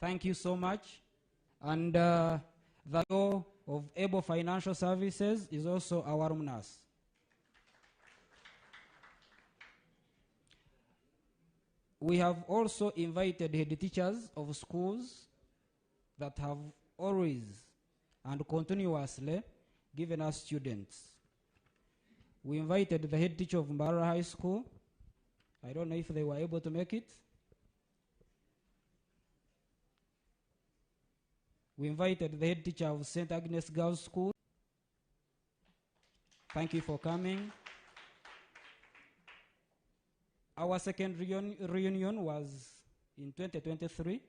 Thank you so much. And the CEO of Able Financial Services is also our alumnus. We have also invited head teachers of schools that have always and continuously given us students. We invited the head teacher of Mbara High School. I don't know if they were able to make it. We invited the head teacher of St. Agnes Girls School. Thank you for coming. Our second reunion was in 2023,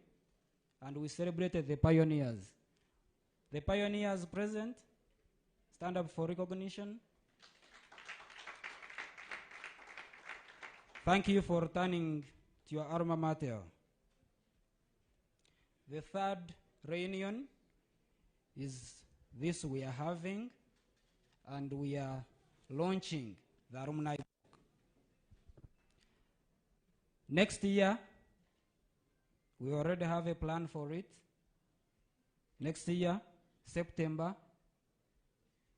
and we celebrated the pioneers. The pioneers present, stand up for recognition. Thank you for returning to your alma mater. The third reunion is this we are having, and we are launching the alumni book. Next year, we already have a plan for it. Next year, September,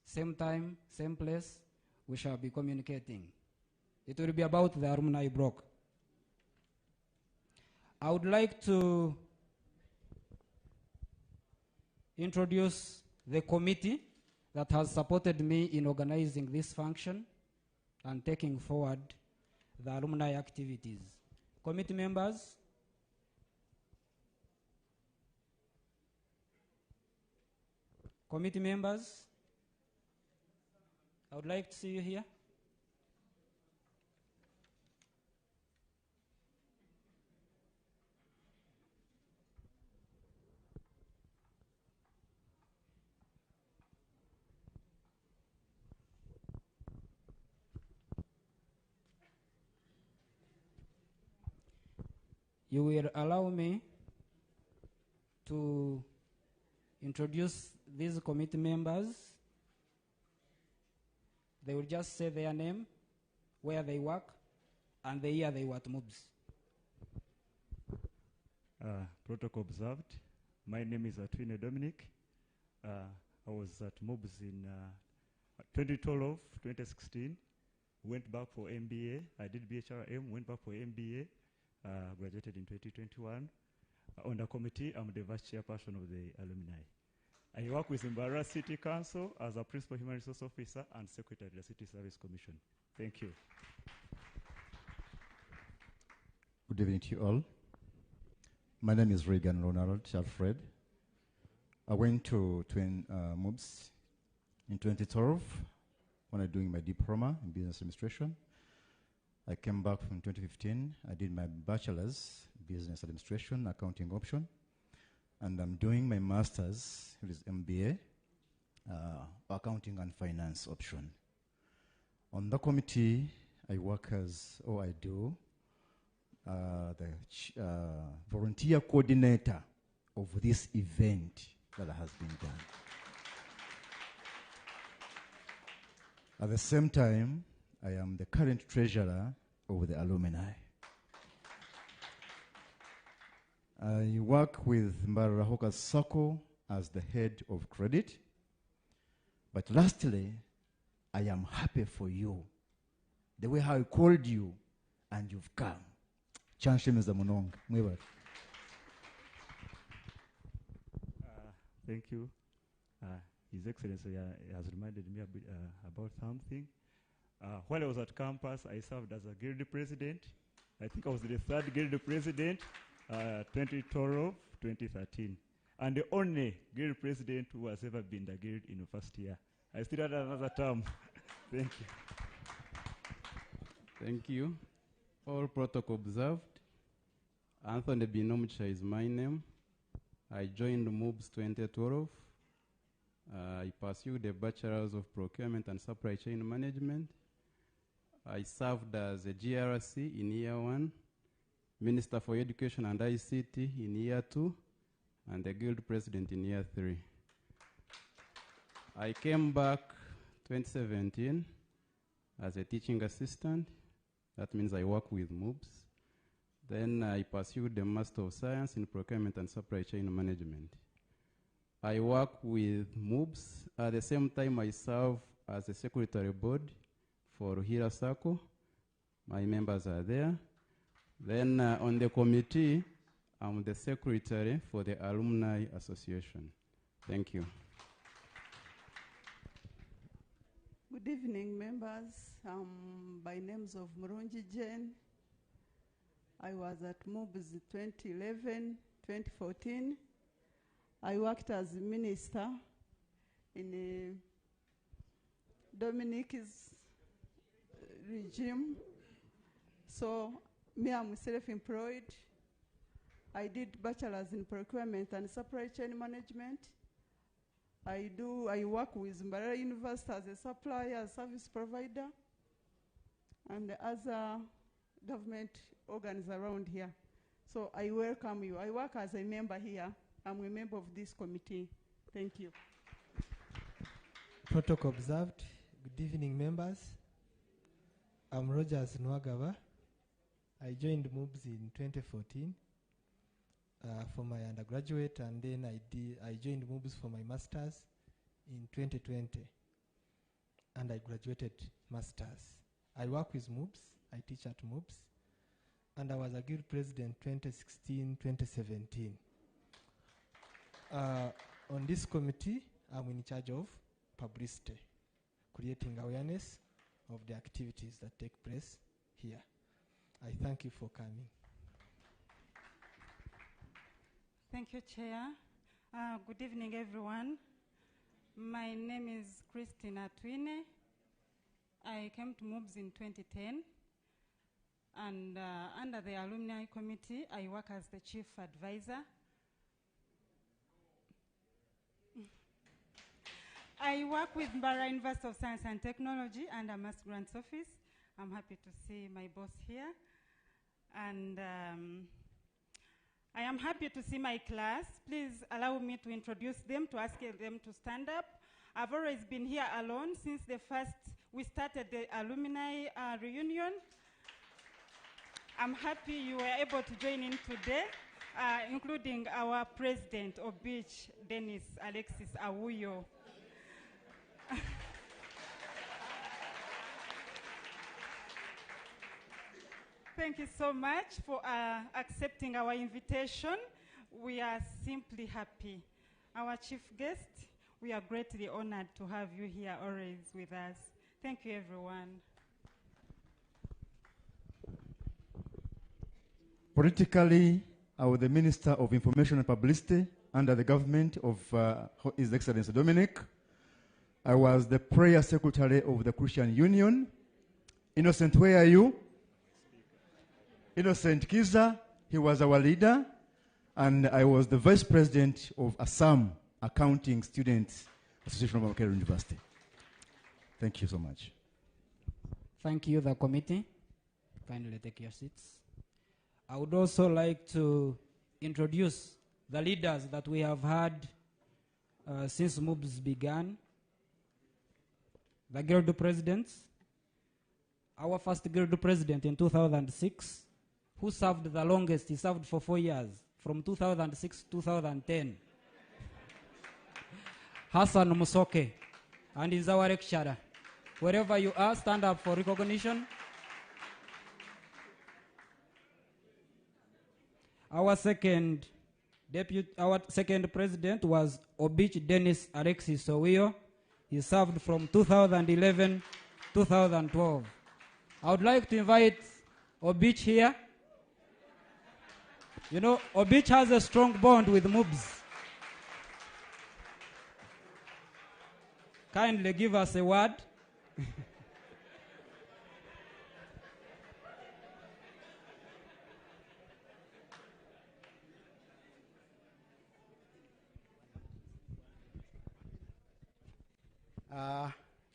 same time, same place, we shall be communicating. It will be about the alumni block. I would like to introduce the committee that has supported me in organizing this function and taking forward the alumni activities. Committee members, I would like to see you here. You will allow me to introduce these committee members. They will just say their name, where they work, and the year they were at Mubs. Protocol observed. My name is Atwine Dominic. I was at Mubs in 2012, 2016. Went back for MBA. I did BHRM, went back for MBA. Graduated in 2021. On the committee, I'm the vice chairperson of the alumni. I work with Mbara City Council as a principal human resource officer and secretary of the City Service Commission. Thank you. Good evening to you all. My name is Regan Ronald Alfred. I went to Mubs in 2012 when I was doing my diploma in business administration. I came back from 2015. I did my bachelor's business administration, accounting option, and I'm doing my master's, which is MBA, accounting and finance option. On the committee, I work as, or I do, the volunteer coordinator of this event that has been done. At the same time, I am the current treasurer of the alumni. I work with Mbara Hawkers Circle as the head of credit. But lastly, I am happy for you. The way how I called you and you've come. Chanshim Zamunong. Thank you. His Excellency has reminded me a bit, about something. While I was at campus, I served as a guild president. I think I was the third guild president, 2012, 2013. And the only guild president who has ever been the guild in the first year. I still had another term. Thank you. Thank you. All protocol observed. Anthony Binomcha is my name. I joined Mubs 2012. I pursued a Bachelor's of Procurement and Supply Chain Management. I served as a GRC in year 1, Minister for Education and ICT in year 2, and the Guild President in year 3. I came back 2017 as a teaching assistant. That means I work with Mubs. Then I pursued the Master of Science in Procurement and Supply Chain Management. I work with Mubs. At the same time, I serve as a secretary board for Hira Circle. My members are there. Then on the committee, I'm the secretary for the Alumni Association. Thank you. Good evening, members. By names of Murungi Jane. I was at Mubs 2011, 2014. I worked as a minister in Dominic's regime. So me, I'm self-employed. I did bachelor's in procurement and supply chain management. I work with Mbarara University as a supplier, service provider, and the other government organs around here. So I welcome you. I work as a member here. I'm a member of this committee. Thank you. Protocol observed. Good evening, members. I'm Rogers Nwagaba. I joined Mubs in 2014 for my undergraduate, and then I joined Mubs for my master's in 2020, and I graduated master's. I work with Mubs. I teach at Mubs, and I was a guild president 2016-2017. On this committee, I'm in charge of publicity, creating awareness of the activities that take place here. I thank you for coming. Thank you, Chair. Good evening, everyone. My name is Christina Twine. I came to Mubs in 2010, and under the Alumni Committee, I work as the Chief Advisor. I work with Mbarara University of Science and Technology under Mass Grants Office. I'm happy to see my boss here. And I am happy to see my class. Please allow me to introduce them, to ask them to stand up. I've always been here alone since we started the alumni reunion. I'm happy you were able to join in today, including our president of Beach, Dennis Alexis Awuyo. Thank you so much for accepting our invitation. We are simply happy. Our chief guest, we are greatly honored to have you here always with us. Thank you, everyone. Politically, I was the Minister of Information and Publicity under the government of His Excellency Dominic. I was the prayer secretary of the Christian Union. Innocent, where are you? Innocent Kiza, he was our leader. And I was the vice president of AZAM, Accounting Students Association of Makerere University. Thank you so much. Thank you, the committee. Kindly take your seats. I would also like to introduce the leaders that we have had since Mubs began. The Guild Presidents. Our first Guild President in 2006, who served the longest, he served for 4 years, from 2006 to 2010. Hassan Musoke, and he's our lecturer. Wherever you are, stand up for recognition. Our second president was Obich Dennis Alexis Owio. He served from 2011 to 2012. I would like to invite Obich here. You know, Obich has a strong bond with Mubs. Kindly give us a word.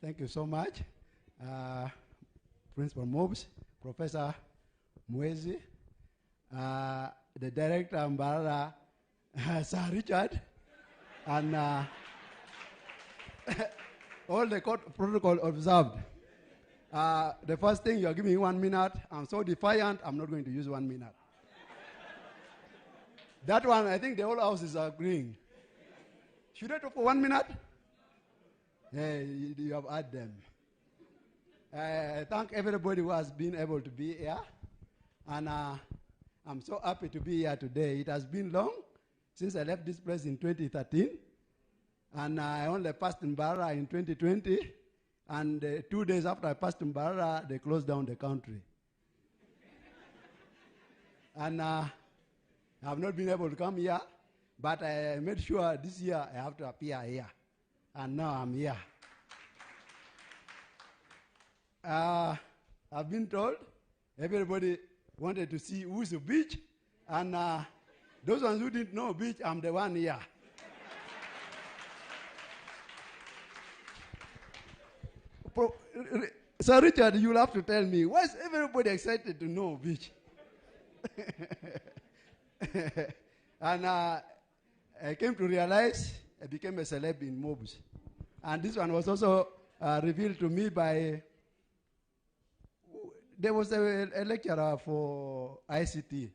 Thank you so much, Principal Mubs, Professor Mwezi, the Director Mbarara, Sir Richard, and all the court protocol observed. The first thing, you're giving me 1 minute. I'm so defiant, I'm not going to use 1 minute. That one, I think the whole house is agreeing. Should I talk for 1 minute? Hey, you have had them. I thank everybody who has been able to be here. And I'm so happy to be here today. It has been long since I left this place in 2013. And I only passed Mbara in 2020. And 2 days after I passed Mbara, they closed down the country. And I've not been able to come here, but I made sure this year I have to appear here. And now I'm here. I've been told everybody wanted to see who's the beach, and those ones who didn't know beach, I'm the one here. Sir Richard, you'll have to tell me, why is everybody excited to know beach? And I came to realize I became a celeb in Mubs. And this one was also revealed to me by, there was a lecturer for ICT,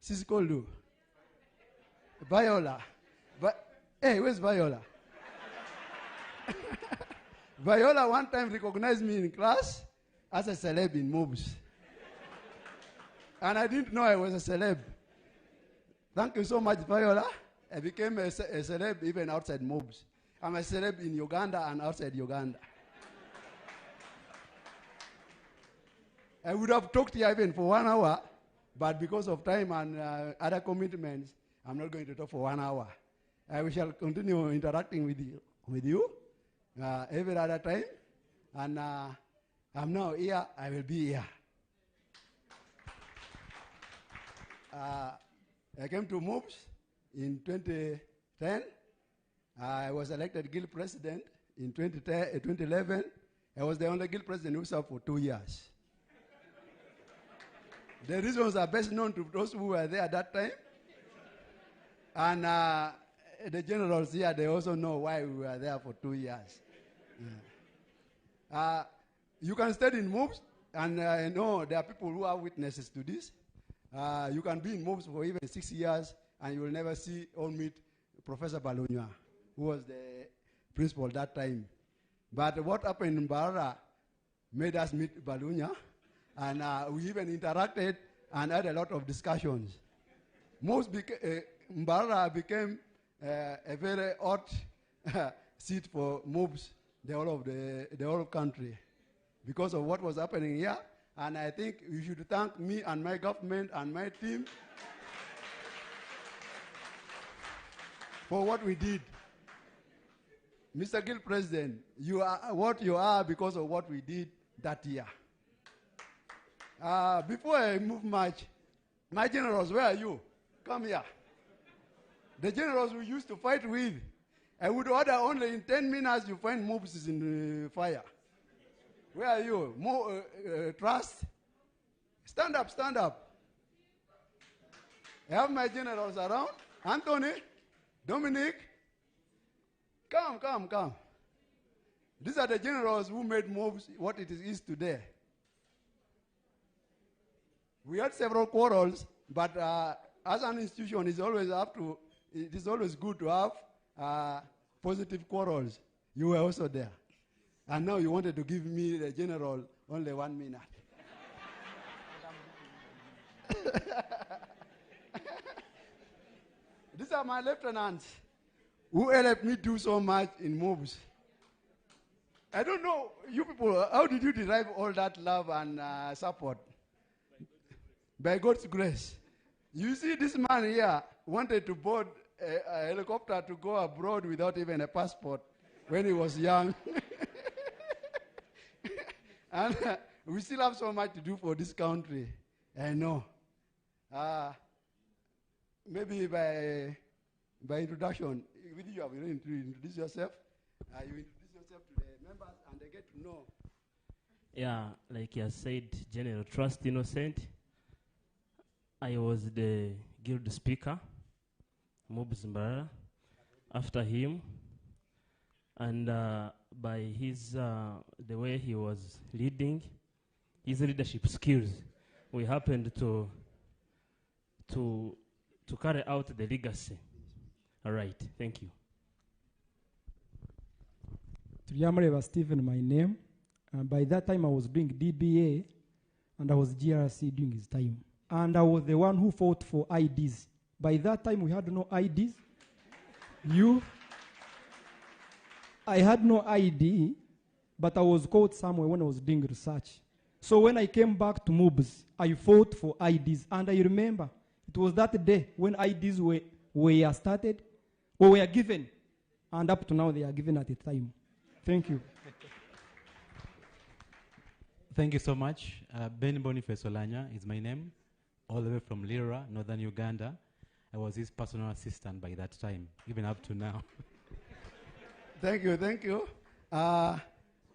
Siskolu, Viola. Hey, where's Viola? Viola one time recognized me in class as a celeb in Mubs. And I didn't know I was a celeb. Thank you so much, Viola. I became a celeb even outside Mubs. I'm a celeb in Uganda and outside Uganda. I would have talked here even for 1 hour, but because of time and other commitments, I'm not going to talk for 1 hour. We shall continue interacting with you every other time. And I'm now here, I will be here. I came to Mubs in 2010. I was elected guild president in 2011. I was the only guild president who served for 2 years. The reasons are best known to those who were there at that time. And the generals here, they also know why we were there for 2 years. Yeah. You can study in Mubs, and I know there are people who are witnesses to this. You can be in Mubs for even 6 years, and you will never see or meet Professor Balunya, who was the principal that time. But what happened in Mbara made us meet Balunya, and we even interacted and had a lot of discussions. Mbara became a very hot seat for Mubs, the whole country, because of what was happening here. And I think you should thank me and my government and my team for what we did. Mr. Guild President, you are what you are because of what we did that year. Before I move much, my generals, where are you? Come here. The generals we used to fight with, I would order only in 10 minutes you find Mubs in the fire. Where are you? More trust? Stand up, stand up. I have my generals around. Anthony, Dominic, come. These are the generals who made Mubs what it is today. We had several quarrels, but as an institution, it is always good to have positive quarrels. You were also there. And now you wanted to give me, the general, only 1 minute. These are my lieutenants who helped me do so much in Mubs. I don't know, you people, how did you derive all that love and support? By God's grace. You see, this man here wanted to board a helicopter to go abroad without even a passport when he was young. And we still have so much to do for this country. I know. Maybe by introduction, you have to introduce yourself. You introduce yourself to the members and they get to know. Yeah, like you said, General Trust Innocent. I was the guild speaker, Mubs Mbara, after him. And by his, the way he was leading, his leadership skills, we happened to to carry out the legacy. All right, thank you. Triamreva Stephen, my name. By that time, I was doing DBA, and I was GRC during his time. And I was the one who fought for IDs. By that time, we had no IDs. I had no ID, but I was caught somewhere when I was doing research. So when I came back to Mubs, I fought for IDs. And I remember, it was that day when IDs were started, or were given. And up to now, they are given at the time. Thank you. Thank you so much. Ben Boniface Olanya is my name, all the way from Lira, northern Uganda. I was his personal assistant by that time, even up to now. Thank you, thank you.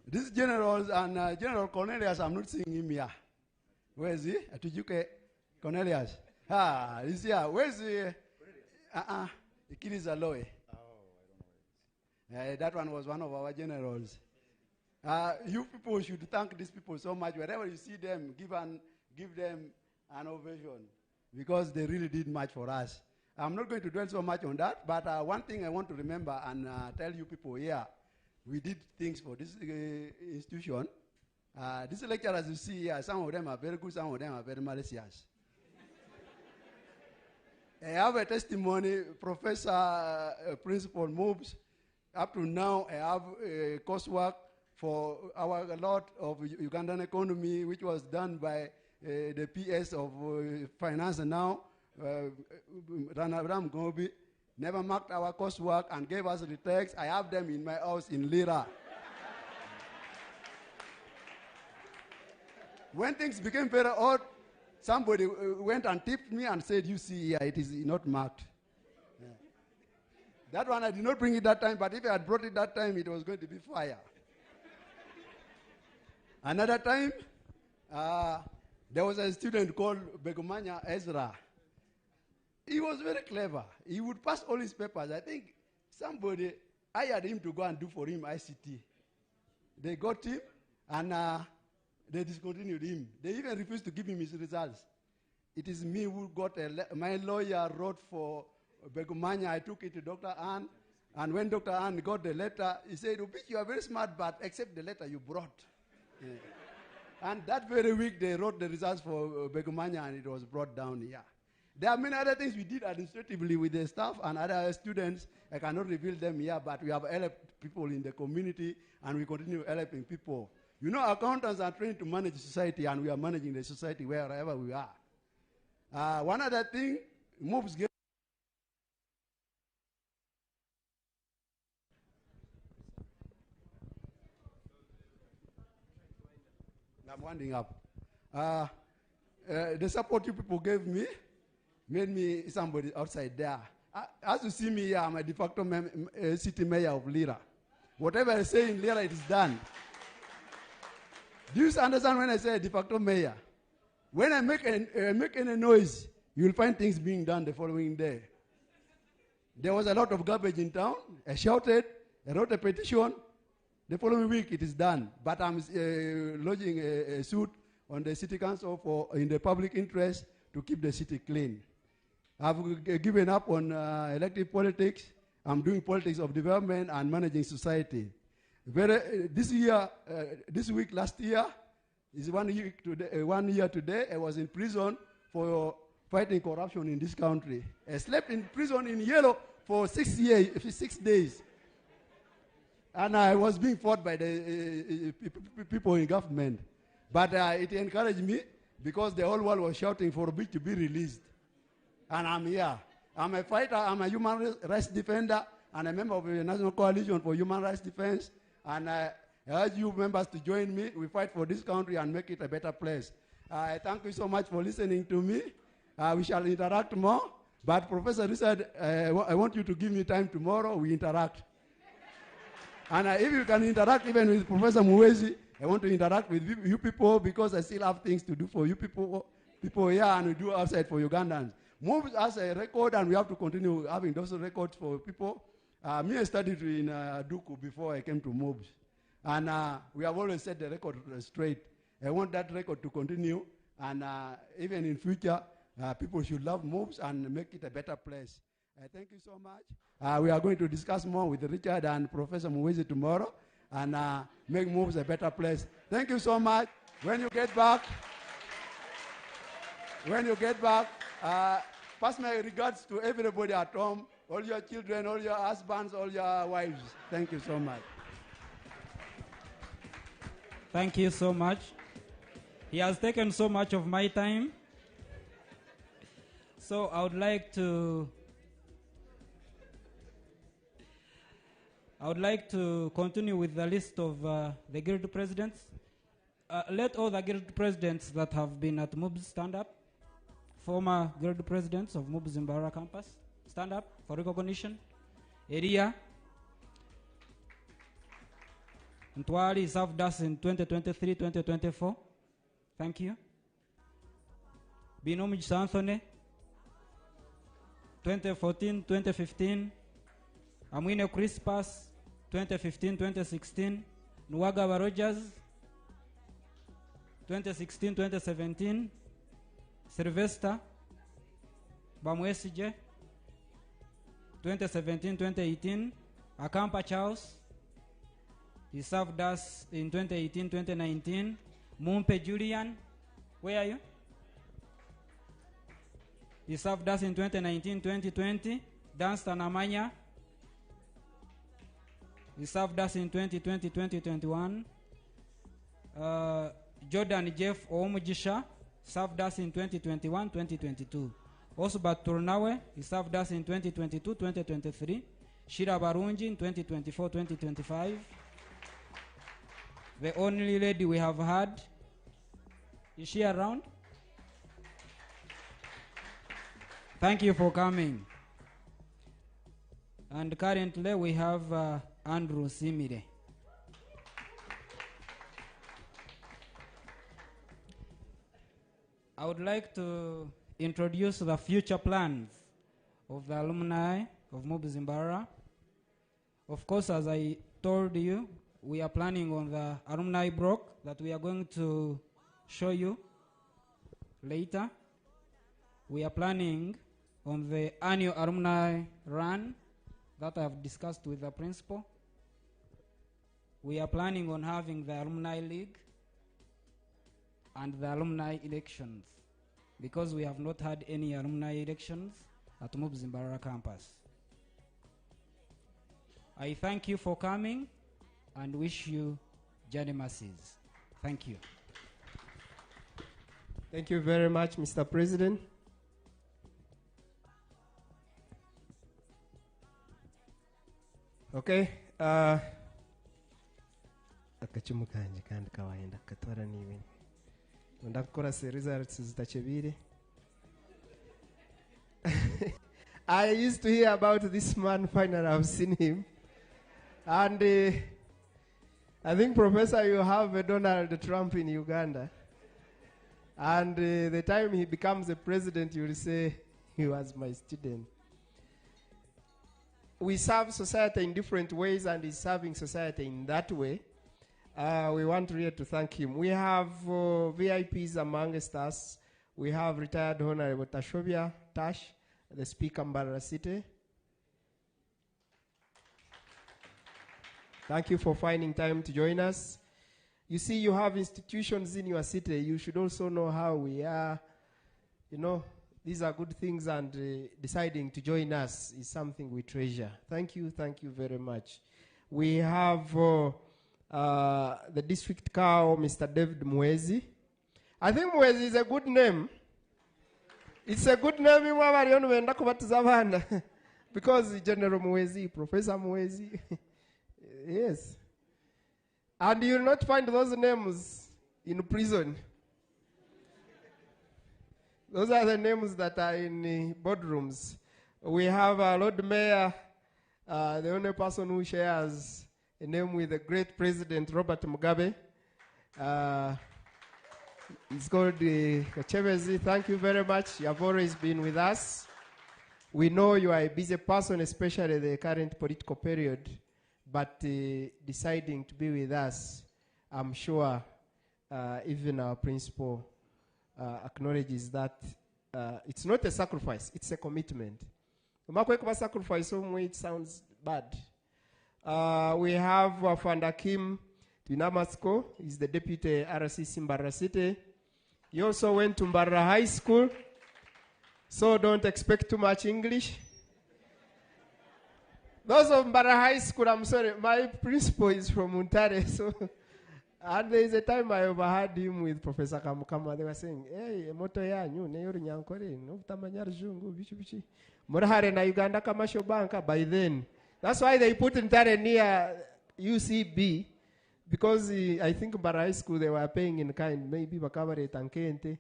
These generals and General Cornelius, I'm not seeing him here. Where is he? Atujuke Cornelius. He's here. Where is he? Ikilis Aloe. That one was one of our generals. You people should thank these people so much. Wherever you see them, give them an ovation, because they really did much for us. I'm not going to dwell so much on that, but one thing I want to remember and tell you people here, we did things for this institution. These lecturers you see here, some of them are very good, some of them are very malicious. I have a testimony, Professor Principal Mubs. Up to now, I have coursework for a lot of Ugandan economy, which was done by the PS of finance now, Ranabram Gobi, never marked our coursework and gave us the text. I have them in my house in Lira. When things became very odd, somebody went and tipped me and said, you see here, it is not marked. Yeah. That one, I did not bring it that time, but if I had brought it that time, it was going to be fire. Another time, there was a student called Begumanya Ezra. He was very clever. He would pass all his papers. I think somebody hired him to go and do for him ICT. They got him, and they discontinued him. They even refused to give him his results. It is me who got my lawyer wrote for Begumanya. I took it to Dr. Ann, and when Dr. Ann got the letter, he said, Ubich, you are very smart, but accept the letter you brought. Yeah. And that very week, they wrote the results for Begumanya, and it was brought down here. There are many other things we did administratively with the staff and other students. I cannot reveal them here, but we have helped people in the community, and we continue helping people. You know, accountants are trained to manage society, and we are managing the society wherever we are. One other thing, Mubs gave. I'm winding up. The support you people gave me made me somebody outside there. As you see me here, I'm a de facto city mayor of Lira. Whatever I say in Lira, it is done. Do you understand when I say de facto mayor? When I make any noise, you will find things being done the following day. There was a lot of garbage in town. I shouted, I wrote a petition. The following week, it is done. But I'm lodging a suit on the city council in the public interest to keep the city clean. I've given up on elective politics. I'm doing politics of development and managing society. This week, last year, is 1 year today. I was in prison for fighting corruption in this country. I slept in prison in yellow for 6 days. And I was being fought by the people in government. But it encouraged me because the whole world was shouting for me to be released. And I'm here. I'm a fighter, I'm a human rights defender, and a member of the National Coalition for Human Rights Defense. And I urge you members to join me. We fight for this country and make it a better place. I thank you so much for listening to me. We shall interact more. But Professor Richard, I want you to give me time tomorrow. We interact. And if you can interact even with Professor Muwezi, I want to interact with you people because I still have things to do for you people here, and we do outside for Ugandans. Mubs has a record, and we have to continue having those records for people. I studied in Zuku before I came to Mubs. And we have always set the record straight. I want that record to continue, and even in future, People should love Mubs and make it a better place. Thank you so much. We are going to discuss more with Richard and Professor Muwezi tomorrow and make Mubs a better place. Thank you so much. When you get back, pass my regards to everybody at home, all your children, all your husbands, all your wives. Thank you so much. Thank you so much. He has taken so much of my time. So I would like to continue with the list of the guild presidents. Let all the guild presidents that have been at Mubs stand up. Former guild presidents of Mubs Mbarara campus, stand up for recognition. Eria Ntwali served us in 2023-2024. Thank you. Binomij Santhone, 2014-2015. Amwine Crispus, 2015-2016. Nwagaba Rogers, 2016-2017. Sylvester Bamwesije, 2017-2018. Akampa Charles, he served us in 2018-2019. Mumpe Julian, where are you? He served us in 2019-2020. Danstan Amanya, he served us in 2020-2021. Jordan Jeff Omujisha served us in 2021-2022. Osbat Turnawe, he served us in 2022-2023. Shira Barunji in 2024-2025. The only lady we have had, is she around? Thank you for coming. And currently we have Andrew Simire. I would like to introduce the future plans of the alumni of Mubs Mbarara. Of course, as I told you, we are planning on the alumni block that we are going to show you later. We are planning on the annual alumni run that I have discussed with the principal. We are planning on having the alumni league and the alumni elections, because we have not had any alumni elections at Mubs Mbarara campus. I thank you for coming and wish you journey masses. Thank you. Thank you very much, Mr. President. Okay. Akachumu kanje kandi kawaenda katwara niwe. Ndakora se results zitachebire. I used to hear about this man. Finally, I've seen him. And I think, Professor, you have a Donald Trump in Uganda. And the time he becomes a president, you will say, he was my student. We serve society in different ways, and he's serving society in that way. We want really to thank him. We have VIPs amongst us. We have retired Honorable Tashobia Tash, the Speaker Mbarara City. Thank you for finding time to join us. You see, you have institutions in your city. You should also know how we are. You know, these are good things, and deciding to join us is something we treasure. Thank you very much. We have the district cow, Mr. David Muwezi. I think Muwezi is a good name. It's a good name because General Muwezi, Professor Muwezi. Yes. And you will not find those names in prison. Those are the names that are in boardrooms. We have Lord Mayor, the only person who shares a name with the great President Robert Mugabe. It's called Kachebezi. Thank you very much. You have always been with us. We know you are a busy person, especially the current political period, but deciding to be with us, I'm sure even our principal acknowledges that it's not a sacrifice, it's a commitment. Umakweka sacrifice somewhere, it sounds bad. We have Founder Kim Twinamasko, he's the deputy RCC Mbarara City. He also went to Mbarara High School, so don't expect too much English. Those of Mbarara High School, I'm sorry, my principal is from Untare, so and there is a time I overheard him with Professor Kamukama. They were saying, hey, moto yanyu, neyoru nyankore, no tamanyar jungu, bichi. Morahare na Uganda Commercial Bank, by then. That's why they put Untare near UCB, because I think Mbarara High School, they were paying in kind, maybe bakabare tankente.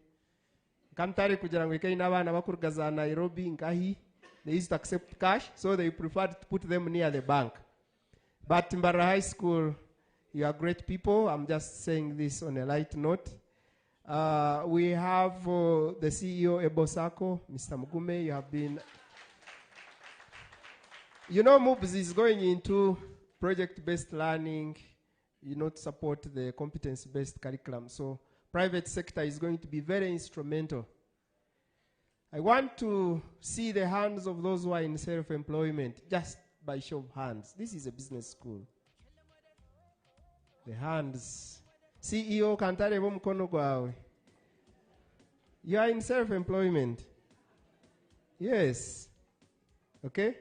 Kantare kujarangwike inabana bakurugaza Nairobi nkahi. They used to accept cash, so they preferred to put them near the bank. But Mbarara High School, you are great people. I'm just saying this on a light note. We have the CEO, Ebo Sako, Mr. Mugume. You have been... You know, Mubs is going into project-based learning, to support the competence-based curriculum. So private sector is going to be very instrumental. I want to see the hands of those who are in self-employment, just by show of hands. This is a business school. The hands. CEO Kantare Mkono gwawe. You are in self-employment. Yes. Okay?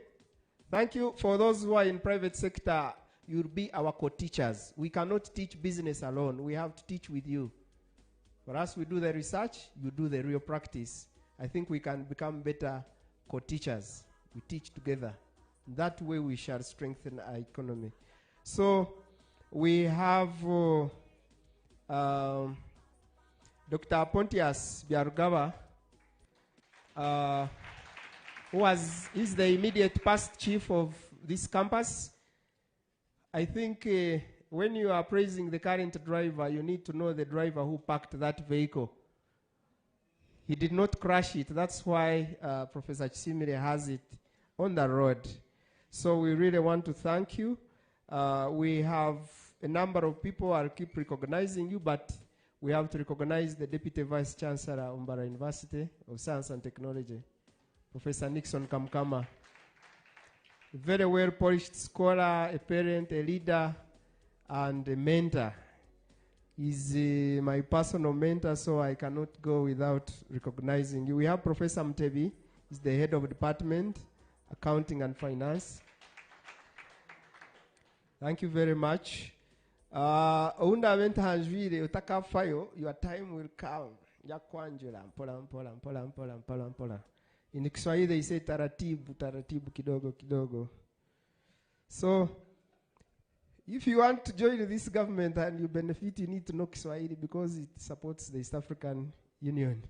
Thank you. For those who are in private sector, you'll be our co-teachers. We cannot teach business alone. We have to teach with you. For us, we do the research, you do the real practice. I think we can become better co-teachers. We teach together. That way we shall strengthen our economy. So we have Dr. Pontius Biarugaba, he's the immediate past chief of this campus. I think when you are praising the current driver, you need to know the driver who parked that vehicle. He did not crash it. That's why Professor Chisimire has it on the road. So we really want to thank you. We have a number of people. I'll keep recognizing you, but we have to recognize the Deputy Vice Chancellor of Mbarara University of Science and Technology, Professor Nixon Kamkama. A very well-polished scholar, a parent, a leader, and a mentor. He's my personal mentor, so I cannot go without recognizing you. We have Professor Mtebi. He's the head of department, accounting and finance. Thank you very much. Your time will come. In Kiswahili they say taratibu, taratibu, kidogo, kidogo. So, if you want to join this government and you benefit, you need to know Kiswahili because it supports the East African Union.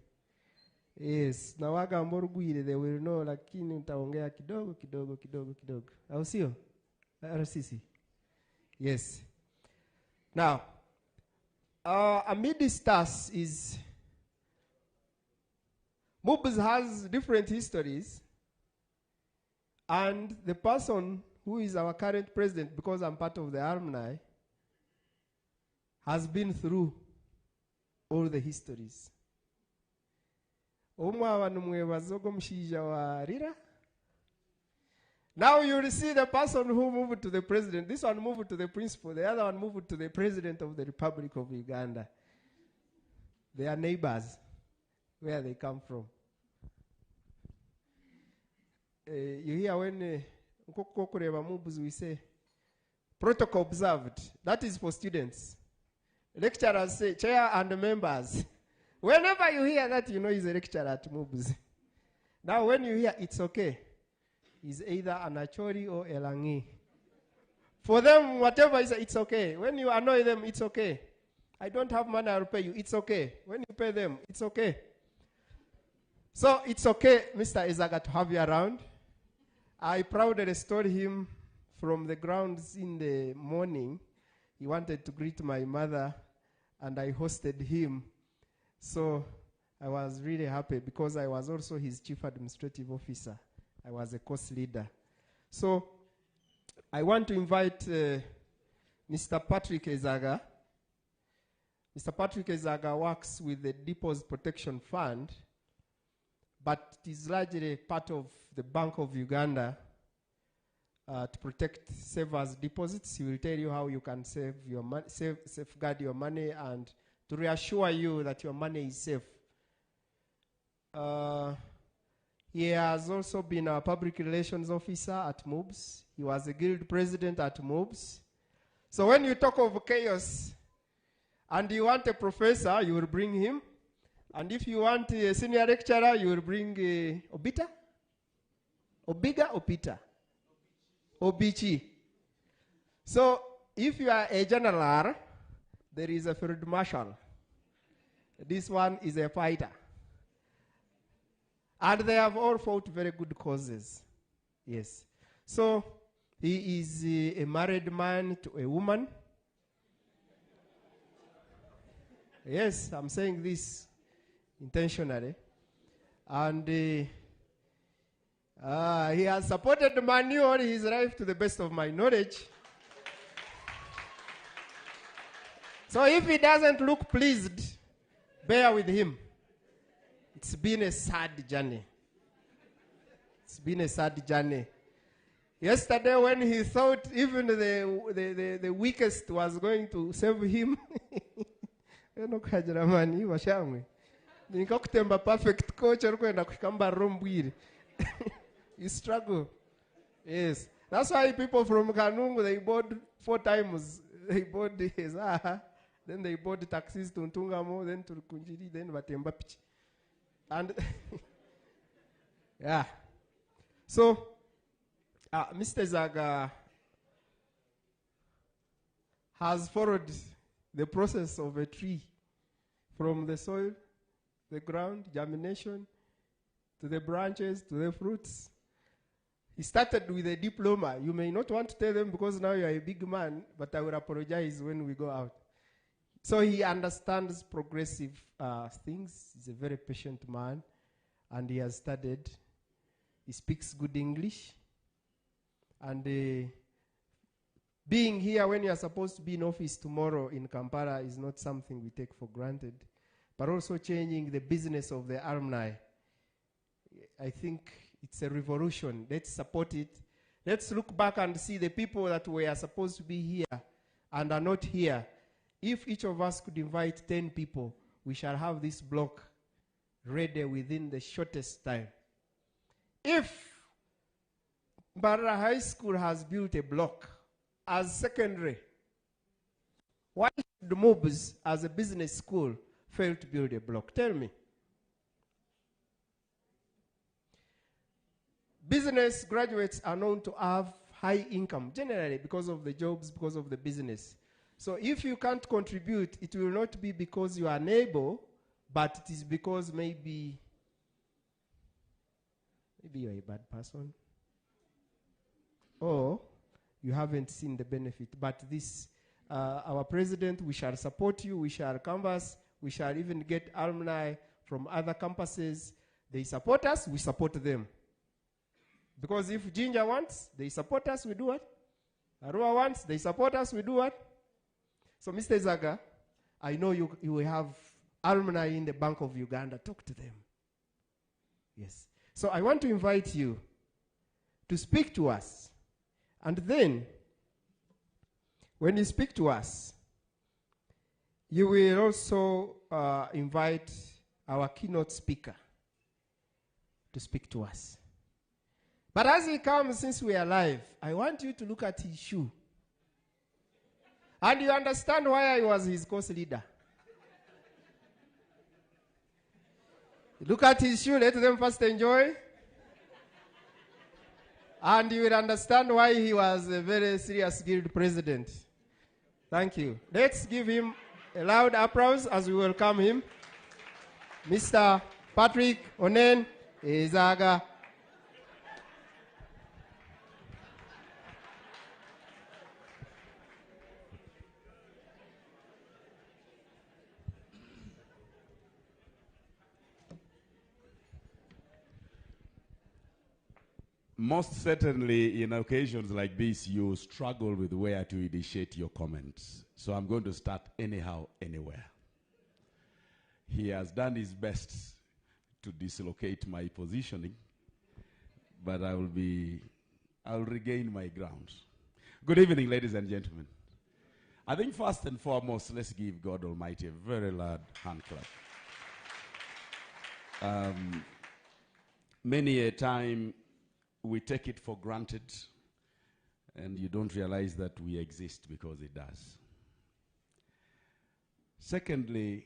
Yes, na waga mborugwire they will know, lakini utaongea kidogo, kidogo, kidogo, kidogo. Au sio? RCC. Yes. Now, amidst us is Mubs has different histories, and the person who is our current president, because I'm part of the alumni, has been through all the histories. Now you will see the person who moved to the president. This one moved to the principal. The other one moved to the president of the Republic of Uganda. They are neighbors where they come from. You hear when we say protocol observed. That is for students. Lecturers say chair and members. Whenever you hear that, you know he's a lecturer at Mubs. Now when you hear it's okay, he's either an Achori or a Langi. For them, whatever is, it's okay. When you annoy them, it's okay. I don't have money, I'll pay you. It's okay. When you pay them, it's okay. So it's okay, Mr. Ezaga, to have you around. I proudly restored him from the grounds in the morning. He wanted to greet my mother, and I hosted him. So I was really happy because I was also his chief administrative officer. I was a course leader. So I want to invite Mr. Patrick Ezaga. Mr. Patrick Ezaga works with the Deposit Protection Fund, but it is largely part of the Bank of Uganda to protect savers' deposits. He will tell you how you can save your safeguard your money and to reassure you that your money is safe. He has also been a public relations officer at Mubs. He was a guild president at Mubs. So when you talk of chaos and you want a professor, you will bring him. And if you want a senior lecturer, you will bring Obita? Obiga or Peter? Obichi. So if you are a general, there is a field marshal. This one is a fighter. And they have all fought very good causes. Yes. So he is a married man to a woman. Yes, I'm saying this intentionally. And he has supported Manu all his life to the best of my knowledge. So if he doesn't look pleased, bear with him. It's been a sad journey. It's been a sad journey. Yesterday when he thought even the weakest was going to save him, perfect coach you struggle. Yes. That's why people from Kanungu, they bought 4 times. They bought this, then they bought the taxis to Ntungamo, then to Kunjiri, then Batemba Pitch. And yeah. So Mr. Zaga has followed the process of a tree from the soil, the ground, germination, to the branches, to the fruits. He started with a diploma. You may not want to tell them because now you are a big man, but I will apologize when we go out. So he understands progressive things. He's a very patient man, and he has studied. He speaks good English. And being here when you are supposed to be in office tomorrow in Kampala is not something we take for granted, but also changing the business of the alumni. I think it's a revolution. Let's support it. Let's look back and see the people that were supposed to be here and are not here. If each of us could invite 10 people, we shall have this block ready within the shortest time. If Barra High School has built a block as secondary, why should Mubs as a business school fail to build a block? Tell me. Business graduates are known to have high income, generally because of the jobs, because of the business. So if you can't contribute, it will not be because you are unable, but it is because maybe you're a bad person. Or you haven't seen the benefit. But this, our president, we shall support you, we shall canvass, we shall even get alumni from other campuses. They support us, we support them. Because if Ginger wants, they support us, we do what? Arua wants, they support us, we do what? So Mr. Zaga, I know you will have alumni in the Bank of Uganda. Talk to them. Yes. So I want to invite you to speak to us. And then, when you speak to us, you will also invite our keynote speaker to speak to us. But as he comes, since we are live, I want you to look at his shoe. And you understand why I was his course leader. Look at his shoe, let them first enjoy. And you will understand why he was a very serious guild president. Thank you. Let's give him a loud applause as we welcome him. Mr. Patrick Onen Ezaga. Most certainly, in occasions like this, you struggle with where to initiate your comments. So I'm going to start anyhow, anywhere. He has done his best to dislocate my positioning, but I'll regain my ground. Good evening, ladies and gentlemen. I think first and foremost, let's give God Almighty a very loud hand clap. Many a time we take it for granted and you don't realize that we exist because it does. Secondly,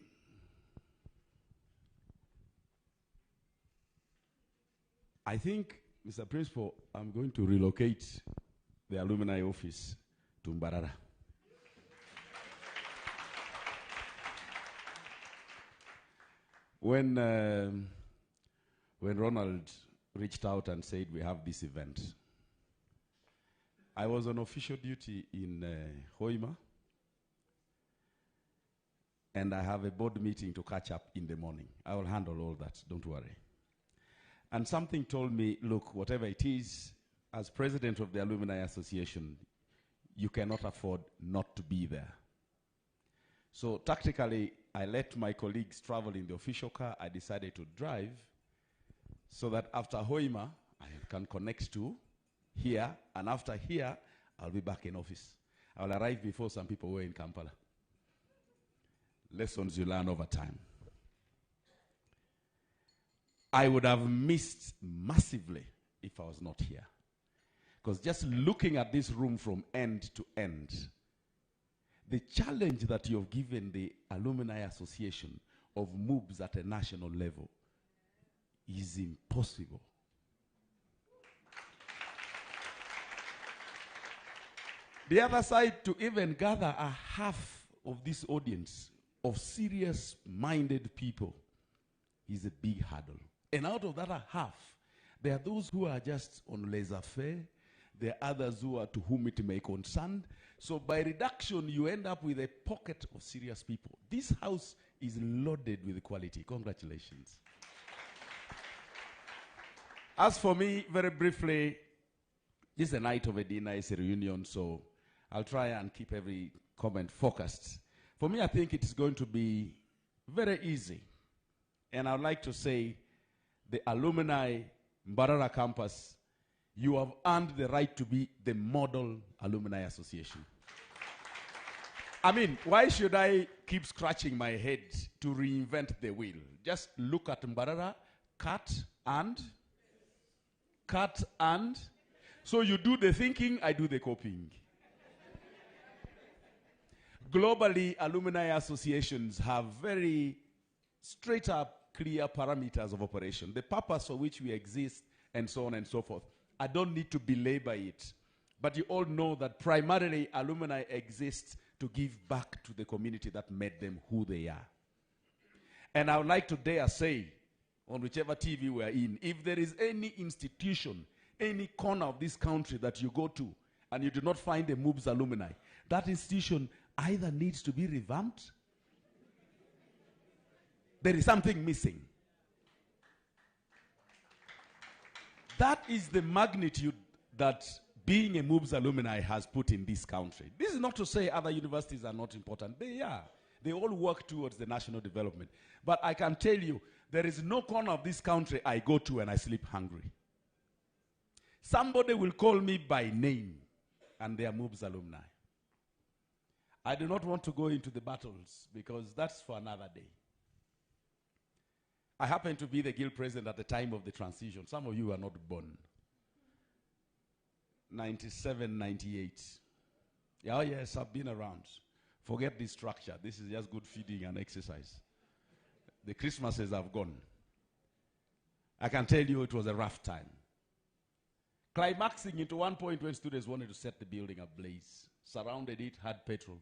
I think, Mr. Principal, I'm going to relocate the alumni office to Mbarara. When Ronald reached out and said we have this event, I was on official duty in Hoima, and I have a board meeting to catch up in the morning. I will handle all that, don't worry. And something told me, look, whatever it is, as president of the Alumni Association, you cannot afford not to be there. So tactically, I let my colleagues travel in the official car. I decided to drive so that after Hoima, I can connect to here, and after here, I'll be back in office. I'll arrive before some people were in Kampala. Lessons you learn over time. I would have missed massively if I was not here. Because just looking at this room from end to end, the challenge that you've given the Alumni Association of Mubs at a national level is impossible. The other side, to even gather a half of this audience of serious-minded people is a big hurdle. And out of that half, there are those who are just on laissez-faire. There are others who are to whom it may concern. So by reduction, you end up with a pocket of serious people. This house is loaded with quality. Congratulations. As for me, very briefly, this is a night of a dinner, it's a reunion, so I'll try and keep every comment focused. For me, I think it is going to be very easy. And I'd like to say, the Alumni Mbarara campus, you have earned the right to be the model alumni association. I mean, why should I keep scratching my head to reinvent the wheel? Just look at Mbarara, cut and. So you do the thinking, I do the copying. Globally, alumni associations have very straight up, clear parameters of operation, the purpose for which we exist, and so on and so forth. I don't need to belabor it. But you all know that primarily alumni exist to give back to the community that made them who they are. And I would like to dare say, on whichever TV we're in, if there is any institution, any corner of this country that you go to, and you do not find a Mubs alumni, that institution either needs to be revamped, there is something missing. That is the magnitude that being a Mubs alumni has put in this country. This is not to say other universities are not important. They are. They all work towards the national development. But I can tell you, there is no corner of this country I go to and I sleep hungry. Somebody will call me by name, and they are Mubs alumni. I do not want to go into the battles because that's for another day. I happened to be the guild president at the time of the transition. Some of you are not born. 97, 98. Yeah, oh yes, I've been around. Forget this structure. This is just good feeding and exercise. The Christmases have gone. I can tell you it was a rough time. Climaxing into one point when students wanted to set the building ablaze. Surrounded it, had petrol.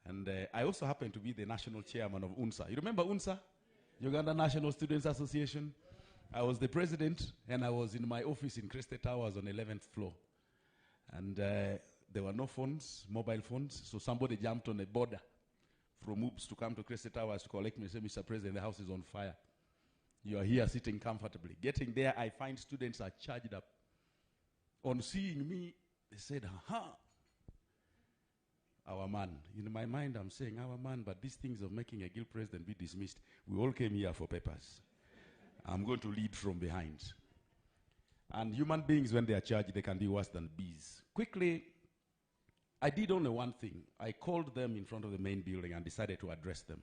And I also happened to be the national chairman of UNSA. You remember UNSA? Uganda National Students Association. I was the president, and I was in my office in Creste Towers on 11th floor. And there were no phones, mobile phones, so somebody jumped on a border from Mubs to come to Creste Towers to collect me and say, Mr. President, the house is on fire. You are here sitting comfortably. Getting there, I find students are charged up. On seeing me, they said, aha, our man. In my mind, I'm saying, our man, but these things of making a guild president be dismissed, we all came here for papers. I'm going to lead from behind. And human beings, when they are charged, they can be worse than bees. Quickly, I did only one thing. I called them in front of the main building and decided to address them.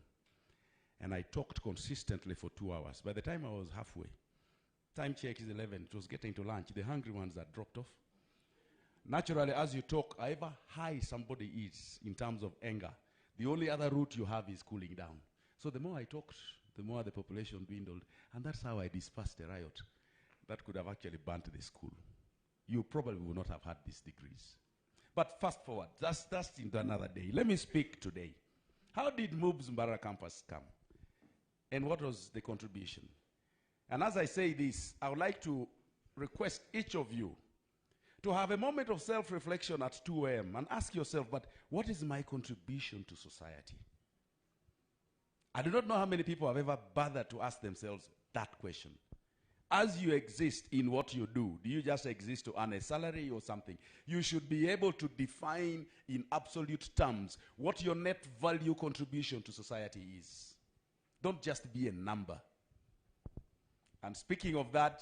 And I talked consistently for 2 hours. By the time I was halfway, time check is 11, it was getting to lunch. The hungry ones had dropped off. Naturally, as you talk, however high somebody is in terms of anger, the only other route you have is cooling down. So the more I talked, the more the population dwindled. And that's how I dispersed a riot that could have actually burnt the school. You probably would not have had these degrees. But fast forward, that's into another day. Let me speak today. How did Mubs Mbarara campus come? And what was the contribution? And as I say this, I would like to request each of you to have a moment of self-reflection at 2 a.m. and ask yourself, but what is my contribution to society? I do not know how many people have ever bothered to ask themselves that question. As you exist in what you do you just exist to earn a salary or something? You should be able to define in absolute terms what your net value contribution to society is. Don't just be a number. And speaking of that,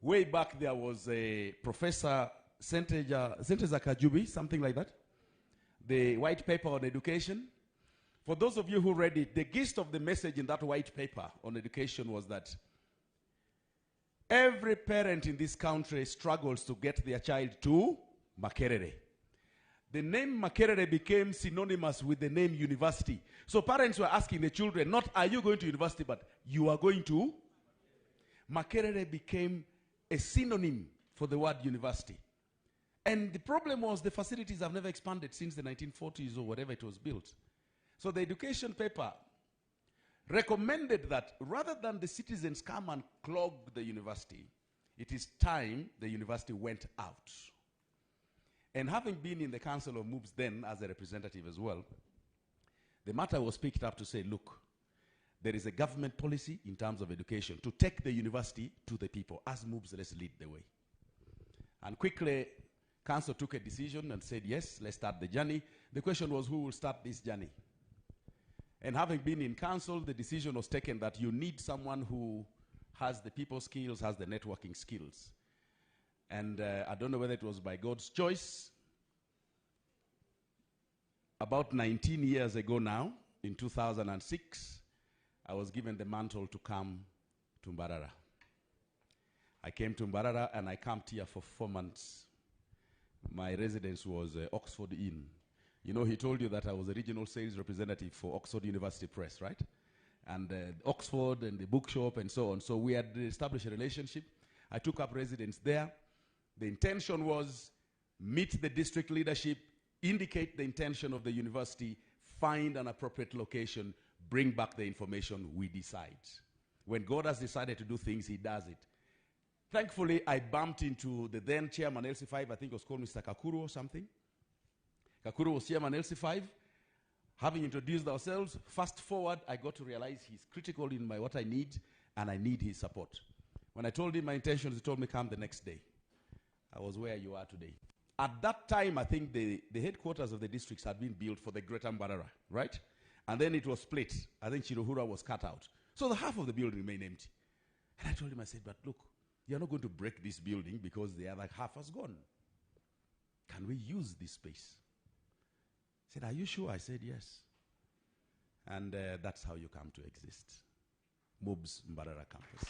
way back there was a Professor Senteza Kajubi, something like that. The white paper on education. For those of you who read it, the gist of the message in that white paper on education was that every parent in this country struggles to get their child to Makerere. The name Makerere became synonymous with the name university. So parents were asking the children, not are you going to university, but you are going to? Makerere became a synonym for the word university. And the problem was the facilities have never expanded since the 1940s or whatever it was built. So the education paper recommended that rather than the citizens come and clog the university, it is time the university went out. And having been in the council of Mubs then as a representative as well, the matter was picked up to say, look, there is a government policy in terms of education to take the university to the people. As Mubs, let's lead the way. And quickly, council took a decision and said, yes, let's start the journey. The question was, who will start this journey? And having been in council, the decision was taken that you need someone who has the people skills, has the networking skills. And I don't know whether it was by God's choice. About 19 years ago now, in 2006, I was given the mantle to come to Mbarara. I came to Mbarara and I camped here for 4 months. My residence was Oxford Inn. You know, he told you that I was a regional sales representative for Oxford University Press, right? And Oxford and the bookshop and so on. So we had established a relationship. I took up residence there. The intention was meet the district leadership, indicate the intention of the university, find an appropriate location, bring back the information, we decide. When God has decided to do things, he does it. Thankfully, I bumped into the then chairman LC5, I think it was called Mr. Kakuru or something. Kakuru was chairman LC5. Having introduced ourselves, fast forward, I got to realize he's critical in what I need, and I need his support. When I told him my intentions, he told me come the next day. I was where you are today. At that time, I think the headquarters of the districts had been built for the Greater Mbarara, right? And then it was split. I think Chiruhura was cut out. So the half of the building remained empty. And I told him, I said, but look, you're not going to break this building because the other half has gone. Can we use this space? He said, are you sure? I said, yes. And that's how you come to exist. Mubs Mbarara campus.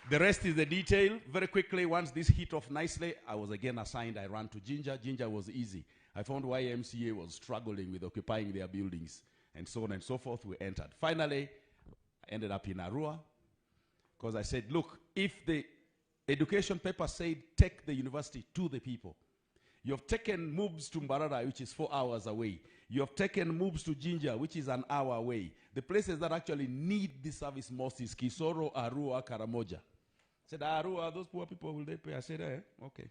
The rest is the detail. Very quickly, once this hit off nicely, I was again assigned. I ran to Jinja. Jinja was easy. I found YMCA was struggling with occupying their buildings and so on and so forth. We entered. Finally, I ended up in Arua because I said, look, if the education paper said take the university to the people, you have taken Mubs to Mbarara, which is 4 hours away. You have taken Mubs to Jinja, which is an hour away. The places that actually need this service most is Kisoro, Arua, Karamoja. I said, Arua, those poor people, will they pay? I said, okay.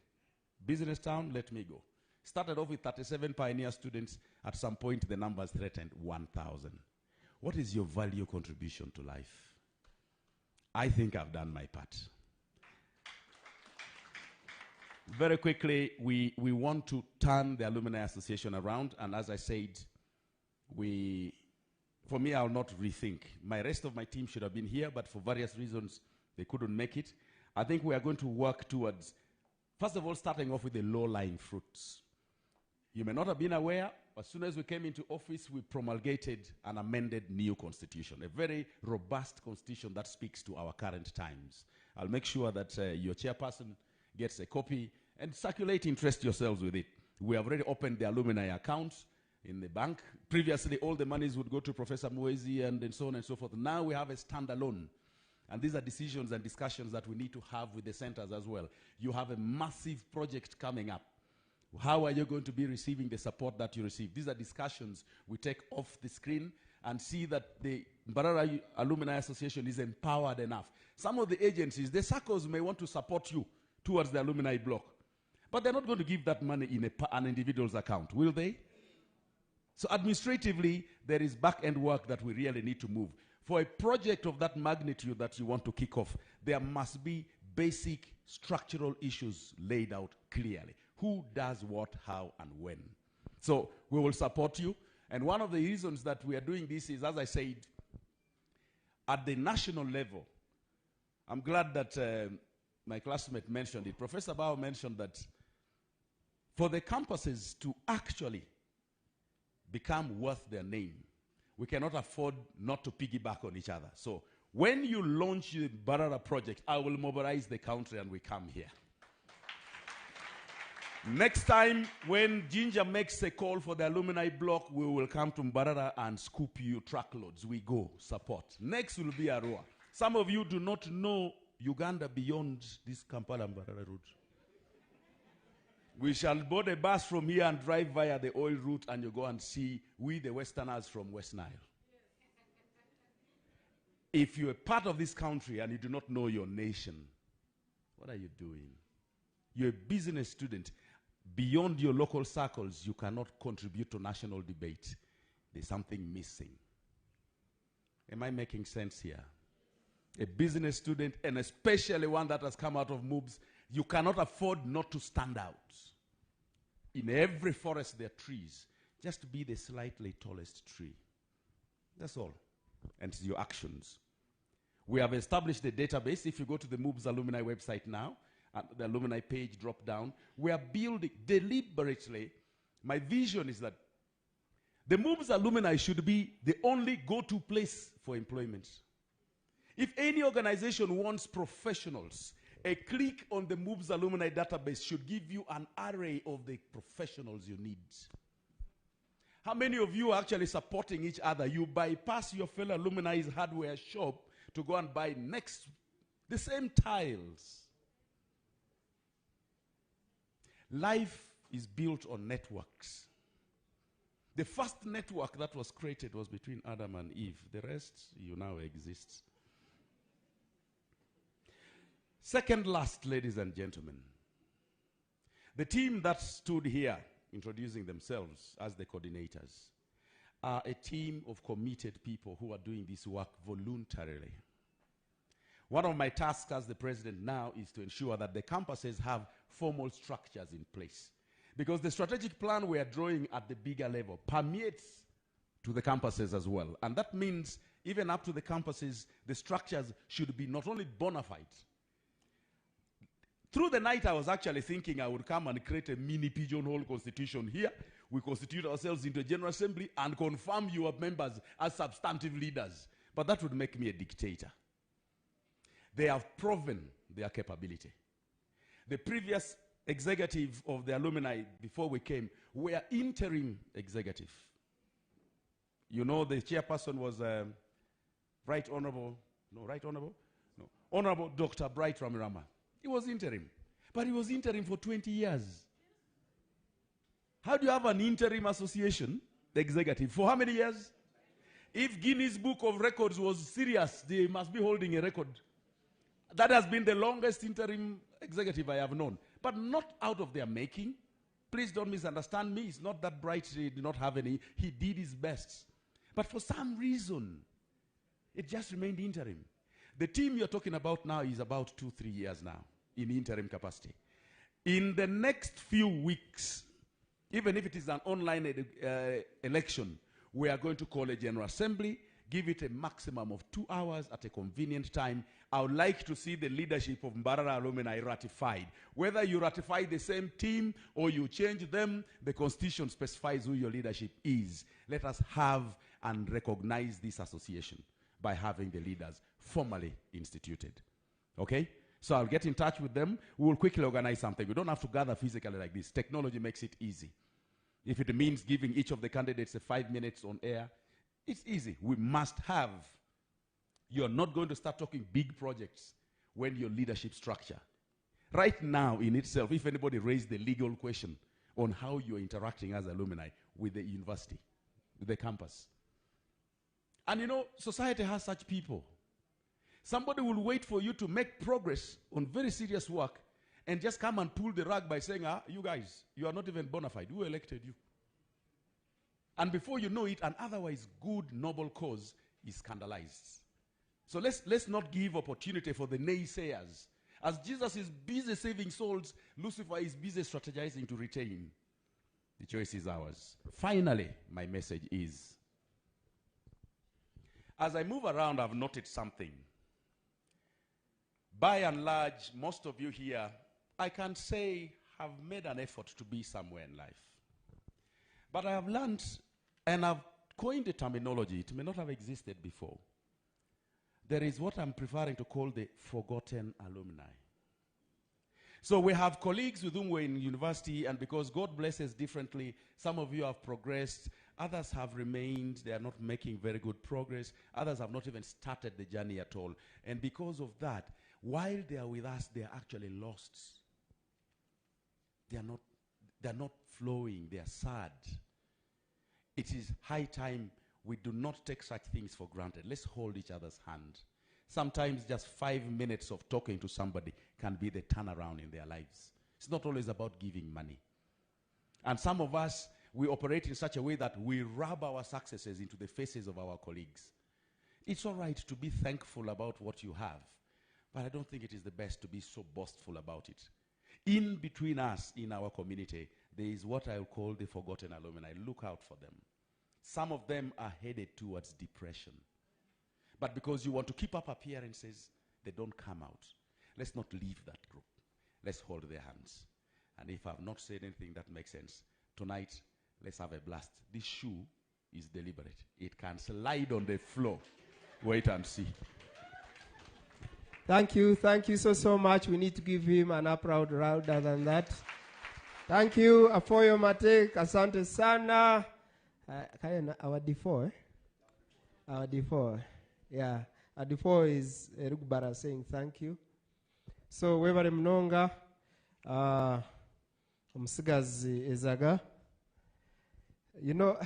Business town, let me go. Started off with 37 pioneer students. At some point, the numbers threatened 1,000. What is your value contribution to life? I think I've done my part. Very quickly, we want to turn the Alumni Association around, and as I said, we for me, I'll not rethink. My rest of my team should have been here, but for various reasons, they couldn't make it. I think we are going to work towards, first of all, starting off with the low-lying fruits. You may not have been aware, as soon as we came into office, we promulgated an amended new constitution, a very robust constitution that speaks to our current times. I'll make sure that your chairperson gets a copy and circulate, interest yourselves with it. We have already opened the alumni account in the bank. Previously, all the monies would go to Professor Mwezi and so on and so forth. Now we have a standalone. And these are decisions and discussions that we need to have with the centers as well. You have a massive project coming up. How are you going to be receiving the support that you receive? These are discussions we take off the screen and see that the Mbarara Alumni Association is empowered enough. Some of the agencies, the circles may want to support you towards the alumni block, but they're not going to give that money in an individual's account, will they? So administratively, there is back-end work that we really need to move. For a project of that magnitude that you want to kick off, there must be basic structural issues laid out clearly. Who does what, how, and when? So we will support you. And one of the reasons that we are doing this is, as I said, at the national level, I'm glad that my classmate mentioned it. Professor Bao mentioned that for the campuses to actually become worth their name, we cannot afford not to piggyback on each other. So when you launch the Mbarara project, I will mobilize the country and we come here. Next time, when Ginger makes a call for the alumni block, we will come to Mbarara and scoop you truckloads. We go, support. Next will be Arua. Some of you do not know Uganda beyond this Kampala-Mbarara route. We shall board a bus from here and drive via the oil route, and you go and see we, the Westerners from West Nile. If you're a part of this country and you do not know your nation, what are you doing? You're a business student. Beyond your local circles, you cannot contribute to national debate. There's something missing. Am I making sense here? A business student, and especially one that has come out of Mubs, you cannot afford not to stand out. In every forest there are trees. Just be the slightly tallest tree. That's all. And it's your actions. We have established a database. If you go to the Mubs alumni website now, the alumni page drop down, we are building deliberately. My vision is that the Mubs alumni should be the only go-to place for employment. If any organization wants professionals, a click on the Mubs alumni database should give you an array of the professionals you need. How many of you are actually supporting each other? You bypass your fellow alumni's hardware shop to go and buy the same tiles. Life is built on networks. The first network that was created was between Adam and Eve. The rest, you now exist. Second last, ladies and gentlemen, the team that stood here introducing themselves as the coordinators are a team of committed people who are doing this work voluntarily. One of my tasks as the president now is to ensure that the campuses have formal structures in place. Because the strategic plan we are drawing at the bigger level permeates to the campuses as well. And that means even up to the campuses, the structures should be not only bona fide. Through the night, I was actually thinking I would come and create a mini pigeonhole constitution here. We constitute ourselves into a general assembly and confirm your members as substantive leaders. But that would make me a dictator. They have proven their capability. The previous executive of the alumni before we came were interim executive. You know, the chairperson was Honorable Dr. Bright Ramirama. He was interim, but he was interim for 20 years. How do you have an interim association, the executive, for how many years? If Guinness Book of Records was serious, they must be holding a record. That has been the longest interim executive I have known, but not out of their making. Please don't misunderstand me. It's not that Bright did not have any. He did his best. But for some reason, it just remained interim. The team you're talking about now is about 2-3 years now in interim capacity. In the next few weeks, even if it is an online election, We are going to call a general assembly, give it a maximum of 2 hours at a convenient time. I would like to see the leadership of Mbarara Alumni ratified. Whether you ratify the same team or you change them, the Constitution specifies who your leadership is. Let us have and recognize this association by having the leaders formally instituted. Okay? So I'll get in touch with them. We will quickly organize something. We don't have to gather physically like this. Technology makes it easy. If it means giving each of the candidates a 5 minutes on air, it's easy. We must have. You're not going to start talking big projects when your leadership structure. Right now in itself, if anybody raised the legal question on how you're interacting as alumni with the university, with the campus. And you know, society has such people. Somebody will wait for you to make progress on very serious work and just come and pull the rug by saying, you guys, you are not even bona fide. Who elected you? And before you know it, an otherwise good, noble cause is scandalized. So let's not give opportunity for the naysayers. As Jesus is busy saving souls, Lucifer is busy strategizing to retain. The choice is ours. Finally, my message is, as I move around, I've noted something. By and large, most of you here, I can say, have made an effort to be somewhere in life. But I have learned, and I've coined a terminology, it may not have existed before. There is what I'm preferring to call the forgotten alumni. So we have colleagues with whom we're in university, and because God blesses differently, some of you have progressed, others have remained, they are not making very good progress, others have not even started the journey at all. And because of that, while they are with us, they are actually lost. They are not flowing, they are sad. It is high time we do not take such things for granted. Let's hold each other's hand. Sometimes just 5 minutes of talking to somebody can be the turnaround in their lives. It's not always about giving money. And some of us, we operate in such a way that we rub our successes into the faces of our colleagues. It's all right to be thankful about what you have, but I don't think it is the best to be so boastful about it. In between us, in our community, there is what I'll call the forgotten alumni. Look out for them. Some of them are headed towards depression. But because you want to keep up appearances, they don't come out. Let's not leave that group. Let's hold their hands. And if I've not said anything that makes sense, tonight, let's have a blast. This shoe is deliberate. It can slide on the floor. Wait and see. Thank you so much. We need to give him an applause louder than that. Thank you, Afoyo Mate, asante sana. Our D4, Our D4, yeah. Our D4 is Rugbara saying thank you. So, webale mnonga, Omusigazi Ezaga. You know,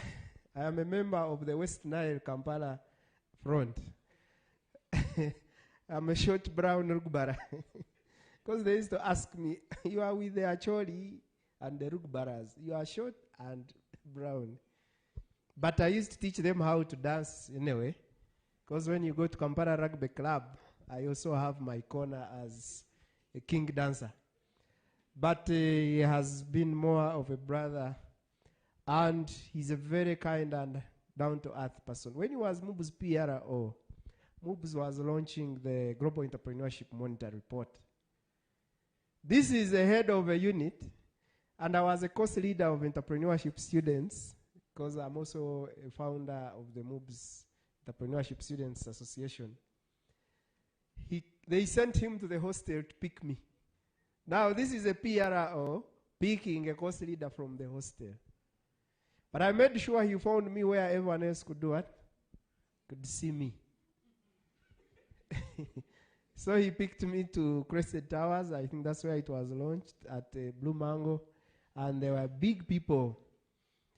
I am a member of the West Nile Kampala Front. I'm a short brown Rugbara. Because they used to ask me, you are with the Acholi and the Rugbaras. You are short and brown. But I used to teach them how to dance anyway. Because when you go to Kampala Rugby Club, I also have my corner as a king dancer. But he has been more of a brother. And he's a very kind and down-to-earth person. When he was Mubs PRO, Mubs was launching the Global Entrepreneurship Monitor Report. This is the head of a unit, and I was a course leader of entrepreneurship students, because I'm also a founder of the Mubs Entrepreneurship Students Association. They sent him to the hostel to pick me. Now, this is a PRO picking a course leader from the hostel. But I made sure he found me where everyone else could do what? Could see me. So he picked me to Crested Towers. I think that's where it was launched, at Blue Mango. And there were big people.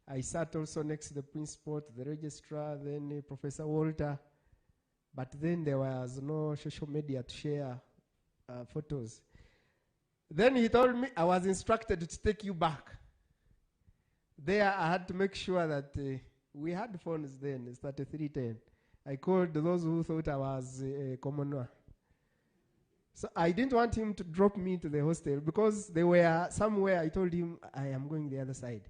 I sat also next to the principal, to the registrar, then Professor Walter. But then there was no social media to share photos. Then he told me I was instructed to take you back. There I had to make sure that we had phones then. It's 3310. I called those who thought I was a commoner. So I didn't want him to drop me to the hostel because they were somewhere. I told him I am going the other side.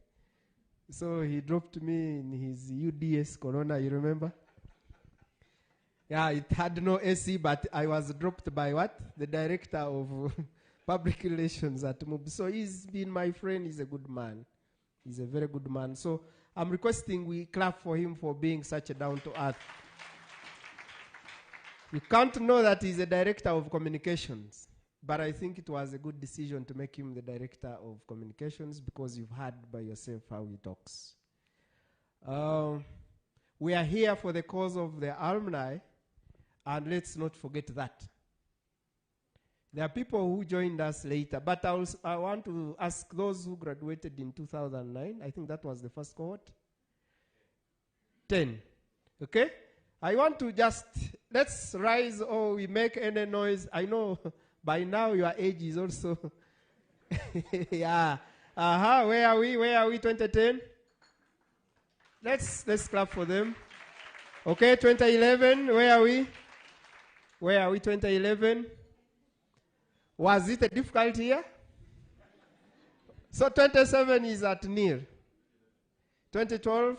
So he dropped me in his UDS Corona, you remember? Yeah, it had no AC, but I was dropped by what? The director of public relations at Mubs. So he's been my friend. He's a good man. He's a very good man. So I'm requesting we clap for him for being such a down-to-earth. You can't know that he's a director of communications, but I think it was a good decision to make him the director of communications because you've heard by yourself how he talks. We are here for the cause of the alumni, and let's not forget that. There are people who joined us later, but I want to ask those who graduated in 2009. I think that was the first cohort. 10. Okay? I want to just, let's rise or we make any noise. I know by now your age is also. Yeah. Where are we? 2010? Let's clap for them. Okay, 2011, where are we? 2011? Was it a difficult year? So 27 is at near. 2012?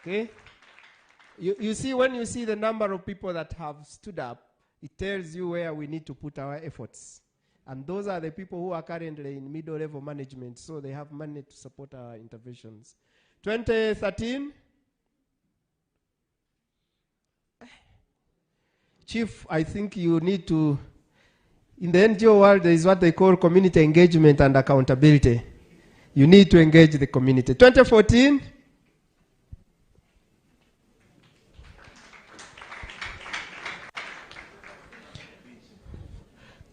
Okay. You see, when you see the number of people that have stood up, it tells you where we need to put our efforts. And those are the people who are currently in middle level management, so they have money to support our interventions. 2013? Chief, I think you need to, in the NGO world, there is what they call community engagement and accountability. You need to engage the community. 2014?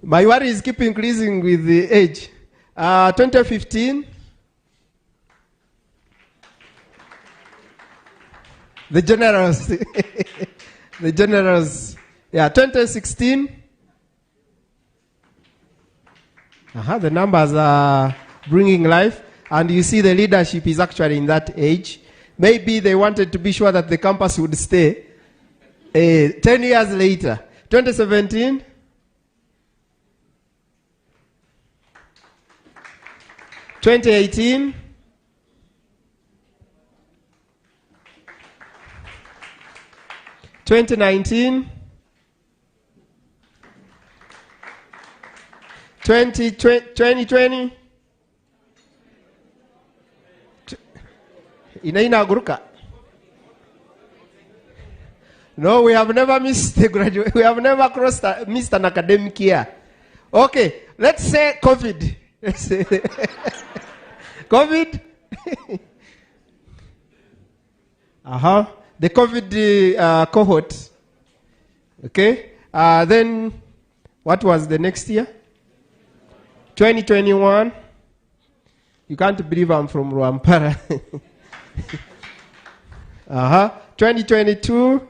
My worry is keep increasing with the age. 2015? The generals. The generals. Yeah, 2016. The numbers are bringing life. And you see the leadership is actually in that age. Maybe they wanted to be sure that the campus would stay. 10 years later. 2017. 2018. 2019. 2020. Inaguruka. No, we have never missed the graduate. We have never missed an academic year. Okay, let's say COVID. COVID. The COVID cohort. Okay. Then, what was the next year? 2021. You can't believe I'm from Rwampara. 2022.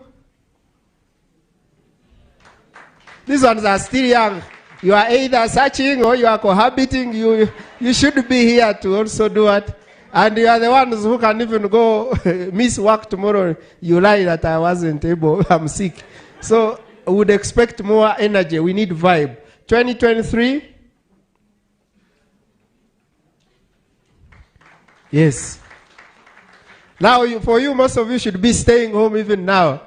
These ones are still young. You are either searching or you are cohabiting. You should be here to also do it. And you are the ones who can even go miss work tomorrow. You lie that I wasn't able, I'm sick. So we would expect more energy. We need vibe. 2023. Yes. Now, for you, most of you should be staying home even now.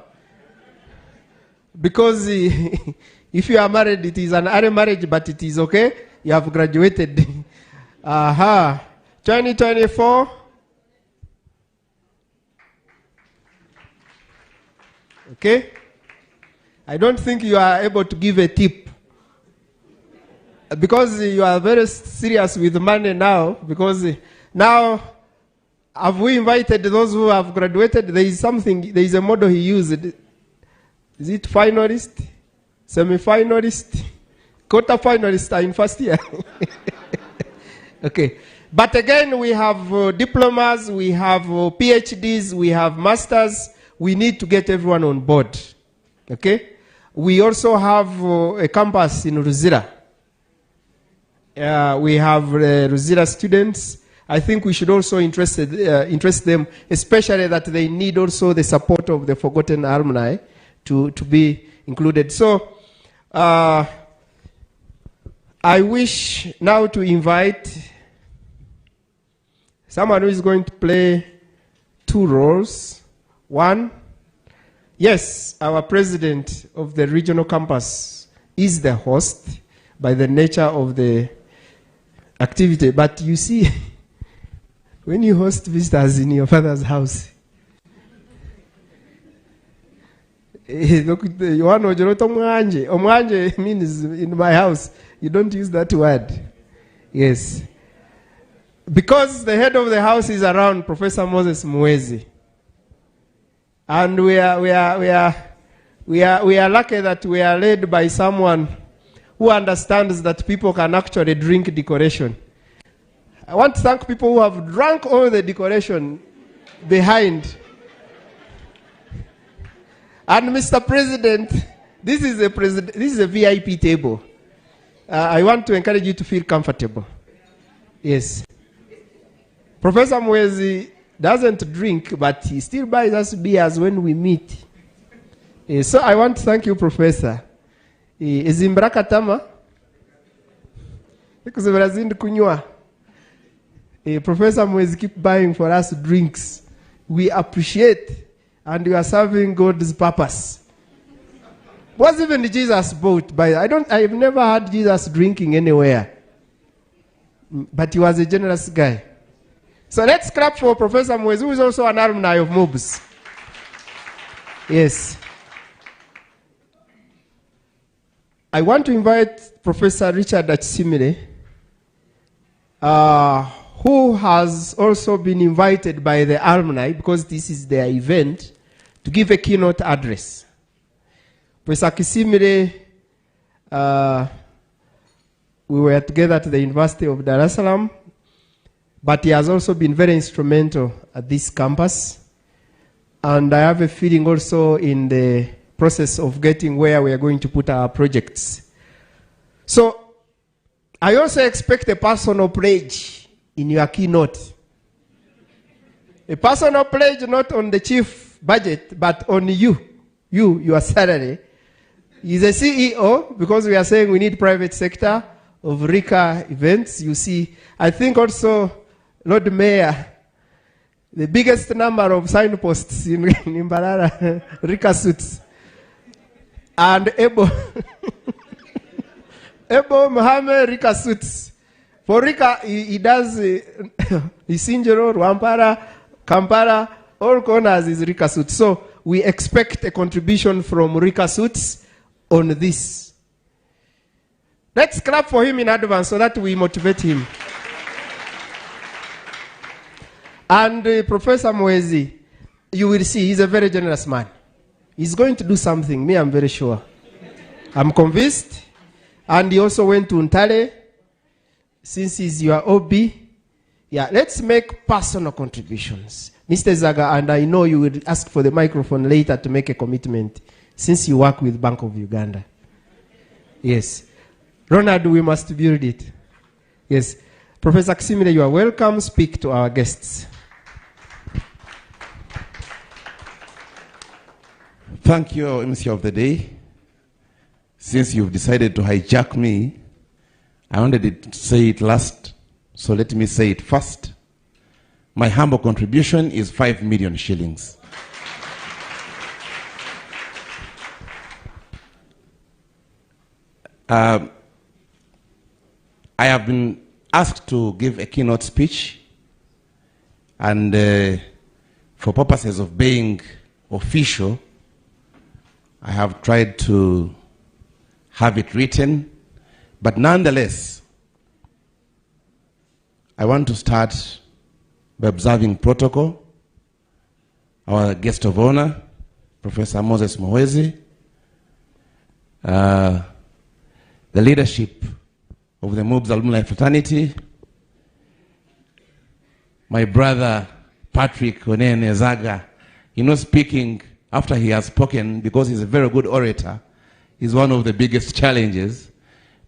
Because if you are married, it is an early marriage, but it is okay. You have graduated. 2024. Okay. I don't think you are able to give a tip. Because you are very serious with money now. Because now, have we invited those who have graduated? There is a model he used. Is it finalist? Semi-finalist? Quarter-finalist in first year? Okay. But again, we have diplomas, we have PhDs, we have masters. We need to get everyone on board. Okay? We also have a campus in Ruzira. We have Ruzira students. I think we should also interest them, especially that they need also the support of the forgotten alumni to be included. So, I wish now to invite someone who is going to play two roles. One, yes, our president of the regional campus is the host by the nature of the activity. But you see, when you host visitors in your father's house, omwanje means in my house. You don't use that word. Yes. Because the head of the house is around, Professor Moses Mwezi. And we are lucky that we are led by someone who understands that people can actually drink decoration. I want to thank people who have drunk all the decoration behind. And Mr. President, this is a VIP table. I want to encourage you to feel comfortable. Yes. Professor Mwezi doesn't drink, but he still buys us beers when we meet. So I want to thank you, Professor. Izimbraka tama. Professor Mwezi keep buying for us drinks. We appreciate, and you are serving God's purpose. Was even Jesus bought by? I've never had Jesus drinking anywhere. But he was a generous guy. So let's clap for Professor Mwezi, who is also an alumni of Mubs. Yes. I want to invite Professor Richard Achimile, who has also been invited by the alumni, because this is their event, to give a keynote address. Professor Kisimire, we were together at the University of Dar es Salaam, but he has also been very instrumental at this campus. And I have a feeling also in the process of getting where we are going to put our projects. So I also expect a personal pledge in your keynote. A personal pledge not on the chief budget, but on your salary. He's a CEO, because we are saying we need private sector of RICA events. You see, I think also, Lord Mayor, the biggest number of signposts in Mbarara, RICA suits. And Ebo Mohammed RICA suits. For RICA, he does Isinjero, Rwampara, Kampala, all corners is RICA suits. So we expect a contribution from RICA suits on this. Let's clap for him in advance so that we motivate him. And Professor Mwezi, you will see, he's a very generous man. He's going to do something, me, I'm very sure. I'm convinced. And he also went to Ntale, since he's your OB. Yeah, let's make personal contributions. Mr. Zaga, and I know you will ask for the microphone later to make a commitment, since you work with Bank of Uganda. Yes. Ronald, we must build it. Yes. Professor Kisimile, you are welcome. Speak to our guests. Thank you, MC of the day. Since you've decided to hijack me, I wanted to say it last, so let me say it first. My humble contribution is 5 million shillings. I have been asked to give a keynote speech, and for purposes of being official, I have tried to have it written, but nonetheless, I want to start by observing protocol. Our guest of honor, Professor Moses Mwezi, the leadership of the Mubs Alumni Fraternity, my brother Patrick Onene Zaga, speaking after he has spoken, because he's a very good orator, is one of the biggest challenges,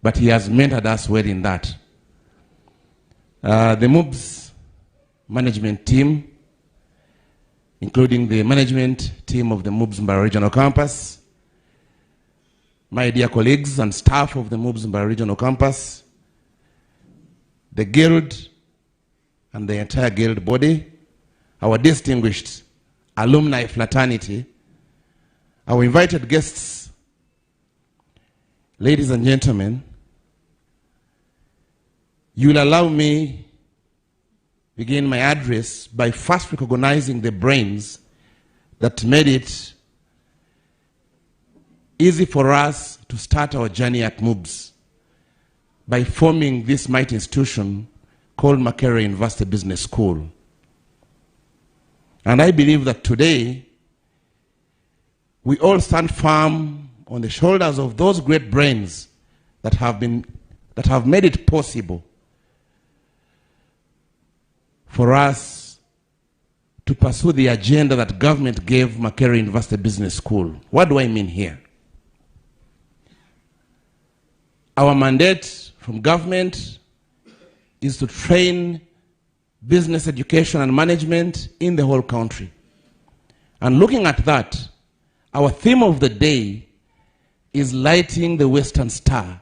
but he has mentored us well in that. The Mubs management team, including the management team of the Mubs Mbara Regional Campus, my dear colleagues and staff of the Mubs Mbara Regional Campus, the guild and the entire guild body, our distinguished alumni fraternity, our invited guests, ladies and gentlemen, you will allow me begin my address by first recognizing the brains that made it easy for us to start our journey at Mubs by forming this mighty institution called Makerere University Business School. And I believe that today we all stand firm on the shoulders of those great brains that have made it possible for us to pursue the agenda that government gave Makerere University Business School. What do I mean here? Our mandate from government is to train business education and management in the whole country. And looking at that, our theme of the day is lighting the Western Star,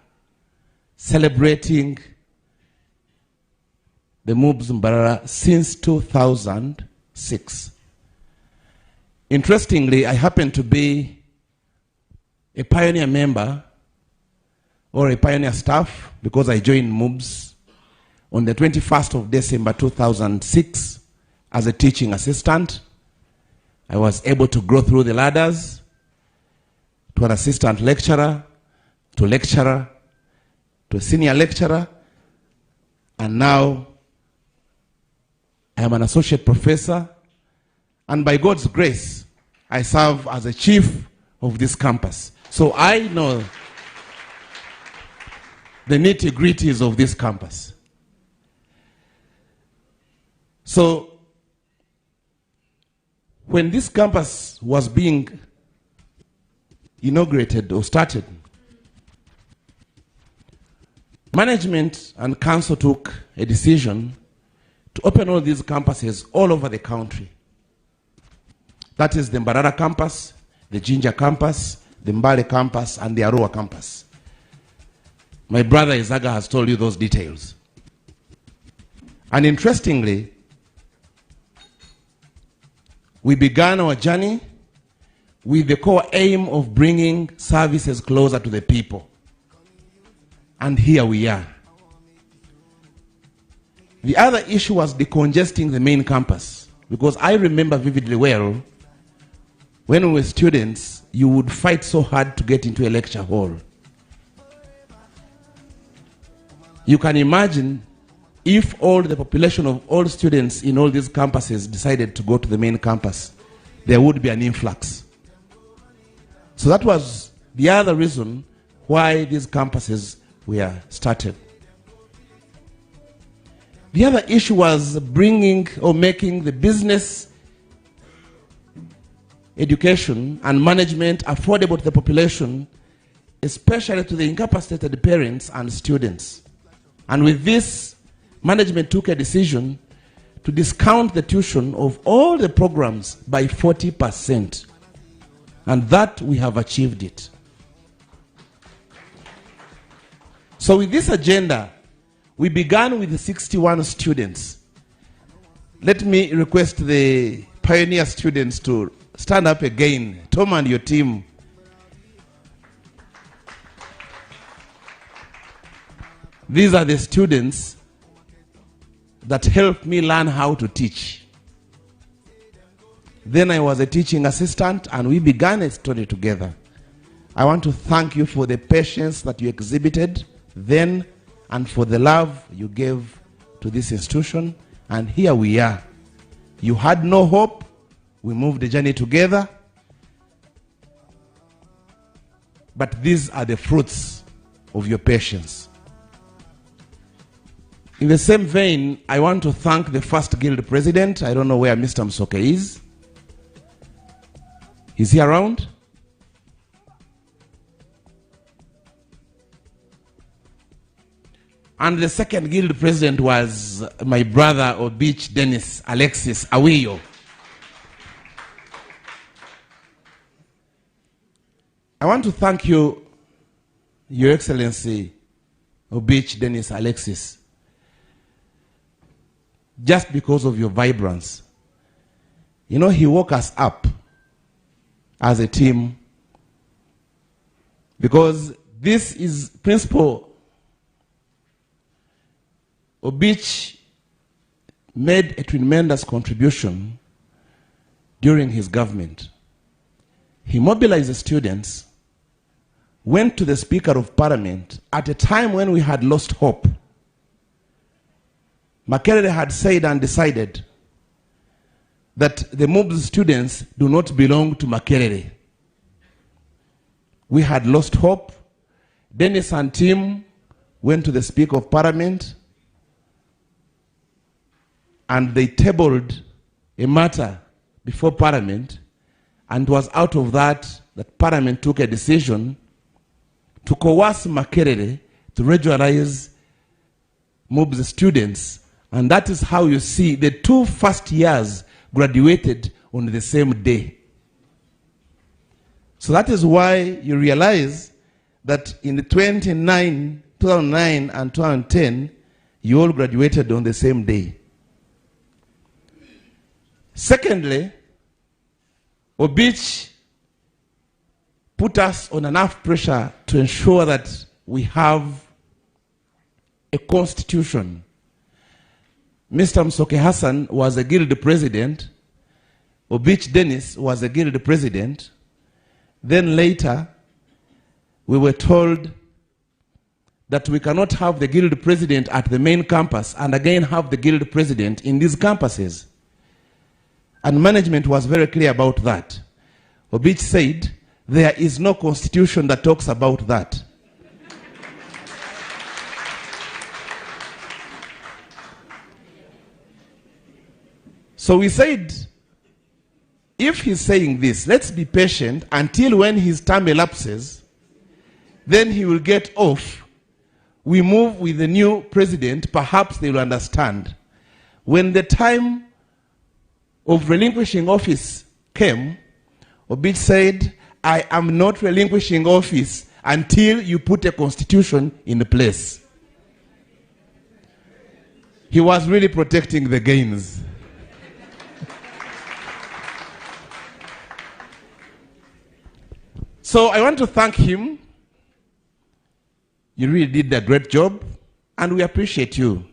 celebrating the Mubs Mbarara since 2006. Interestingly, I happen to be a pioneer member or a pioneer staff because I joined Mubs on the 21st of December 2006 as a teaching assistant. I was able to grow through the ladders to an assistant lecturer, to lecturer, to a senior lecturer, and now I am an associate professor, and by God's grace, I serve as a chief of this campus. So I know the nitty-gritties of this campus. So when this campus was being inaugurated or started, management and council took a decision to open all these campuses all over the country. That is the Mbarara campus, the Jinja campus, the Mbale campus, and the Arua campus. My brother Izaga has told you those details. And interestingly, we began our journey with the core aim of bringing services closer to the people. And here we are. The other issue was decongesting the main campus, because I remember vividly well, when we were students, you would fight so hard to get into a lecture hall. You can imagine if all the population of all students in all these campuses decided to go to the main campus, there would be an influx. So that was the other reason why these campuses were started. The other issue was bringing or making the business education and management affordable to the population, especially to the incapacitated parents and students. And with this, management took a decision to discount the tuition of all the programs by 40%. And that we have achieved it. So with this agenda, we began with 61 students. Let me request the pioneer students to stand up again. Tom and your team. These are the students that helped me learn how to teach. Then I was a teaching assistant and we began a story together. I want to thank you for the patience that you exhibited then and for the love you gave to this institution. And here we are. You had no hope. We moved the journey together. But these are the fruits of your patience. In the same vein, I want to thank the first guild president. I don't know where Mr. Msoke is. Is he around? And the second guild president was my brother Obich Dennis Alexis Awiyo. I want to thank you, Your Excellency Obich Dennis Alexis, just because of your vibrance. You know, he woke us up as a team because this is Principal Obich made a tremendous contribution during his government. He mobilized the students, went to the Speaker of Parliament at a time when we had lost hope. Makerere had said and decided that the Mubs students do not belong to Makerere. We had lost hope. Dennis and team went to the Speaker of Parliament and they tabled a matter before Parliament, and it was out of that Parliament took a decision to coerce Makerere to regularize Mubs students, and that is how you see the 2 first years graduated on the same day. So that is why you realize that in the 2009 and 2010, you all graduated on the same day. Secondly, Obich put us on enough pressure to ensure that we have a constitution. Mr. Msoke Hassan was a guild president. Obich Dennis was a guild president. Then later, we were told that we cannot have the guild president at the main campus and again have the guild president in these campuses. And management was very clear about that. Obich said, there is no constitution that talks about that. So we said, if he's saying this, let's be patient until when his term elapses, then he will get off. We move with the new president, perhaps they will understand. When the time of relinquishing office came, Obich said, I am not relinquishing office until you put a constitution in place. He was really protecting the gains. So I want to thank him. You really did a great job, and we appreciate you.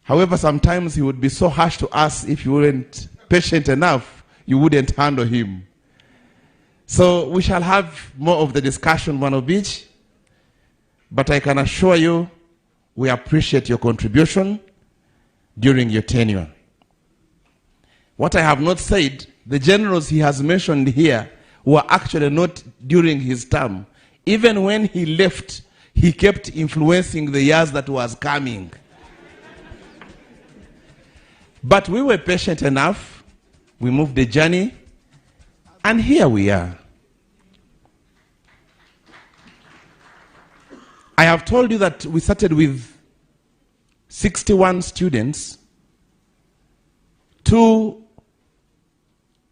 However, sometimes he would be so harsh to us. If you weren't patient enough, you wouldn't handle him. So we shall have more of the discussion, one of each. But I can assure you, we appreciate your contribution during your tenure. What I have not said, the generals he has mentioned here were actually not during his term. Even when he left, he kept influencing the years that was coming. But we were patient enough. We moved the journey, and here we are. I have told you that we started with 61 students, 2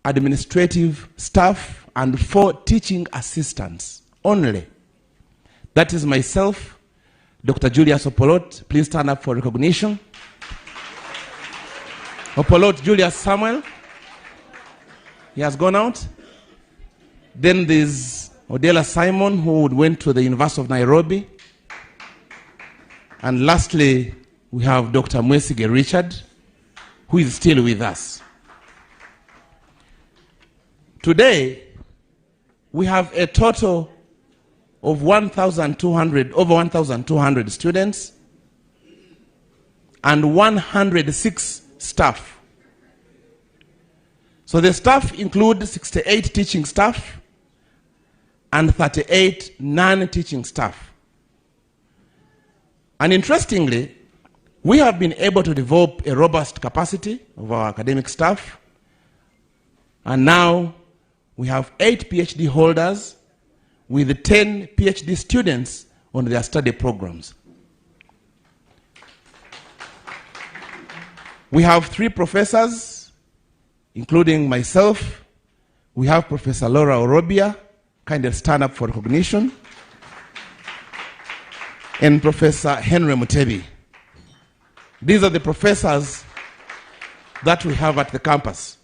administrative staff, and 4 teaching assistants only. That is myself, Dr. Julius Opolot. Please stand up for recognition. Opolot Julius Samuel. He has gone out. Then there's Odela Simon, who went to the University of Nairobi. And lastly, we have Dr. Mwesige Richard, who is still with us. Today, we have a total of 1,200, over 1,200 students and 106 staff. So the staff include 68 teaching staff and 38 non-teaching staff. And interestingly, we have been able to develop a robust capacity of our academic staff. And now we have 8 PhD holders with 10 PhD students on their study programs. We have 3 professors, including myself. We have Professor Laura Orobia, kind of stand up for recognition, and Professor Henry Mutebi. These are the professors that we have at the campus.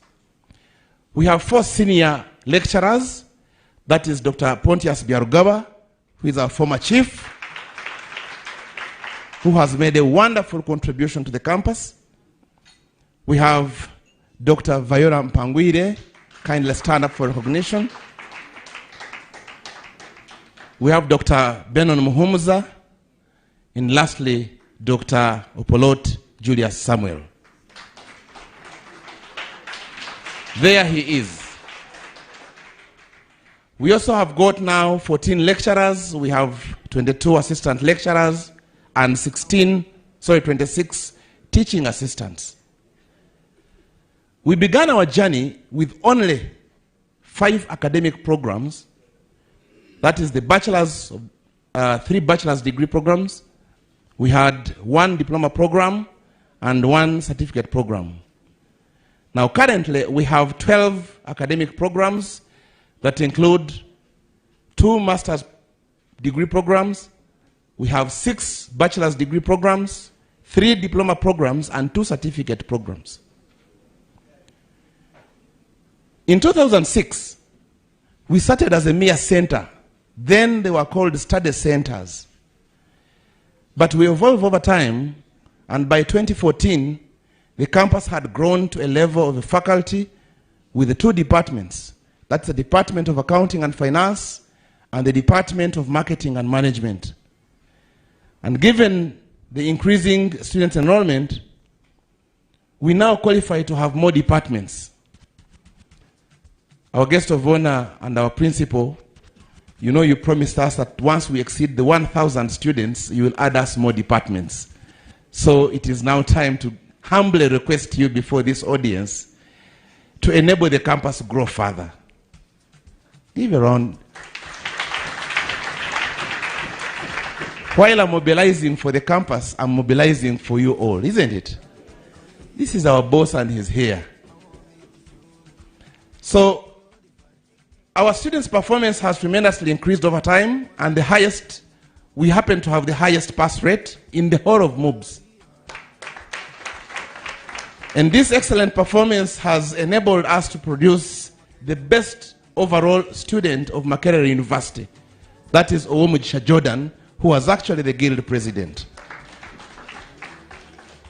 We have 4 senior lecturers. That is Dr. Pontius Biarugaba, who is our former chief, who has made a wonderful contribution to the campus. We have Dr. Viola Mpanguire, kindly stand up for recognition. We have Dr. Benon Muhumuza, and lastly, Dr. Opolot Julius Samuel. There he is. We also have got now 14 lecturers. We have 22 assistant lecturers and 26 teaching assistants. We began our journey with only 5 academic programs. That is the bachelor's, 3 bachelor's degree programs. We had 1 diploma program and 1 certificate program. Now currently we have 12 academic programs that include 2 master's degree programs. We have 6 bachelor's degree programs, 3 diploma programs, and 2 certificate programs. In 2006, we started as a mere center. Then they were called study centers. But we evolved over time, and by 2014, the campus had grown to a level of a faculty with the 2 departments. That's the Department of Accounting and Finance and the Department of Marketing and Management. And given the increasing student enrollment, we now qualify to have more departments. Our guest of honor and our principal, you know, you promised us that once we exceed the 1,000 students, you will add us more departments. So it is now time to humbly request you before this audience to enable the campus to grow further. Give a round. While I'm mobilizing for the campus, I'm mobilizing for you all, isn't it? This is our boss and he's here. So, our students' performance has tremendously increased over time, and we happen to have the highest pass rate in the whole of Mubs. And this excellent performance has enabled us to produce the best overall student of Makerere University. That is Owomujisha Jordan, who was actually the guild president.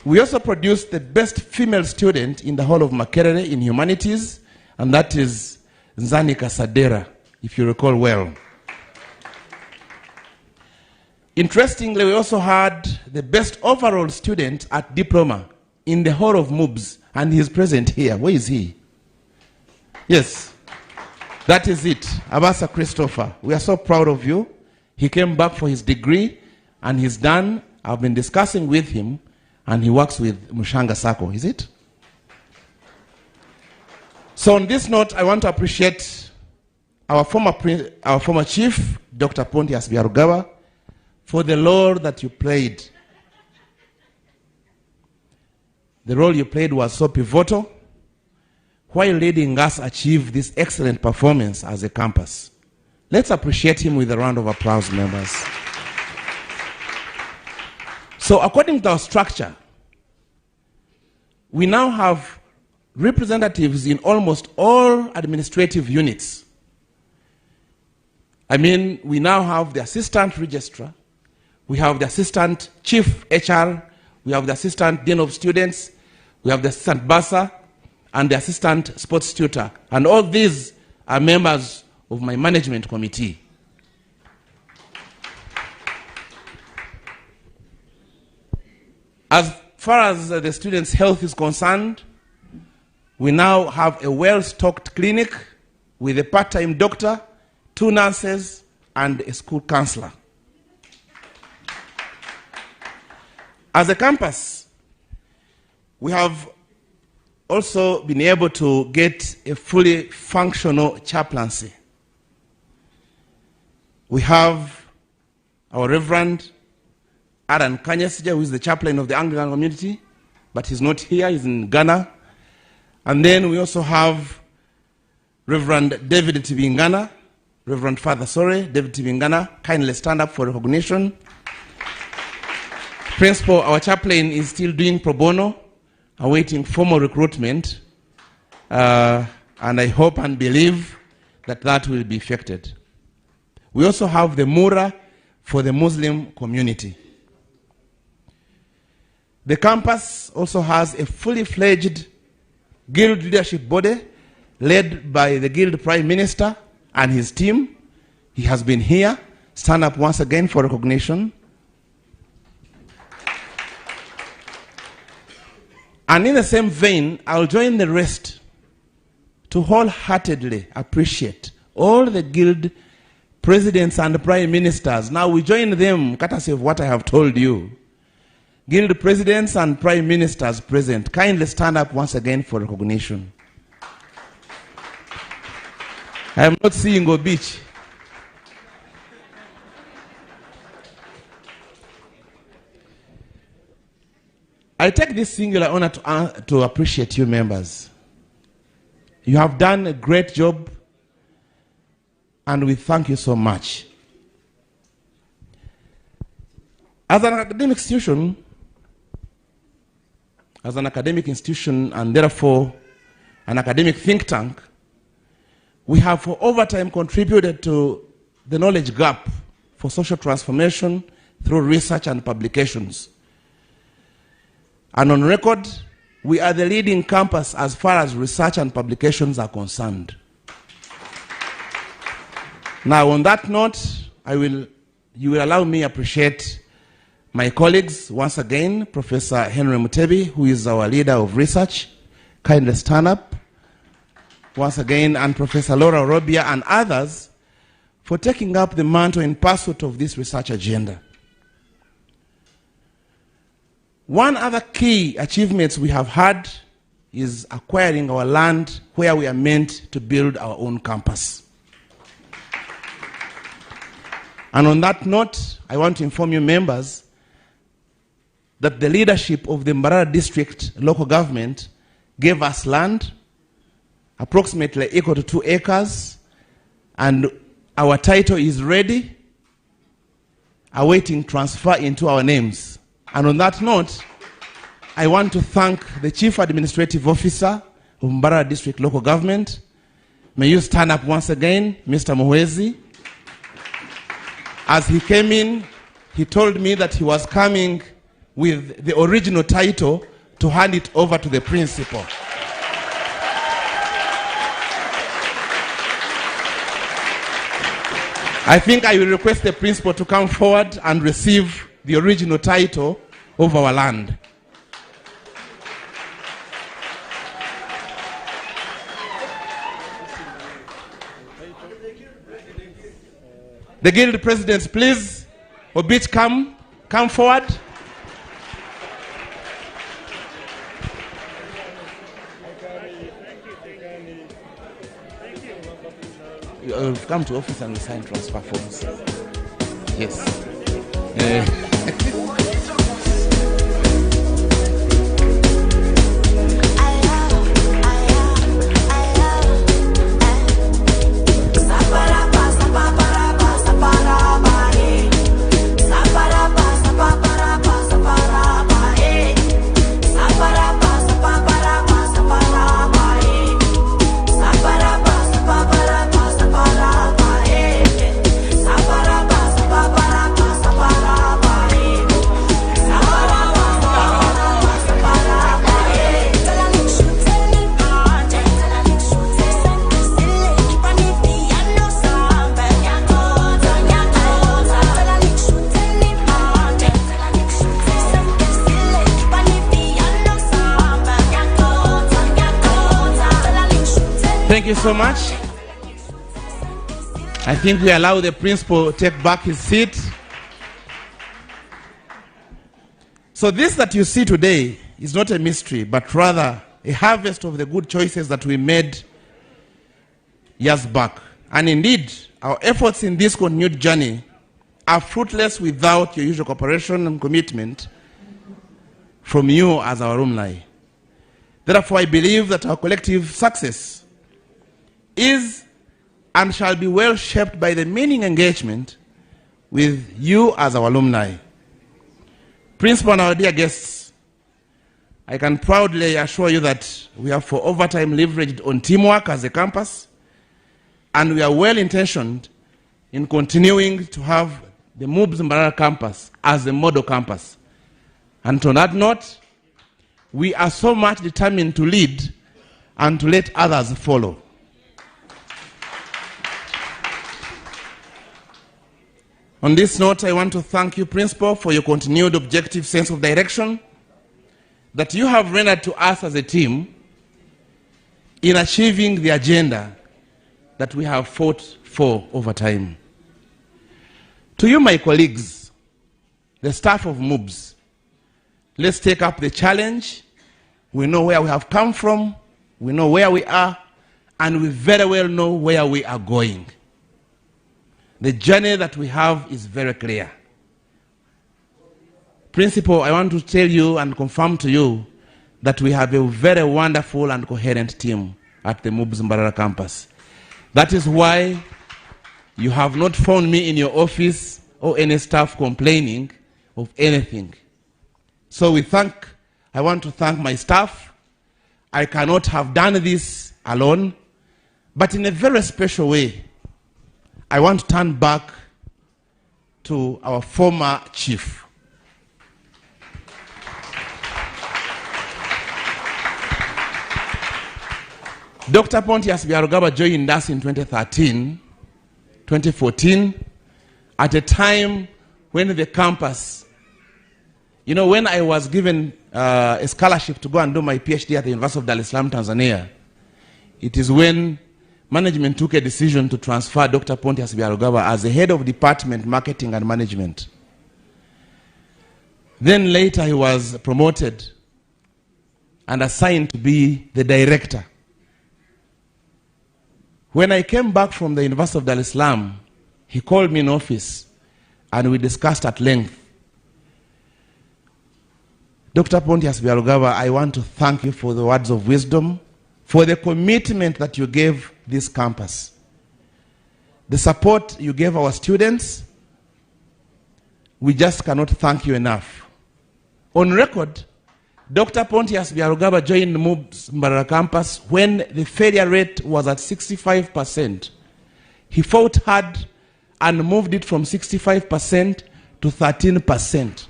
We also produced the best female student in the whole of Makerere in humanities, and that is Nzanika Sadera, if you recall well. Interestingly, we also had the best overall student at diploma in the whole of Mubs, and he is present here. Where is he? Yes, that is it. Abasa Christopher, we are so proud of you. He came back for his degree, and he's done. I've been discussing with him, and he works with Mushanga Sacco, is it? So on this note, I want to appreciate our former chief, Dr. Pontius Biarugaba, for the role that you played. The role you played was so pivotal while leading us achieve this excellent performance as a campus. Let's appreciate him with a round of applause, members. So according to our structure, we now have representatives in almost all administrative units. I mean, we now have the assistant registrar, we have the assistant chief HR, we have the assistant dean of students, we have the assistant bursar, and the assistant sports tutor. And all these are members of my management committee. As far as the students' health is concerned, we now have a well-stocked clinic with a part-time doctor, 2 nurses, and a school counselor. As a campus, we have also been able to get a fully functional chaplaincy. We have our Reverend Aaron Kanyesija, who is the chaplain of the Anglican community, but he's not here, he's in Ghana. And then we also have Reverend David Tibingana, Reverend Father David Tibingana, kindly stand up for recognition. Principal, our chaplain is still doing pro bono, awaiting formal recruitment, and I hope and believe that that will be effected. We also have the Mura for the Muslim community. The campus also has a fully fledged Guild leadership body led by the Guild Prime Minister and his team. He has been here. Stand up once again for recognition. And in the same vein, I'll join the rest to wholeheartedly appreciate all the Guild presidents and prime ministers. Now we join them, courtesy of what I have told you. Guild presidents and prime ministers present, kindly stand up once again for recognition. I am not seeing a beach. I take this singular honor to appreciate you members. You have done a great job, and we thank you so much. As an academic institution, and therefore an academic think tank, we have for over time contributed to the knowledge gap for social transformation through research and publications. And on record, we are the leading campus as far as research and publications are concerned. Now, on that note, you will allow me to appreciate my colleagues once again, Professor Henry Mutebi, who is our leader of research. Kindly stand up once again, and Professor Laura Robia and others for taking up the mantle in pursuit of this research agenda. One other key achievements we have had is acquiring our land where we are meant to build our own campus. And on that note, I want to inform you members that the leadership of the Mbarara District local government gave us land approximately equal to 2 acres, and our title is ready, awaiting transfer into our names. And on that note, I want to thank the Chief Administrative Officer of Mbarara District Local Government. May you stand up once again, Mr. Muhwezi. As he came in, he told me that he was coming with the original title to hand it over to the principal. I think I will request the principal to come forward and receive the original title of our land. The Guild presidents, please, Obich, come forward. Come to office and sign transfer forms. Yes. Thank you so much. I think we allow the principal to take back his seat. So this that you see today is not a mystery, but rather a harvest of the good choices that we made years back. And indeed, our efforts in this continued journey are fruitless without your usual cooperation and commitment from you as our alumni. Therefore, I believe that our collective success is and shall be well shaped by the meaning engagement with you as our alumni. Principal and our dear guests, I can proudly assure you that we have for overtime leveraged on teamwork as a campus, and we are well intentioned in continuing to have the Mubs Mbarara campus as a model campus. And on that note, we are so much determined to lead and to let others follow. On this note, I want to thank you, Principal, for your continued objective sense of direction that you have rendered to us as a team in achieving the agenda that we have fought for over time. To you, my colleagues, the staff of Mubs, let's take up the challenge. We know where we have come from, we know where we are, and we very well know where we are going. The journey that we have is very clear. Principal, I want to tell you and confirm to you that we have a very wonderful and coherent team at the Mubs Mbarara campus. That is why you have not found me in your office or any staff complaining of anything. So I want to thank my staff. I cannot have done this alone, but in a very special way, I want to turn back to our former chief. Dr. Pontius Byarugaba joined us in 2014, at a time when the campus, you know, when I was given a scholarship to go and do my PhD at the University of Dar es Salaam, Tanzania, it is when management took a decision to transfer Dr. Pontius Byarugaba as the head of department, marketing and management. Then later he was promoted and assigned to be the director. When I came back from the University of Dar es Salaam, he called me in office and we discussed at length. Dr. Pontius Byarugaba, I want to thank you for the words of wisdom, for the commitment that you gave this campus, the support you gave our students. We just cannot thank you enough. On record, Dr. Pontius Byarugaba joined Mubs Mbarara campus when the failure rate was at 65%. He fought hard and moved it from 65% to 13%.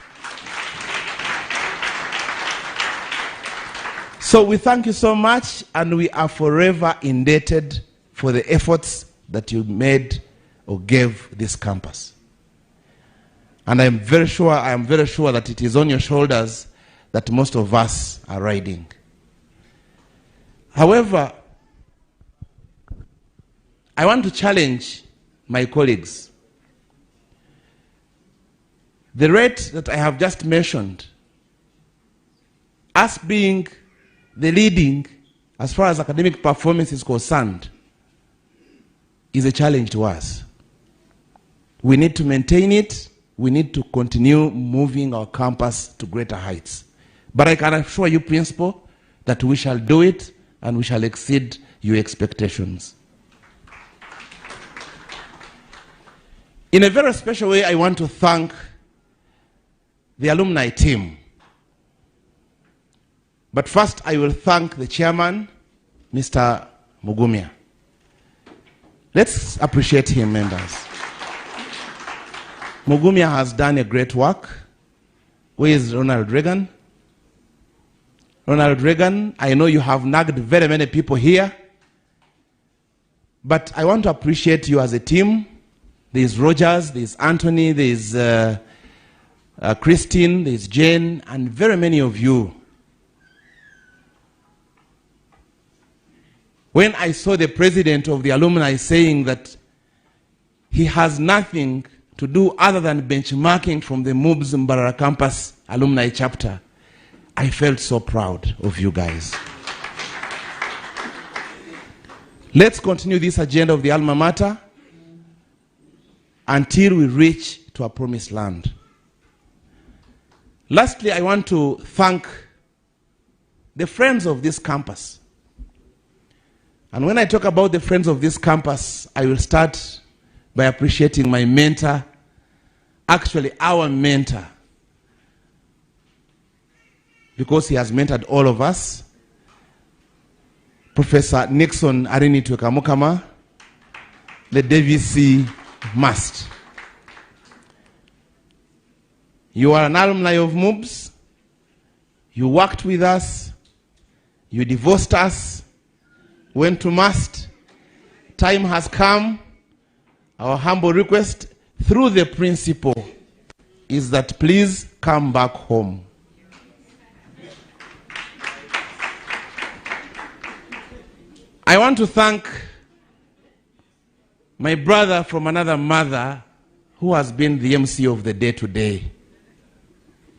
So we thank you so much, and we are forever indebted for the efforts that you made or gave this campus. And I am very sure that it is on your shoulders that most of us are riding. However, I want to challenge my colleagues. The rate that I have just mentioned, us being the leading as far as academic performance is concerned, is a challenge to us. We need to maintain it. We need to continue moving our campus to greater heights. But I can assure you, Principal, that we shall do it and we shall exceed your expectations. In a very special way, I want to thank the alumni team. But first, I will thank the chairman, Mr. Mugumya. Let's appreciate him, members. Mugumya has done a great work. Where is Ronald Reagan? Ronald Reagan, I know you have nagged very many people here, but I want to appreciate you as a team. There's Rogers, there's Anthony, there's Christine, there's Jane, and very many of you. When I saw the president of the alumni saying that he has nothing to do other than benchmarking from the Mubs Mbarara campus alumni chapter, I felt so proud of you guys. Let's continue this agenda of the alma mater until we reach to our promised land. Lastly, I want to thank the friends of this campus. And when I talk about the friends of this campus, I will start by appreciating my mentor, actually our mentor, because he has mentored all of us. Professor Nixon Arini Tukamukama, the DVC must. You are an alumni of Mubs. You worked with us. You divorced us. Went to must. Time has come. Our humble request through the principal is that please come back home. I want to thank my brother from another mother who has been the MC of the day today,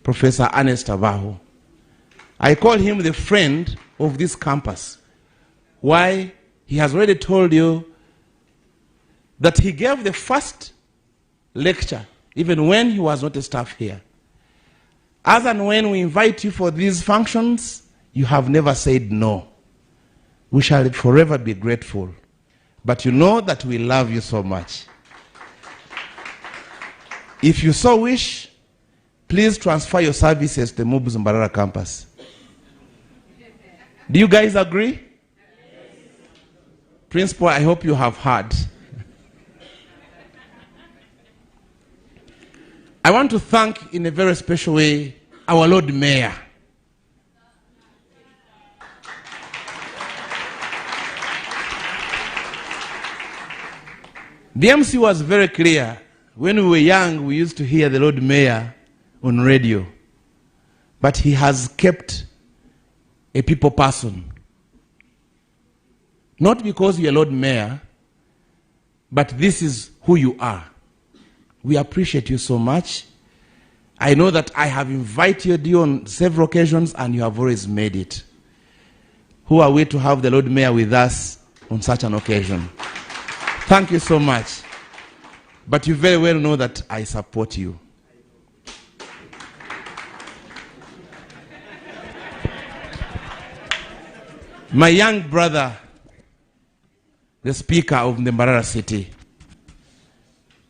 Professor Ernest Abaho. I call him the friend of this campus. Why? He has already told you that he gave the first lecture even when he was not a staff here. As and when we invite you for these functions, you have never said no. We shall forever be grateful. But you know that we love you so much. If you so wish, please transfer your services to the Mubs Mbarara campus. Do you guys agree? Yes. Principal, I hope you have heard. I want to thank in a very special way our Lord Mayor. The MC was very clear. When we were young, we used to hear the Lord Mayor on radio. But he has kept a people person. Not because you are Lord Mayor, but this is who you are. We appreciate you so much. I know that I have invited you on several occasions and you have always made it. Who are we to have the Lord Mayor with us on such an occasion? Thank you so much. But you very well know that I support you. My young brother, the Speaker of the Mbarara City,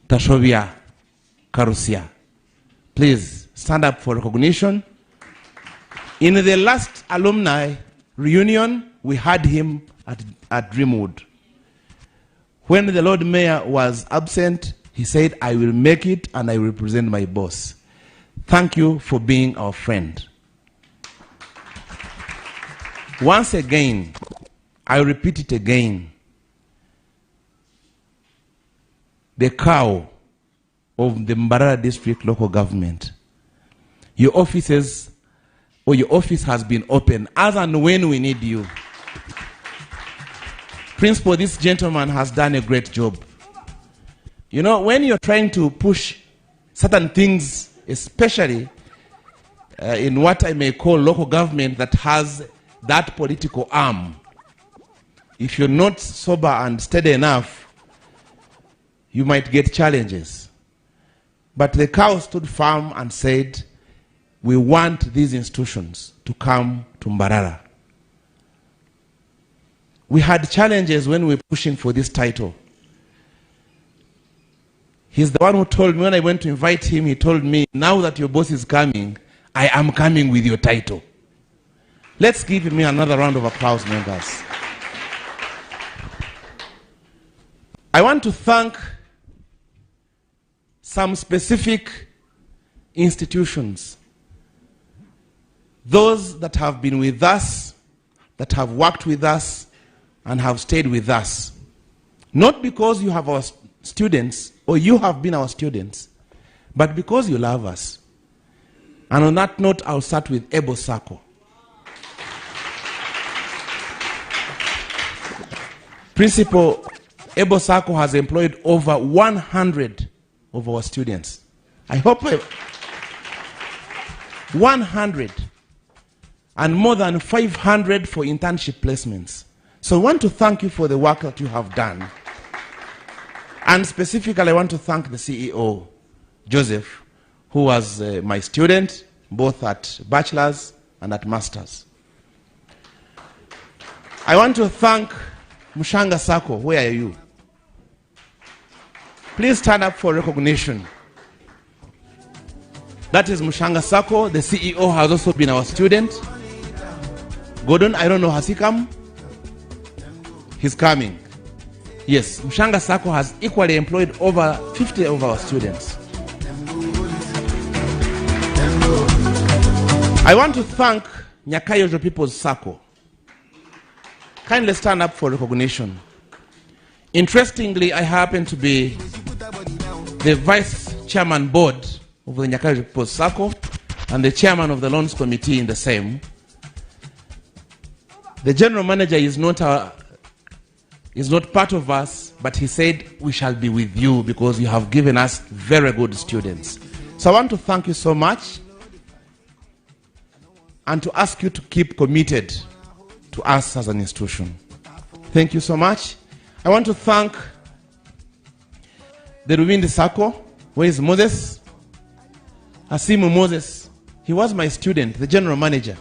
Tashovia Karusia, please stand up for recognition. In the last alumni reunion, we had him at Dreamwood. When the Lord Mayor was absent, he said, I will make it and I will represent my boss. Thank you for being our friend. Once again, I repeat it again. The cow of the Mbarara District Local Government. Your offices or your office has been open as and when we need you. Principal, this gentleman has done a great job. You know, when you're trying to push certain things, especially in what I may call local government that has that political arm, if you're not sober and steady enough, you might get challenges. But the cow stood firm and said, we want these institutions to come to Mbarara. We had challenges when we were pushing for this title. He's the one who told me, when I went to invite him, he told me, now that your boss is coming, I am coming with your title. Let's give him another round of applause, members. I want to thank some specific institutions. Those that have been with us, that have worked with us, and have stayed with us. Not because you have our students, or you have been our students, but because you love us. And on that note, I'll start with Ebo Sako. Principal, Ebo Sako has employed over 100 of our students. I hope 100 and more than 500 for internship placements. So I want to thank you for the work that you have done. And specifically, I want to thank the CEO, Joseph, who was my student, both at bachelor's and at master's. I want to thank Mushanga Sako. Where are you? Please stand up for recognition. That is Mushanga Sacco. The CEO has also been our student. Gordon, I don't know, has he come? He's coming. Yes, Mushanga Sacco has equally employed over 50 of our students. I want to thank Nyakayojo People's Sacco. Kindly stand up for recognition. Interestingly, I happen to be the vice chairman board of the Nyakayojo People's Sacco and the chairman of the loans committee in the same. The general manager is not part of us, but he said we shall be with you because you have given us very good students. So I want to thank you so much and to ask you to keep committed to us as an institution. Thank you so much. I want to thank the Rubindi Sacco. Where is Moses? Asimu Moses. He was my student, the general manager.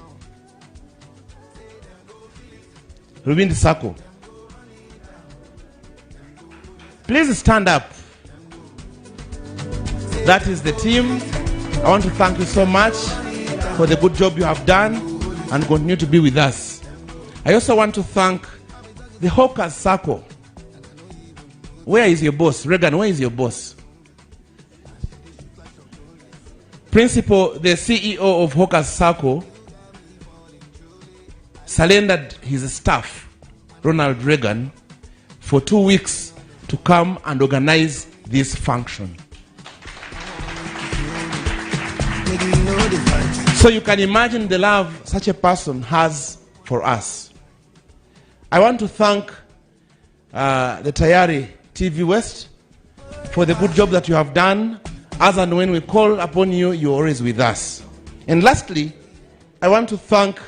Rubindi Sacco. Please stand up. That is the team. I want to thank you so much for the good job you have done and continue to be with us. I also want to thank the Hawkers Sacco. Where is your boss? Regan, where is your boss? Principal, the CEO of Hawkers Sacco, surrendered his staff, Ronald Reagan, for 2 weeks to come and organize this function. So you can imagine the love such a person has for us. I want to thank the Tayari TV West for the good job that you have done. As and when we call upon you, you're always with us. And lastly, I want to thank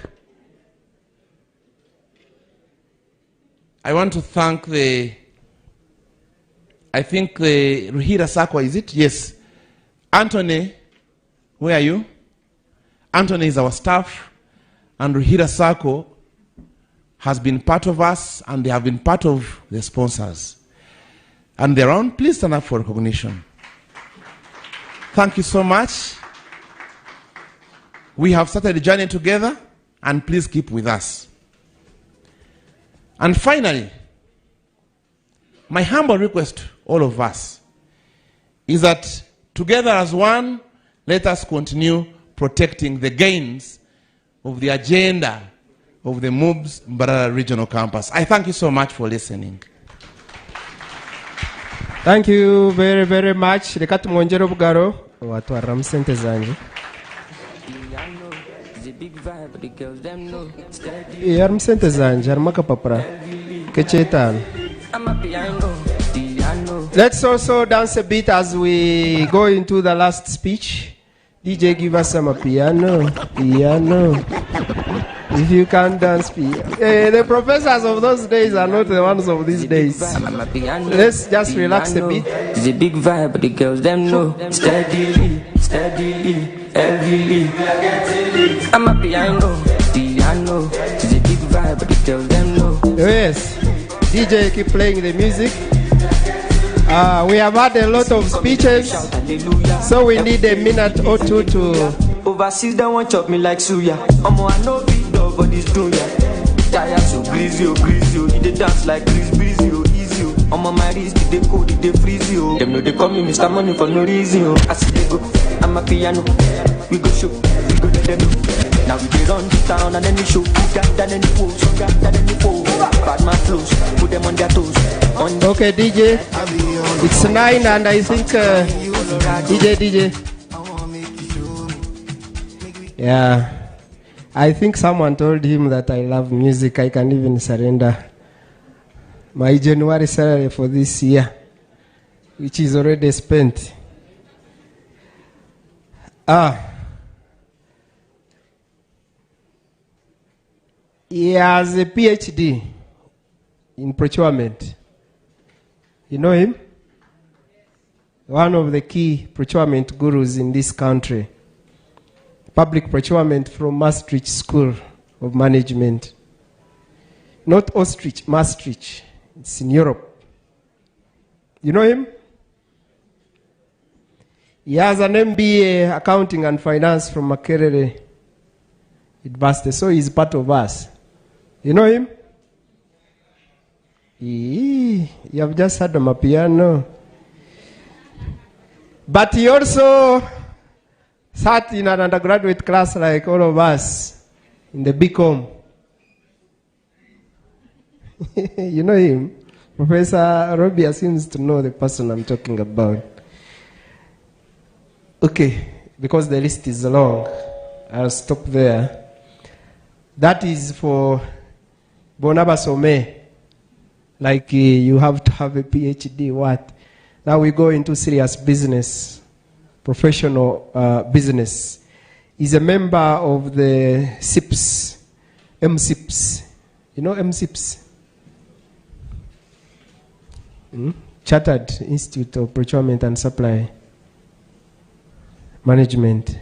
the, I think the Ruhira Sacco, is it? Yes. Anthony, where are you? Anthony is our staff, and Ruhira Sacco has been part of us, and they have been part of the sponsors. And they're on. Please stand up for recognition. Thank you so much. We have started a journey together, and please keep with us. And finally, my humble request to all of us is that together as one, let us continue protecting the gains of the agenda of the Mubs Mbarara Regional Campus. I thank you so much for listening. Thank you very, very much. Reka tumwongere obugaro watwara musente zange. Yar musente zanje harimo akapapura k'ekyetaano. Let's also dance a bit as we go into the last speech. DJ, give us some piano. If you can dance piano. The professors of those days are not the ones of these days. Let's just relax a bit. It's a big vibe, but the girls them know. Steadily, heavily. I'm a piano. It's a big vibe, but the girls them know. Yes, DJ, keep playing the music. We have had a lot of speeches, so we need a minute or two to... Overseas, they won't chop me like suya. I know big dog, but it's doing ya. Tired so greasy, you they dance like breezy, easy. On my wrist, they cold, they freeze you. Them know they call me Mr. Money for no reason. I see they go, I'm a piano. We go show, we go let them know. Now we dey run the town and then we show. Got than any fool, got than any fool. Bad man flows, put them on their toes. Okay, DJ, it's 9 and I think DJ. Yeah, I think someone told him that I love music. I can even surrender my January salary for this year, which is already spent. He has a PhD in procurement. You know him? One of the key procurement gurus in this country. Public procurement from Maastricht School of Management. Not Ostrich, Maastricht. It's in Europe. You know him? He has an MBA Accounting and Finance from Makerere University, so he's part of us. You know him? You have just heard him a piano. But he also sat in an undergraduate class like all of us in the BCom. You know him? Professor Robia seems to know the person I'm talking about. Okay, because the list is long, I'll stop there. That is for Barnabas Ome. Like you have to have a PhD, what? Now we go into serious business, professional business. He's a member of the SIPS, MSIPS. You know MSIPS? Chartered Institute of Procurement and Supply Management.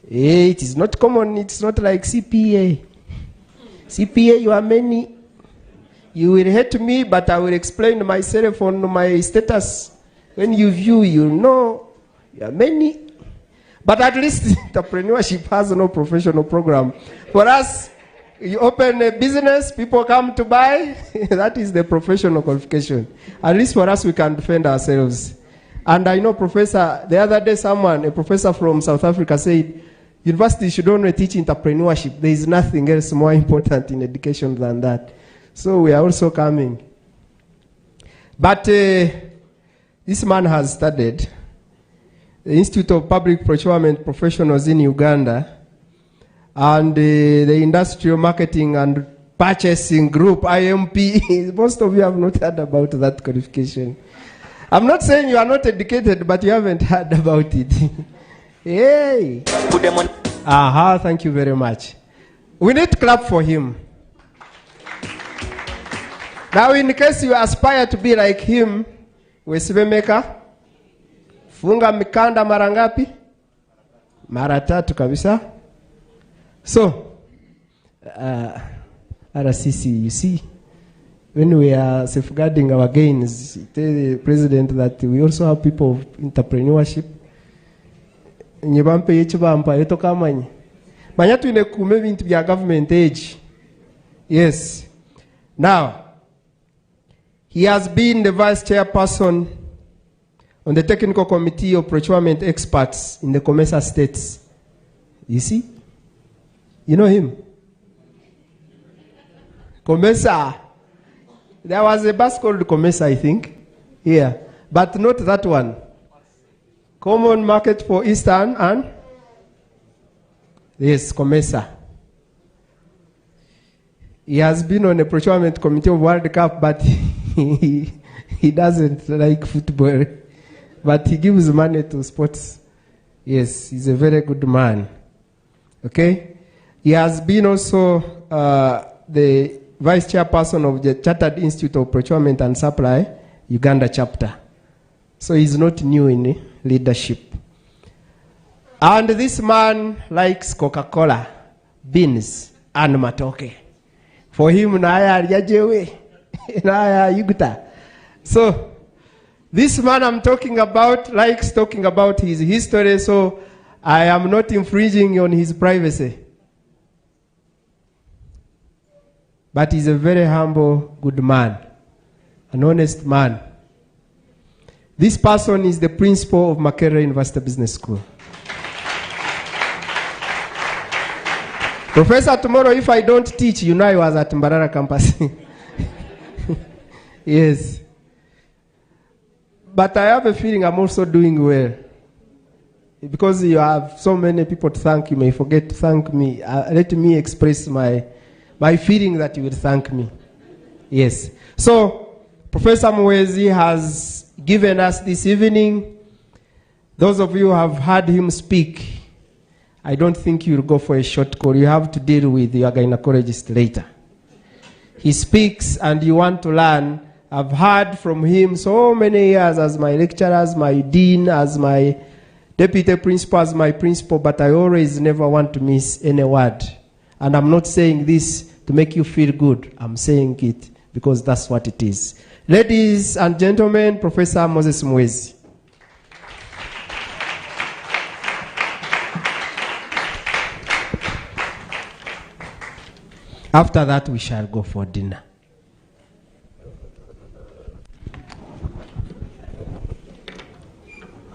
It is not common, it's not like CPA. CPA, you are many. You will hate me, but I will explain myself on my status. When you view, you know, you are many. But at least entrepreneurship has no professional program. For us, you open a business, people come to buy. That is the professional qualification. At least for us, we can defend ourselves. And I know, Professor, the other day a professor from South Africa said, university should only teach entrepreneurship. There is nothing else more important in education than that. So we are also coming. But this man has studied the Institute of Public Procurement Professionals in Uganda and the Industrial Marketing and Purchasing Group, IMP. Most of you have not heard about that qualification. I'm not saying you are not educated, but you haven't heard about it. Hey. Put them on. Aha, thank you very much. We need to clap for him. Now, in case you aspire to be like him, Wesivemeka, funga mikanda mara ngapi? Mara tatu kabisa. So, RCC, you see, when we are safeguarding our gains, tell the president that we also have people of entrepreneurship. Nyebampe yechibampa yetoka manyi. Manyatu inekume bintu bya government age. Yes. Now, he has been the vice chairperson on the technical committee of procurement experts in the Comesa states. You see? You know him? Comesa. There was a bus called Comesa, I think. Yeah. But not that one. Common Market for Eastern and? Yes, Comesa. He has been on the procurement committee of World Cup, but he doesn't like football. But he gives money to sports. Yes, he's a very good man. Okay? He has been also the vice chairperson of the Chartered Institute of Procurement and Supply, Uganda chapter. So he's not new in leadership. And this man likes Coca-Cola, beans, and matoke. For him, naya yajewe, naya yuguta. So, this man I'm talking about likes talking about his history, so I am not infringing on his privacy. But he's a very humble, good man, an honest man. This person is the principal of Makerere University Business School. Professor, tomorrow if I don't teach, you know I was at Mbarara campus. Yes. But I have a feeling I'm also doing well. Because you have so many people to thank, you may forget to thank me. Let me express my feeling that you will thank me. Yes. So, Professor Mwezi has given us this evening. Those of you who have heard him speak, I don't think you'll go for a short call. You have to deal with your gynecologist later. He speaks and you want to learn. I've heard from him so many years as my lecturer, as my dean, as my deputy principal, as my principal, but I always never want to miss any word. And I'm not saying this to make you feel good. I'm saying it because that's what it is. Ladies and gentlemen, Professor Moses Mwezi. After that, we shall go for dinner.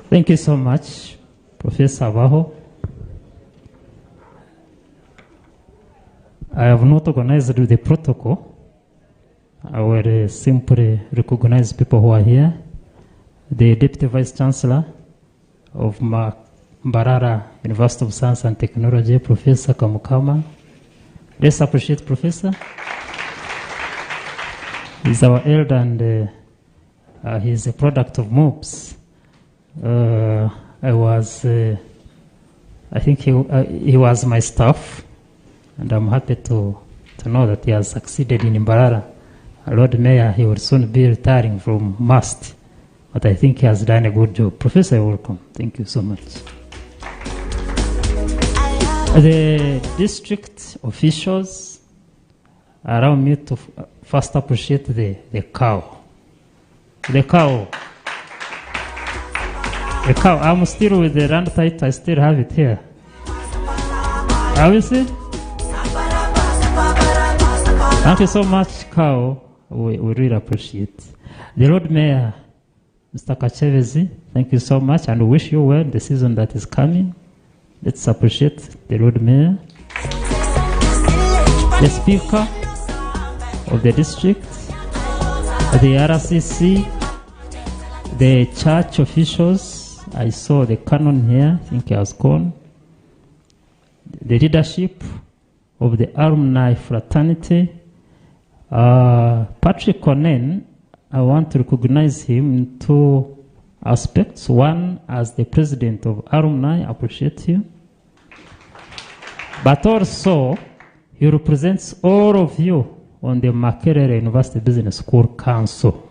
Thank you so much, Professor Abaho. I have not organized the protocol. I will simply recognize people who are here. The Deputy Vice Chancellor of Mbarara University of Science and Technology, Professor Kamukama. Let's appreciate Professor. He's our elder and he's a product of Mubs. I think he was my staff, and I'm happy to know that he has succeeded in Mbarara. Lord Mayor, he will soon be retiring from MUST, but I think he has done a good job. Professor, welcome. Thank you so much. The district officials, allow me to first appreciate the cow. The cow. The cow. I'm still with the land title. I still have it here. Have you seen? Thank you so much, cow. We really appreciate. The Lord Mayor, Mr. Kachevezi, thank you so much, and we wish you well the season that is coming. Let's appreciate the Lord Mayor, the Speaker of the district, the RCC, the church officials. I saw the canon here, I think he has gone. The leadership of the Alumni fraternity. Patrick Conen, I want to recognize him in two aspects. One, as the president of Alumni, I appreciate you. But also, he represents all of you on the Makerere University Business School Council.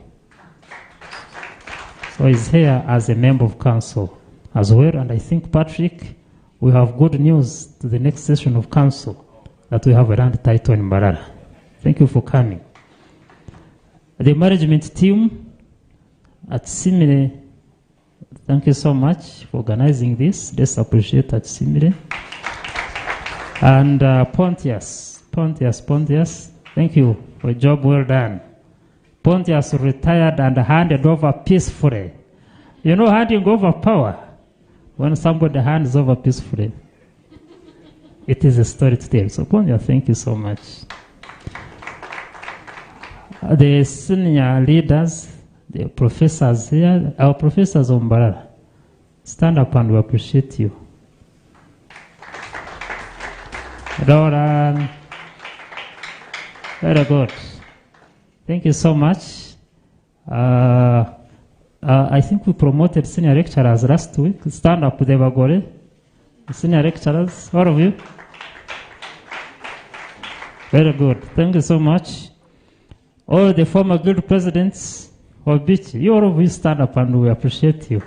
So he's here as a member of council as well. And I think, Patrick, we have good news to the next session of council that we have a land title in Mbarara. Thank you for coming. The management team at Simile, thank you so much for organizing this. Let's appreciate at Simile. And Pontius, thank you for a job well done. Pontius retired and handed over peacefully. You know, handing over power, when somebody hands over peacefully, it is a story to tell. So Pontius, thank you so much. The senior leaders, the professors here, our professors of Mbarara, stand up and we appreciate you. Doran, very good. Thank you so much. I think we promoted senior lecturers last week. Stand up, Devagore. Senior lecturers, all of you. Very good. Thank you so much. All the former guild presidents of Beach, you all of you stand up and we appreciate you.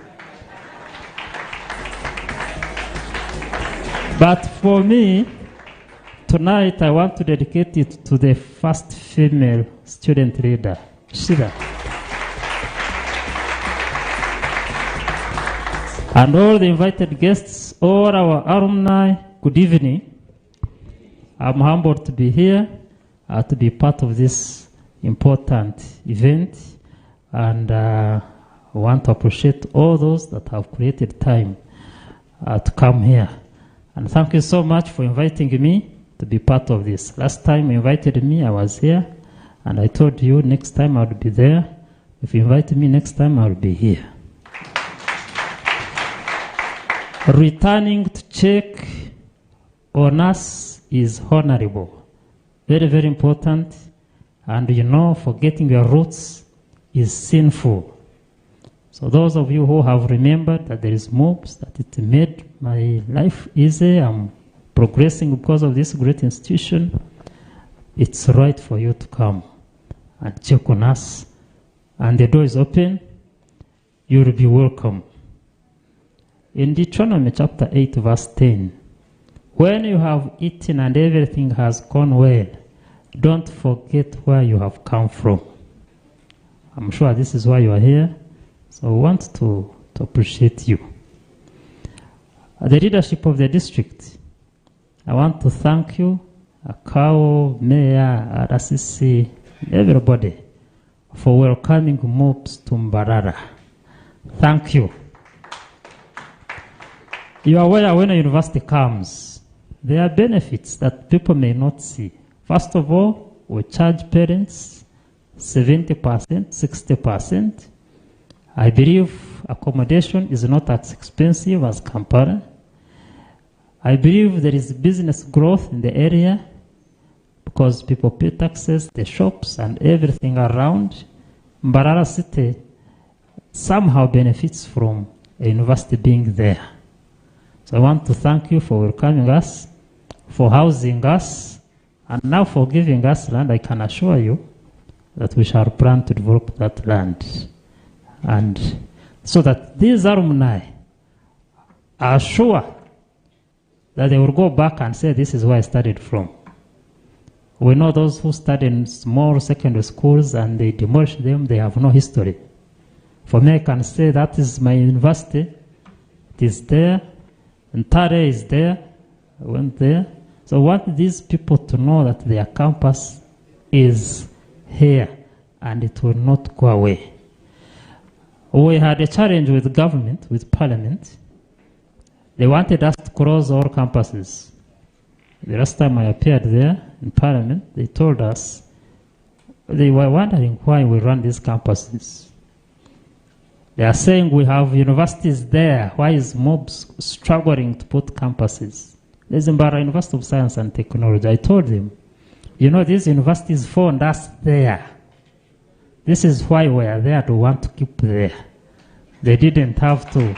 But for me, tonight I want to dedicate it to the first female student leader, Shida. And all the invited guests, all our alumni, good evening. I'm humbled to be here, to be part of this important event, and I want to appreciate all those that have created time to come here. And thank you so much for inviting me to be part of this. Last time you invited me, I was here, and I told you next time I would be there. If you invite me next time, I will be here. Returning to check on us is honorable. Very, very important. And you know, forgetting your roots is sinful. So those of you who have remembered that there is Mubs, that it made my life easy, I'm progressing because of this great institution, it's right for you to come and check on us. And the door is open. You will be welcome. In Deuteronomy chapter 8, verse 10, when you have eaten and everything has gone well, don't forget where you have come from. I'm sure this is why you are here. So we want to appreciate you. The leadership of the district, I want to thank you Akao, Mayor, RCC, everybody for welcoming Mubs to Mbarara. Thank you. You are aware when a university comes, there are benefits that people may not see. First of all, we charge parents 70%, 60%. I believe accommodation is not as expensive as Kampala. I believe there is business growth in the area because people pay taxes, the shops and everything around. Mbarara City somehow benefits from a university being there. So I want to thank you for welcoming us, for housing us, and now for giving us land. I can assure you that we shall plan to develop that land. And so that these alumni are sure that they will go back and say, this is where I studied from. We know those who study in small secondary schools and they demolish them, they have no history. For me, I can say that is my university. It is there. And Tare is there. I went there. So I want these people to know that their campus is here and it will not go away. We had a challenge with government, with parliament. They wanted us to close all campuses. The last time I appeared there in parliament, they told us they were wondering why we run these campuses. They are saying we have universities there. Why is Mubs struggling to put campuses? There's Mbarara University of Science and Technology. I told them, you know, these universities found us there. This is why we are there to want to keep there. They didn't have to.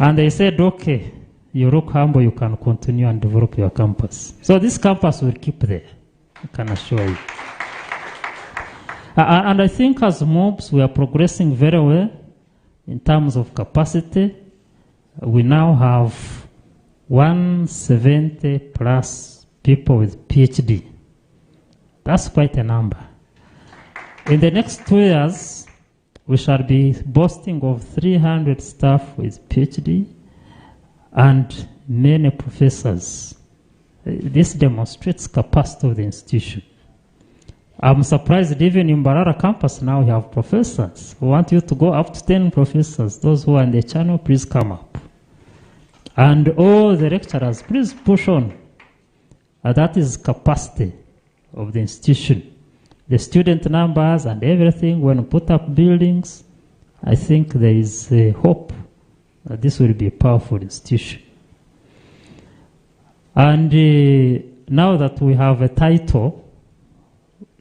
And they said, okay, you look humble, you can continue and develop your campus. So this campus will keep there, I can assure you. And I think as Mubs, we are progressing very well in terms of capacity. We now have 170 plus people with PhD. That's quite a number. In the next 2 years, we shall be boasting of 300 staff with PhD and many professors. This demonstrates capacity of the institution. I'm surprised even in Mbarara campus now we have professors. We want you to go up to 10 professors. Those who are in the channel, please come up. And all the lecturers, please push on. That is capacity of the institution. The student numbers and everything, when we put up buildings, I think there is a hope that this will be a powerful institution. And now that we have a title,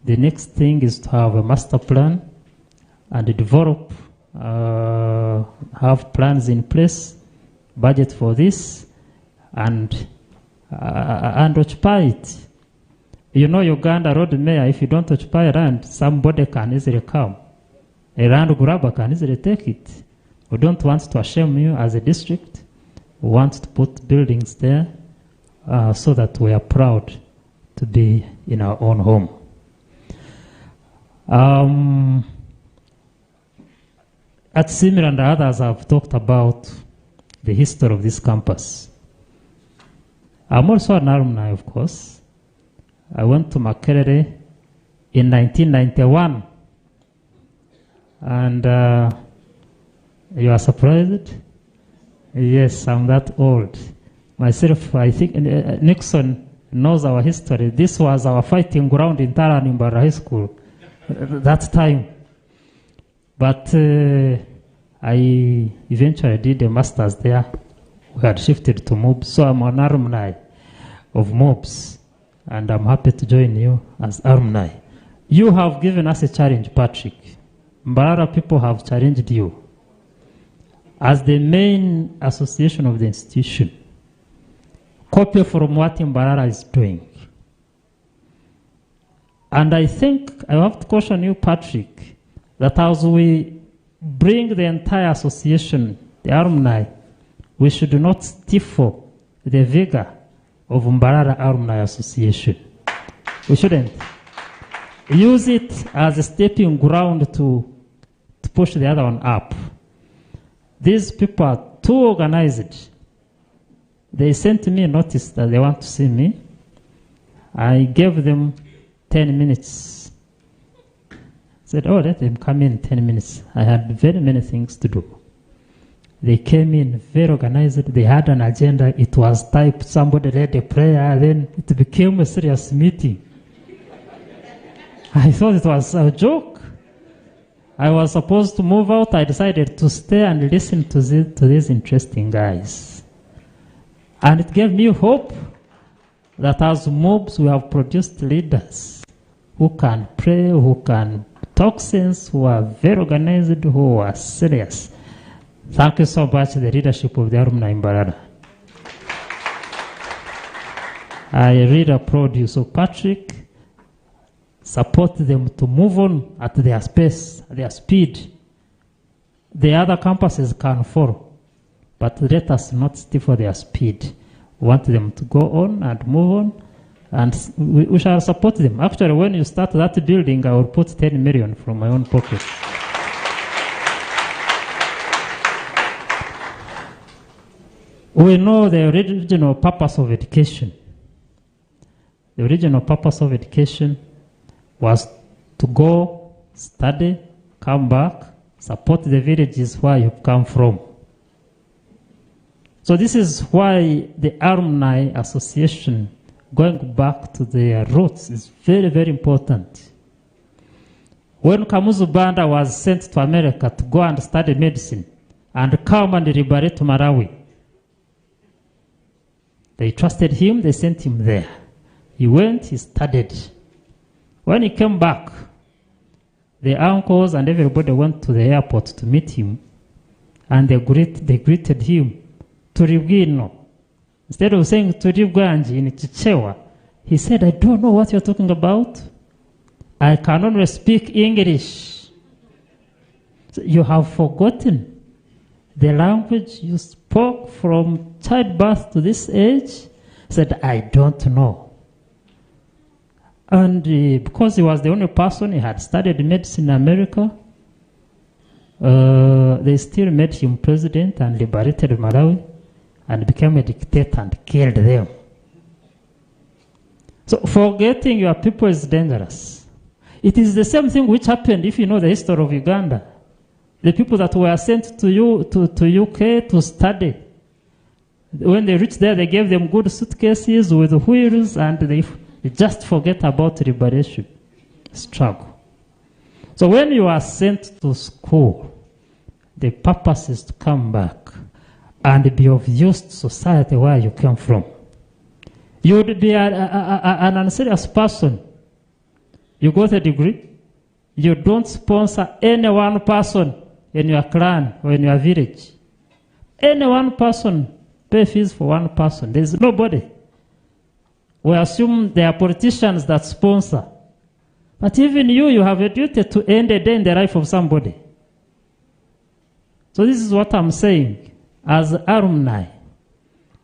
the next thing is to have a master plan and develop, have plans in place, budget for this, and occupy it. You know, Uganda road mayor, if you don't occupy land, somebody can easily come. A land grabber can easily take it. We don't want to shame you as a district. We want to put buildings there so that we are proud to be in our own home. At Simir and others have talked about the history of this campus. I'm also an alumni, of course. I went to Makerere in 1991. And you are surprised? Yes, I'm that old. Myself, I think Nixon knows our history. This was our fighting ground in Taranimbar High School that time. But I eventually did a master's there. We had shifted to Mubs. So I'm an alumni of Mubs. And I'm happy to join you as alumni. You have given us a challenge, Patrick. Mbarara people have challenged you as the main association of the institution. Copy from what Mbarara is doing. And I think I have to caution you, Patrick, that as we bring the entire association, the alumni, we should not stifle the vigor of Mbarara Alumni Association. We shouldn't. Use it as a stepping ground to push the other one up. These people are too organized. They sent me a notice that they want to see me. I gave them 10 minutes. Said, oh, let them come in 10 minutes. I had very many things to do. They came in very organized. They had an agenda. It was typed. Somebody led a prayer. Then it became a serious meeting. I thought it was a joke. I was supposed to move out. I decided to stay and listen to these interesting guys. And it gave me hope that as Mubs, we have produced leaders who can pray, who can talk sense, who are very organized, who are serious. Thank you so much, the leadership of the Alumni in Mbarara. I really applaud you. So Patrick, support them to move on at their pace, their speed. The other campuses can follow, but let us not stifle their speed. We want them to go on and move on, and we shall support them. Actually, when you start that building, I will put 10 million from my own pocket. We know the original purpose of education. The original purpose of education was to go, study, come back, support the villages where you come from. So this is why the Alumni Association, going back to their roots, is very, very important. When Kamuzu Banda was sent to America to go and study medicine and come and liberate Malawi, they trusted him, they sent him there. He went, he studied. When he came back, the uncles and everybody went to the airport to meet him, and they greeted him, Turibwino. Instead of saying Turibwanji in Chichewa, he said, I don't know what you're talking about. I can only speak English. So you have forgotten the language you spoke from childbirth to this age. He said, I don't know. And because he was the only person, he had studied medicine in America, they still made him president and liberated Malawi and became a dictator and killed them. So forgetting your people is dangerous. It is the same thing which happened if you know the history of Uganda. The people that were sent to UK to study, when they reached there, they gave them good suitcases with wheels, and they just forget about liberation struggle. So when you are sent to school, the purpose is to come back and be of use to society where you came from. You would be an unserious person. You got a degree. You don't sponsor any one person in your clan or in your village. Any one person pay fees for one person. There is nobody. We assume there are politicians that sponsor. But even you have a duty to end a day in the life of somebody. So this is what I'm saying. As alumni,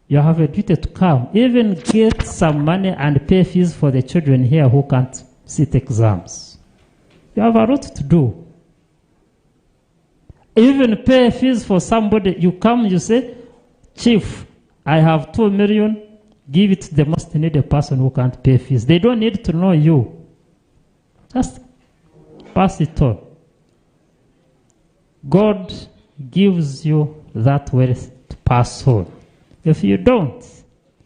you have a duty to come, even get some money and pay fees for the children here who can't sit exams. You have a lot to do. Even pay fees for somebody. You come, you say, Chief, I have 2 million, give it to the most needed person who can't pay fees. They don't need to know you. Just pass it on. God gives you that wealth to pass on. If you don't,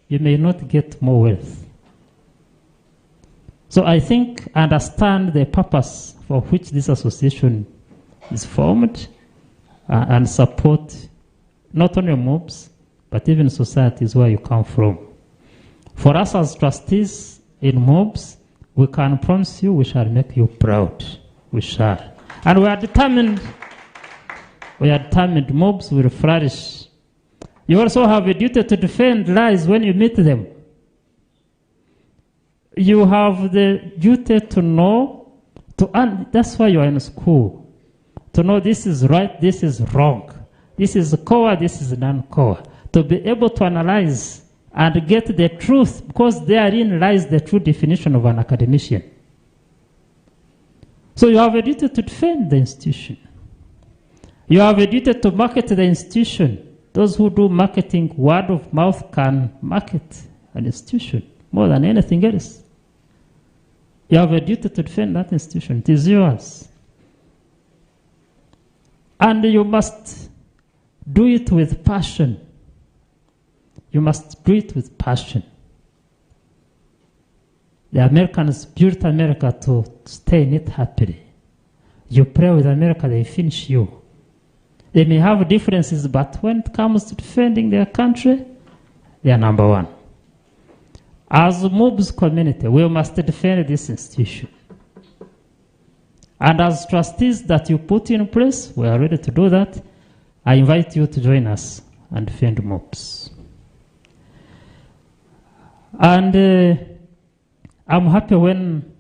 you may not get more wealth. So I think, understand the purpose for which this association is formed, and support not only Mubs, but even societies where you come from. For us as trustees in Mubs, we can promise you we shall make you proud. We shall. And we are determined Mubs will flourish. You also have a duty to defend lies when you meet them. You have the duty to know, that's why you are in school. To know this is right, this is wrong. This is core, this is non-core. To be able to analyze and get the truth, because therein lies the true definition of an academician. So you have a duty to defend the institution. You have a duty to market the institution. Those who do marketing, word of mouth, can market an institution more than anything else. You have a duty to defend that institution. It is yours. And you must do it with passion. You must do it with passion. The Americans built America to stay in it happily. You pray with America, they finish you. They may have differences, but when it comes to defending their country, they are number one. As a Mubs community, we must defend this institution. And as trustees that you put in place, we are ready to do that. I invite you to join us and defend Mubs. And I'm happy when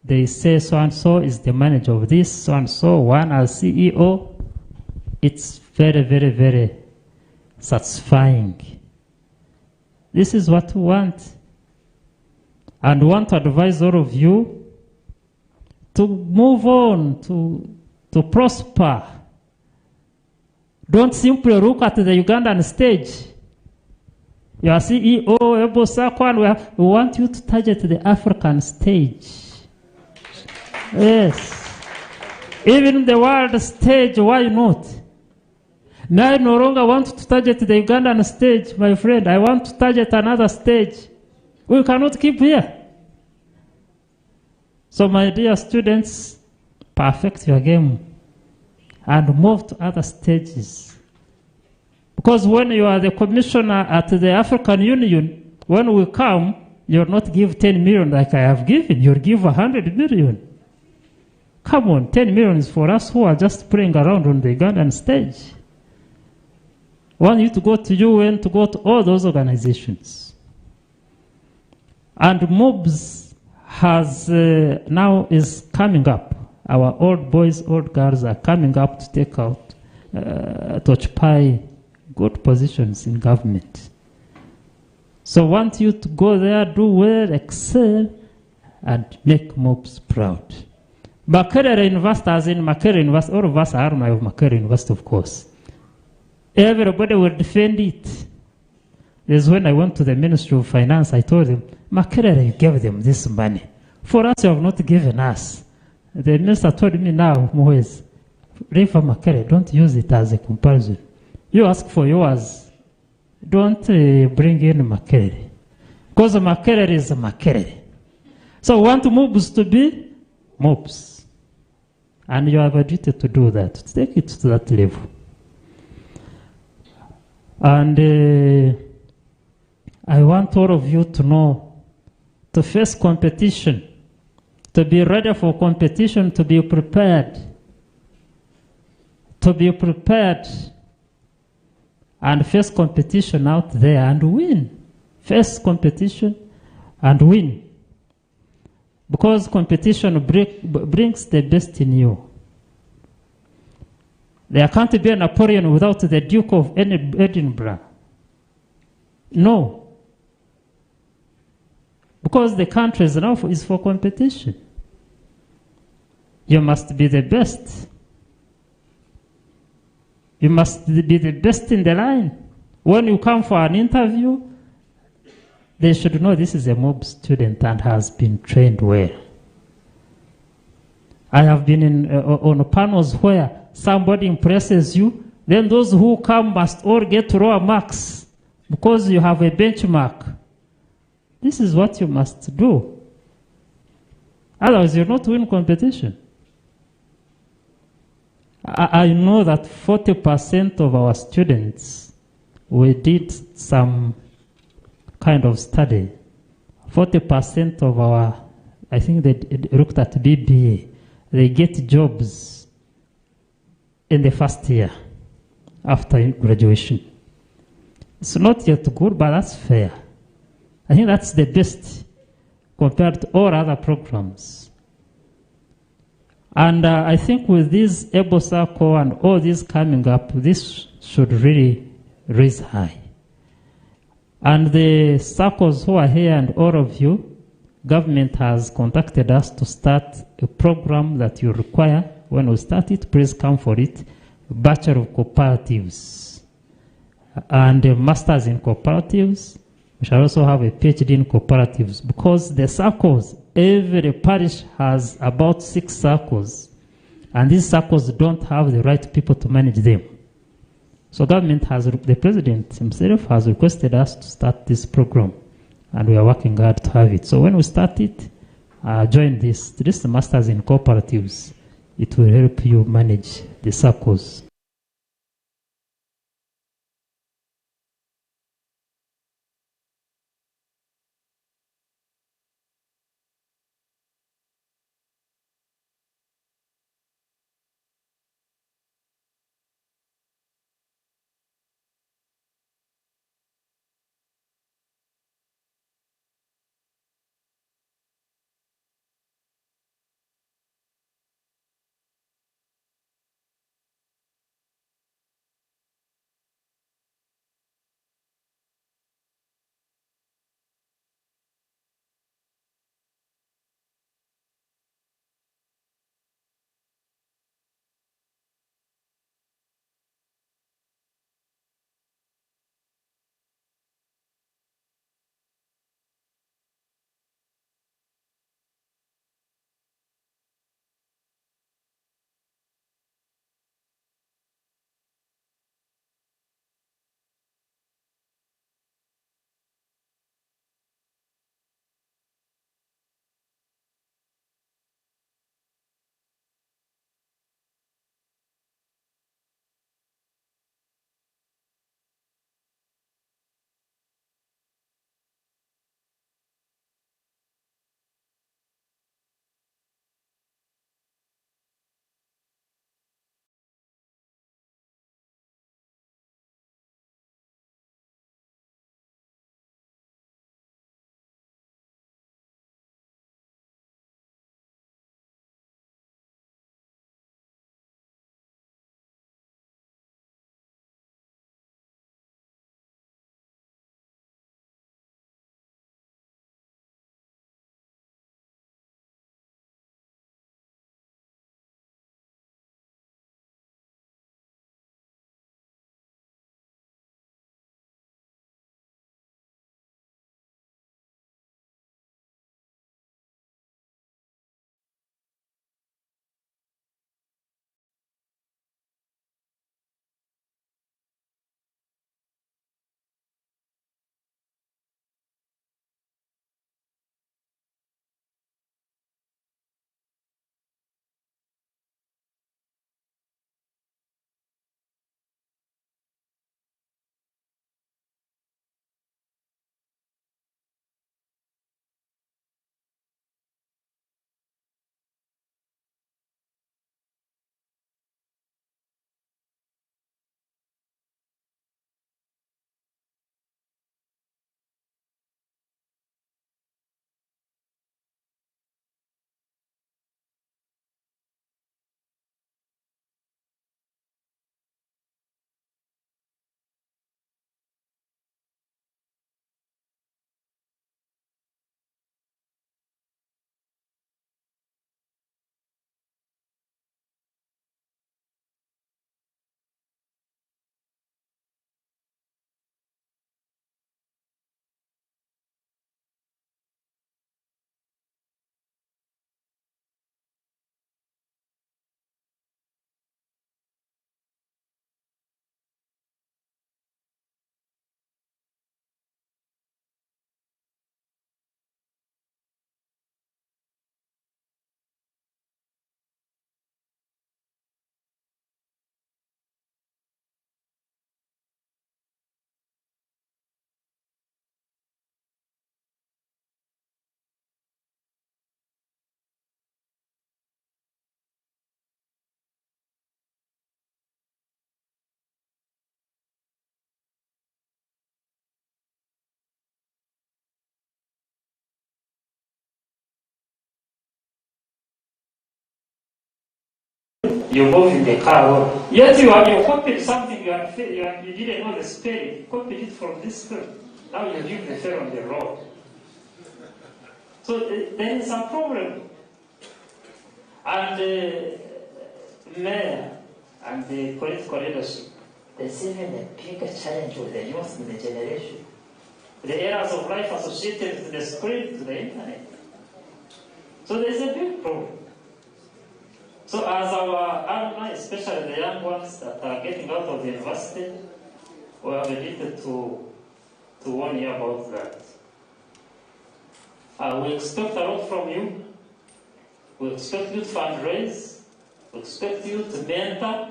they say so-and-so is the manager of this, so-and-so, one as CEO. It's very, very, very satisfying. This is what we want. And want to advise all of you to move on, to prosper. Don't simply look at the Ugandan stage. You are CEO, Ebo Sako, and we want you to target the African stage. Yes. Even the world stage, why not? Now I no longer want to target the Ugandan stage, my friend. I want to target another stage. We cannot keep here. So my dear students, perfect your game and move to other stages. Because when you are the commissioner at the African Union, when we come, you'll not give 10 million like I have given. You'll give 100 million. Come on, 10 million is for us who are just playing around on the Ugandan stage. I want you to go to UN, to go to all those organizations. And Mubs has now is coming up. Our old boys, old girls are coming up to take out, to occupy good positions in government. So I want you to go there, do well, excel, and make Mubs proud. Makerere University, as in Makerere University, all of us are alumni of Makerere University, of course. Everybody will defend it. This is when I went to the Ministry of Finance, I told them, Makerere, you gave them this money. For us, you have not given us. The minister told me now, Moise, River Makerere, don't use it as a comparison. You ask for yours. Don't bring in Makerere. Because Makerere is Makerere. So want Mubs to be Mubs. And you have a duty to do that, to take it to that level. And I want all of you to know, to face competition, to be ready for competition, to be prepared. To be prepared and face competition out there and win. Face competition and win. Because competition brings the best in you. There can't be a Napoleon without the Duke of Edinburgh. No. Because the country is for competition. You must be the best. You must be the best in the line. When you come for an interview, they should know this is a Mubs student and has been trained well. I have been on panels where somebody impresses you, then those who come must all get lower marks because you have a benchmark. This is what you must do. Otherwise, you'll not win competition. I know that 40% of our students, we did some kind of study. 40% of our, I think they looked at BBA, they get jobs in the first year after graduation. It's not yet good, but that's fair. I think that's the best compared to all other programs. And I think with this Ebo Sako and all this coming up, this should really raise high. And the circles who are here and all of you, government has contacted us to start a program that you require. When we start it, please come for it. Bachelor of Cooperatives and a Masters in Cooperatives We shall also have a PhD in cooperatives, because the circles, every parish has about 6 circles, and these circles don't have the right people to manage them. So government has, the president himself has requested us to start this program, and we are working hard to have it. So when we start it, join this. This is the Masters in Cooperatives. It will help you manage the circles. You move in the car. Yes, you copied something, you didn't know the spelling. You copied it from this school. Now you leave the fair on the road. So there is a problem. And the mayor and the political leadership, there's even a bigger challenge with the youth in the generation. the errors of life associated to the screen, to the internet. So there's a big problem. So as our alumni, especially the young ones that are getting out of the university, we have a duty to warn you about that. We expect a lot from you. We expect you to fundraise. We expect you to mentor.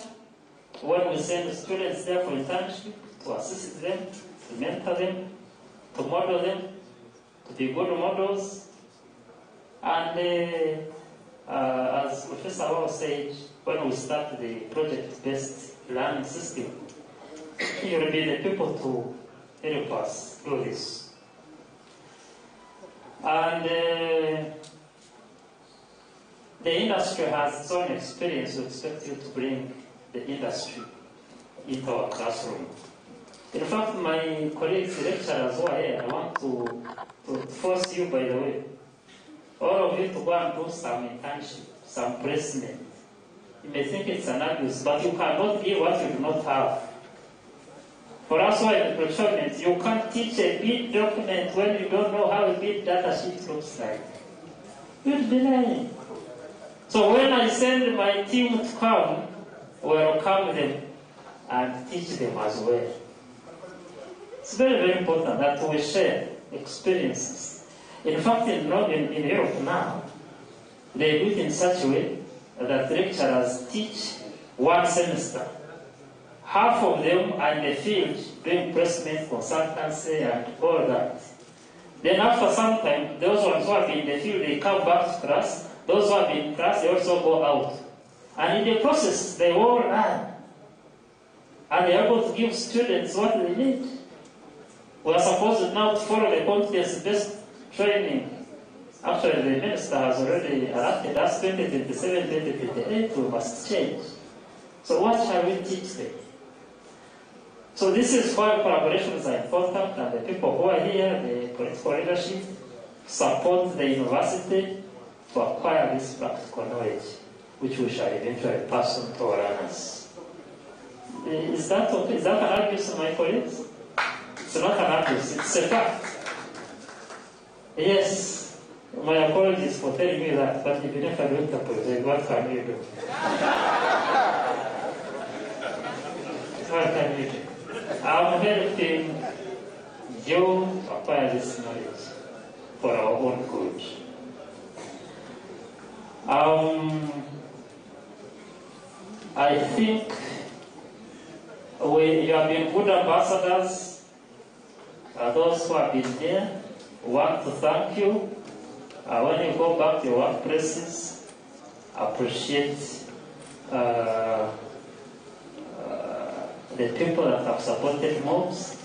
When we send students there for internship, to assist them, to mentor them, to model them, to be good models. And as Professor Wao said, when we start the project-based learning system, you will be the people to help us do this. And the industry has its own experience. We expect you to bring the industry into our classroom. In fact, my colleagues, lecturers who are here, I want to force you, by the way, all of you to go and do some internship, some placement. You may think it's an abuse, but you cannot give what you do not have. For us who are in procurement, you can't teach a bid document when you don't know how a bid data sheet looks like. You'd be lying. So when I send my team to come, welcome them and teach them as well. It's very, very important that we share experiences. In fact, in Europe now, they do it in such a way that lecturers teach one semester. Half of them are in the field doing placement, consultancy, and all that. Then after some time, those ones who have been in the field, they come back to class. Those who have been in class, they also go out. And in the process, they all learn. And they are able to give students what they need. We are supposed now to follow the competence-based training. Actually, the minister has already elected us 2027, 2028, we must change. So what shall we teach them? So this is why collaborations are important, and the people who are here, the political leadership, support the university to acquire this practical knowledge, which we shall eventually pass on to our learners. Is that okay? Is that an abuse, my colleagues? It's not an abuse, it's a fact. Yes, my apologies for telling you that, but if you never do the project, what can you do? What can you do? I'm helping you acquire this knowledge for our own good. I think you have been good ambassadors. Those who have been here, want to thank you. When you go back to your workplaces, appreciate the people that have supported Mubs,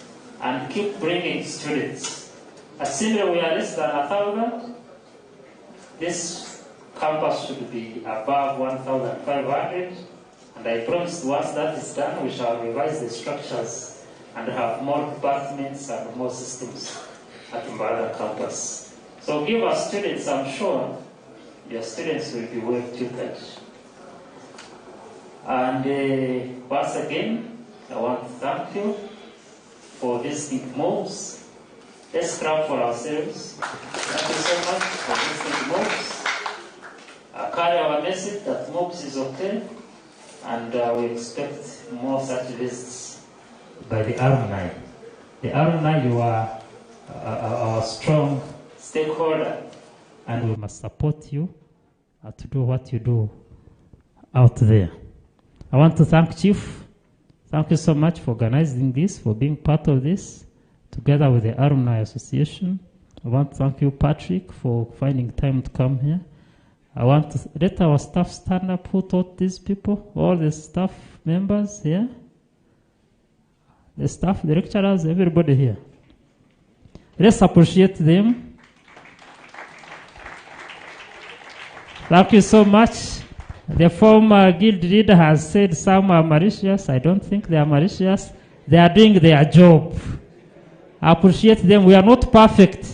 and keep bringing students. Assuming we are less than 1,000, this campus should be above 1,500, and I promise once that is done, we shall revise the structures and have more departments and more systems at Mbala campus. So give our students, I'm sure your students will be well tutored. And once again, I want to thank you for visiting Mubs. Let's clap for ourselves. Thank you so much for visiting Mubs. Carry our message that Mubs is okay, and we expect more such visits by the alumni. The alumni, you are our strong stakeholder, and we must support you to do what you do out there. I want to thank Chief. Thank you so much for organizing this, for being part of this, together with the Alumni Association. I want to thank you, Patrick, for finding time to come here. I want to let our staff stand up. Who taught these people? All the staff members here? The staff, the lecturers, everybody here. Let's appreciate them. Thank you so much. The former guild leader has said some are malicious. I don't think they are malicious. They are doing their job. I appreciate them. We are not perfect.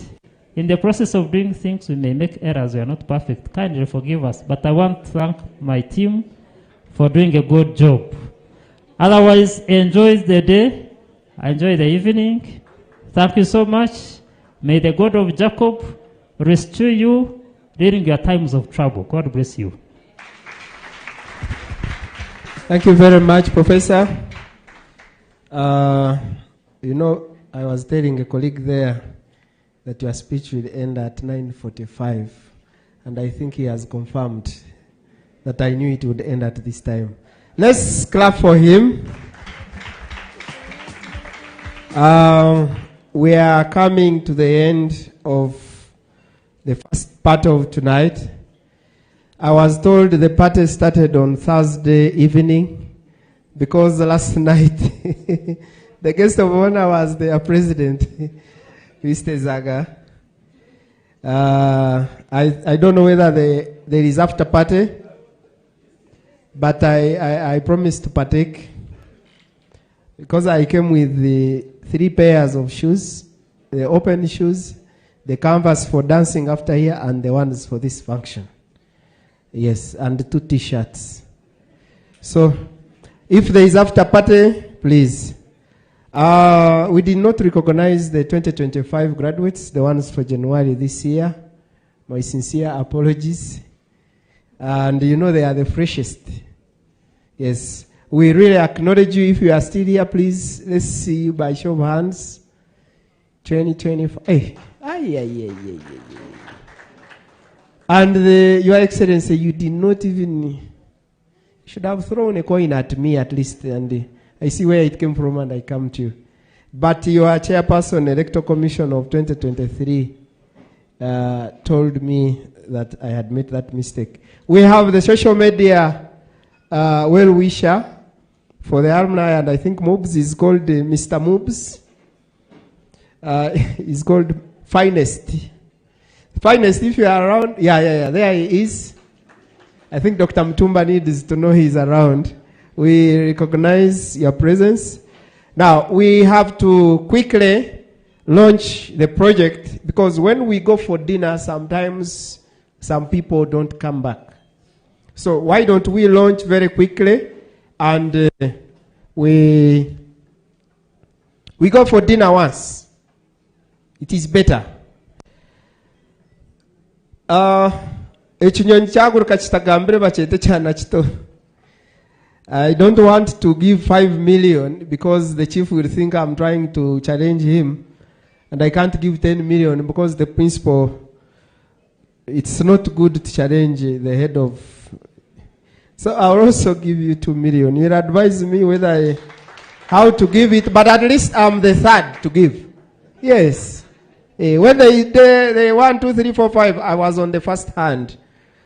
In the process of doing things, we may make errors. We are not perfect. Kindly forgive us. But I want to thank my team for doing a good job. Otherwise, enjoy the day. Enjoy the evening. Thank you so much. May the God of Jacob restore you during your times of trouble. God bless you. Thank you very much, Professor. You know, I was telling a colleague there that your speech will end at 9:45, and I think he has confirmed that I knew it would end at this time. Let's clap for him. We are coming to the end of the first part of tonight. I was told the party started on Thursday evening because last night the guest of honor was their president, Mr. Zaga. I don't know whether there is after party, but I promised to partake because I came with the 3 pairs of shoes, the open shoes, the canvas for dancing after here, and the ones for this function. Yes, and 2 T-shirts. So, if there is after party, please. We did not recognize the 2025 graduates, the ones for January this year. My sincere apologies. And you know they are the freshest. Yes. We really acknowledge you. If you are still here, please, let's see you by show of hands. 2025. Hey. And Your Excellency, you did not even, should have thrown a coin at me at least, and I see where it came from and I come to you. But your chairperson, Electoral Commission of 2023, told me that I had made that mistake. We have the social media well-wisher for the alumni, and I think Mubs is called Mr. Mubs. He's called Finest. Finest, if you are around, there he is. I think Dr. Mtumba needs to know he's around. We recognize your presence. Now, we have to quickly launch the project because when we go for dinner, sometimes some people don't come back. So why don't we launch very quickly and we go for dinner once. It is better. I don't want to give 5 million because the chief will think I'm trying to challenge him, and I can't give 10 million because the principal, it's not good to challenge the head of. So I'll also give you 2 million. You'll advise me whether how to give it, but at least I'm the third to give. Yes. When they 1, 2, 3, 4, 5, I was on the first hand.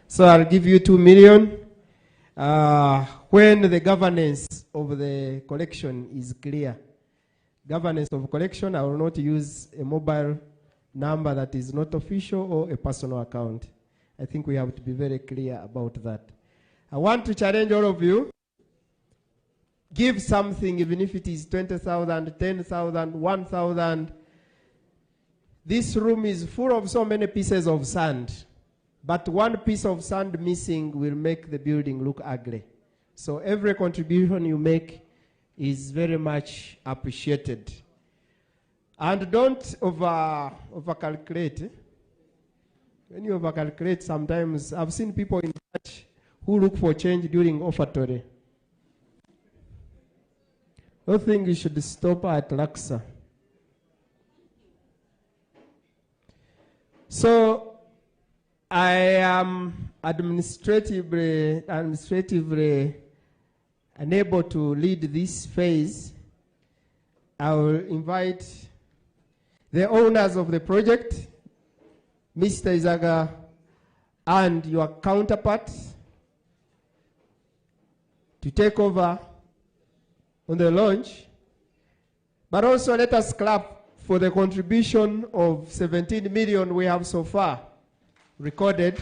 So I'll give you 2 million. When the governance of the collection is clear. Governance of collection, I will not use a mobile number that is not official or a personal account. I think we have to be very clear about that. I want to challenge all of you. Give something, even if it is 20,000, 10,000, 1,000. This room is full of so many pieces of sand. But one piece of sand missing will make the building look ugly. So every contribution you make is very much appreciated. And don't overcalculate. When you overcalculate, sometimes I've seen people in church who look for change during offertory. I don't think you should stop at Laksa. So I am administratively unable to lead this phase. I will invite the owners of the project, Mr. Izaga, and your counterpart to take over on the launch. But also let us clap for the contribution of 17 million we have so far recorded.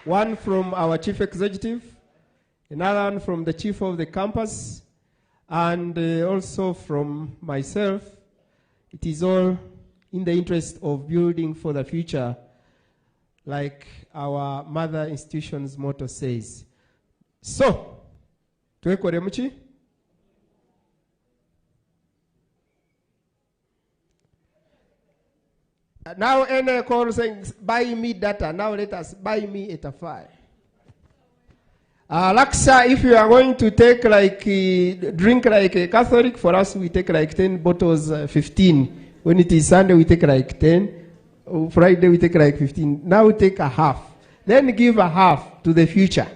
One from our chief executive, another one from the chief of the campus, and also from myself. It is all in the interest of building for the future, like our mother institution's motto says. So, tuwekore muchi? Now any call saying, buy me data. Now let us buy me etafai. Laksa, if you are going to take like, drink like a Catholic, for us we take like 10 bottles, 15. When it is Sunday, we take like 10. Friday, we take like 15. Now we take a half. Then give a half to the future.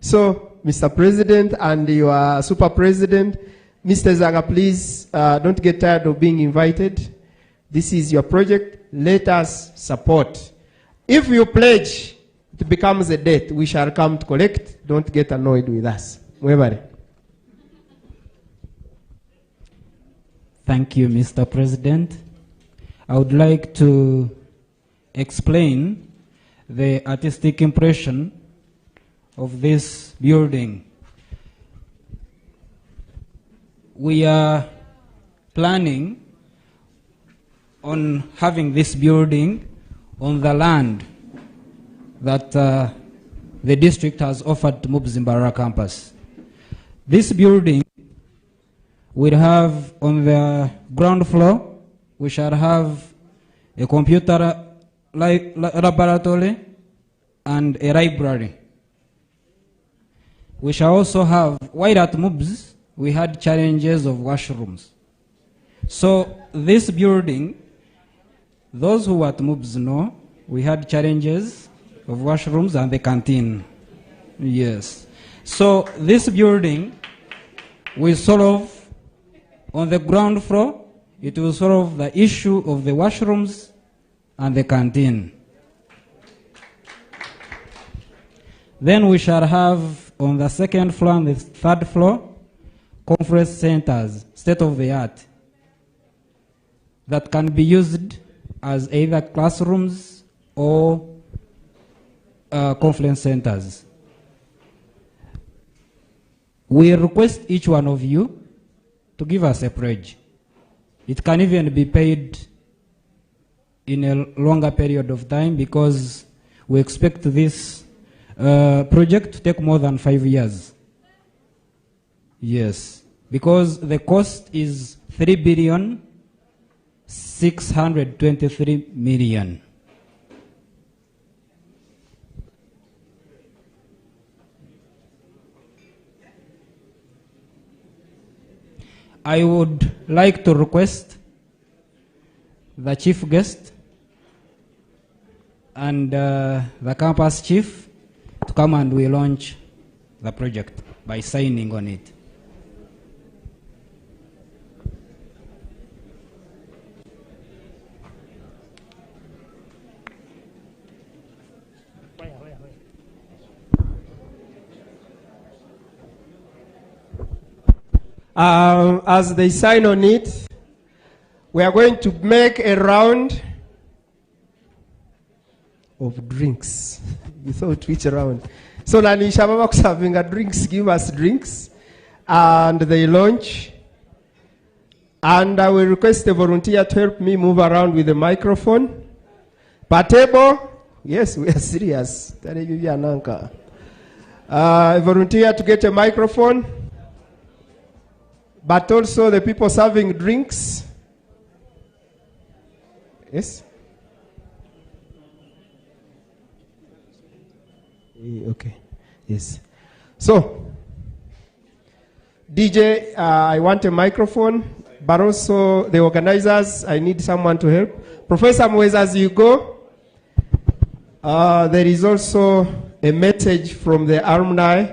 So, Mr. President and your super president, Mr. Zaga, please don't get tired of being invited. This is your project. Let us support. If you pledge, it becomes a debt. We shall come to collect. Don't get annoyed with us. Thank you, Mr. President. I would like to explain the artistic impression of this building. We are planning on having this building on the land that the district has offered to Mubs Mbarara campus. This building will have on the ground floor, we shall have a computer laboratory and a library. We shall also have, while at Mubs, we had challenges of washrooms. So this building, those who were at Mubs know, we had challenges of washrooms and the canteen. Yes. So this building will solve, on the ground floor, it will solve the issue of the washrooms and the canteen. Then we shall have on the second floor and the third floor, conference centers, state of the art, that can be used as either classrooms or conference centers. We request each one of you to give us a pledge. It can even be paid in a longer period of time because we expect this project to take more than 5 years. Yes, because the cost is 3,623,000,000. I would like to request the chief guest and the campus chief to come and we launch the project by signing on it. As they sign on it, we are going to make a round of drinks. You thought which round? So Nanisha Mama serving drinks, give us drinks, and they launch. And I will request a volunteer to help me move around with the microphone. Per table, yes, we are serious. A volunteer to get a microphone. But also the people serving drinks. Yes? Okay. Yes. So, DJ, I want a microphone, but also the organizers, I need someone to help. Professor Mweza, as you go, there is also a message from the Alumni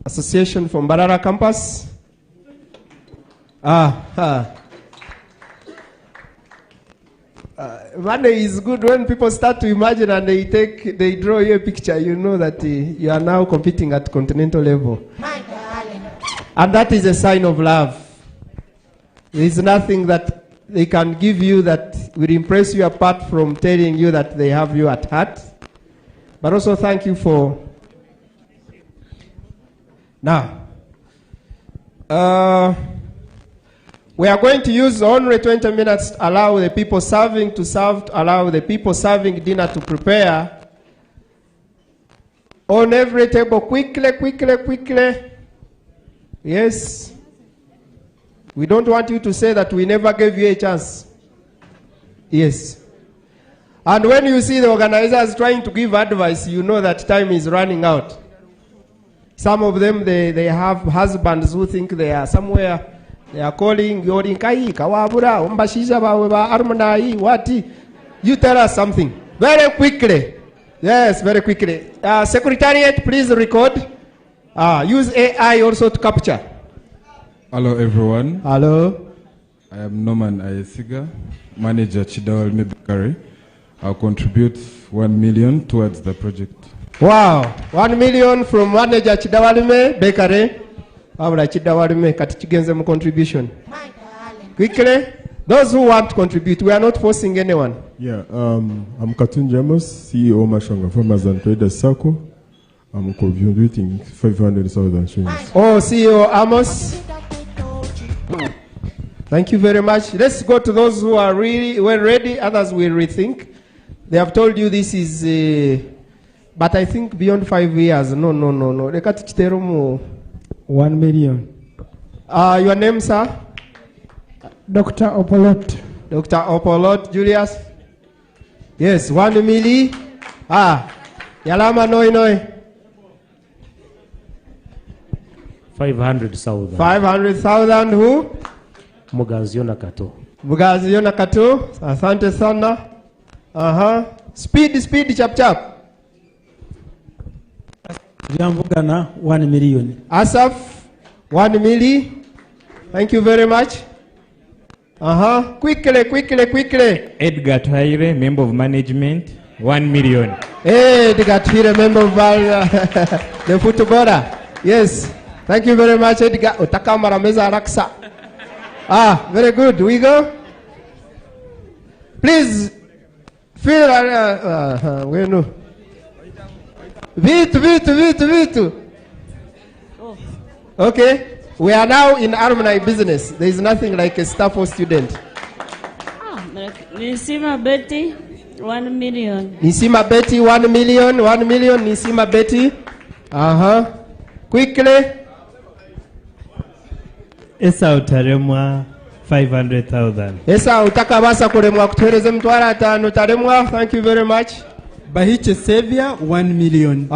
Association from Mbarara campus. Monday is good when people start to imagine and they draw you a picture. You know that you are now competing at continental level. And that is a sign of love. There is nothing that they can give you that will impress you apart from telling you that they have you at heart. But also thank you for... Now, we are going to use only 20 minutes to allow the people serving to serve, to allow the people serving dinner to prepare. On every table, quickly. Yes. We don't want you to say that we never gave you a chance. Yes. And when you see the organizers trying to give advice, you know that time is running out. Some of them, they have husbands who think they are somewhere. They are calling, yoring kai, kawabura, umbashisha ba Alumni, what? You tell us something. Very quickly. Yes, very quickly. Secretariat, please record. Use AI also to capture. Hello, everyone. Hello. I am Norman Ayesiga, manager Chidawalme Bakery. I'll contribute 1 million towards the project. Wow, 1 million from manager Chidawalme Bakery. Abra Chidawalme katichigenze mu contribution. Quickly, those who want to contribute, we are not forcing anyone. Yeah, I'm Katun Jamos, CEO Mashonga Farmers and Traders Circle. I'm contributing 500,000 shillings. Oh, CEO Amos. Thank you very much. Let's go to those who are really well ready. Others will rethink. They have told you this is, but I think beyond 5 years. No. 1 million. Your name, sir? Dr. Opolot. Dr. Opolot, Julius? Yes, 1 milli. Yalama noi. 500,000. 500,000 who? Mugaziona Kato. Mugaziona Kato. Asante sana. Speed, chap. Jambugana, 1 million. Asaf, 1 milli. Thank you very much. Quickly. Edgar Twaire, member of management, 1 million. Edgar Twaire, member of the footballer. Yes. Thank you very much, Edgar. Otakamara meza raksa. Very good. We go. Please feel Vitu. Okay. We are now in Alumni business. There is nothing like a staff or student. Nisima Betty, 1 million. Nisima Betty, 1 million. 1 million, Nisima Betty. Quickly. Esa utaremwa 500,000. Esa utakabasa kuremwa kutuhereze mtwara atano taremwa. Thank you very much. Bahiche Savior, 1 million.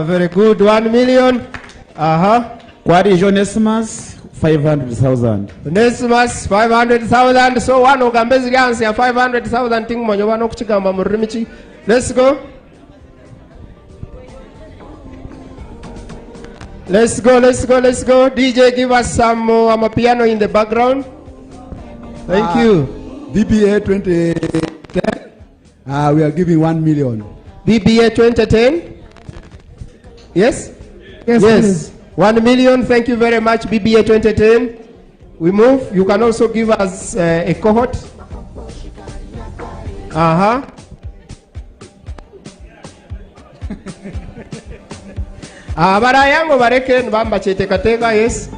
Very good. 1 million. Kwari Onesimus, 500,000. Onesimus, 500,000. So one ogambezi gansi ya 500,000 ting monyo wano kuchigamba murimichi. Let's go. Let's go. DJ, give us some piano in the background. Thank you. BBA 2010. We are giving 1 million. BBA 2010. Yes. 1 million. Thank you very much, BBA 2010. We move. You can also give us a cohort. Barayango bareke nbamba chetekateka. Yes.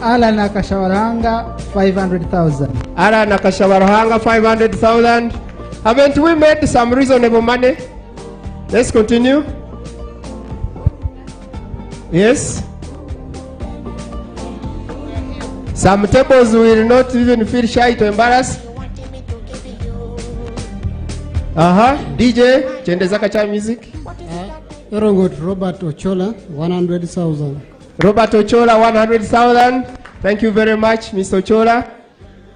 Alan Akashawaranga, 500,000. Alan Akashawaranga, 500,000. Haven't we made some reasonable money? Let's continue. Yes. Some tables will not even feel shy to embarrass. DJ, Chendeza Kacha music. Robert Ochola, 100,000. Robert Ochola, 100,000. Thank you very much, Mr. Ochola.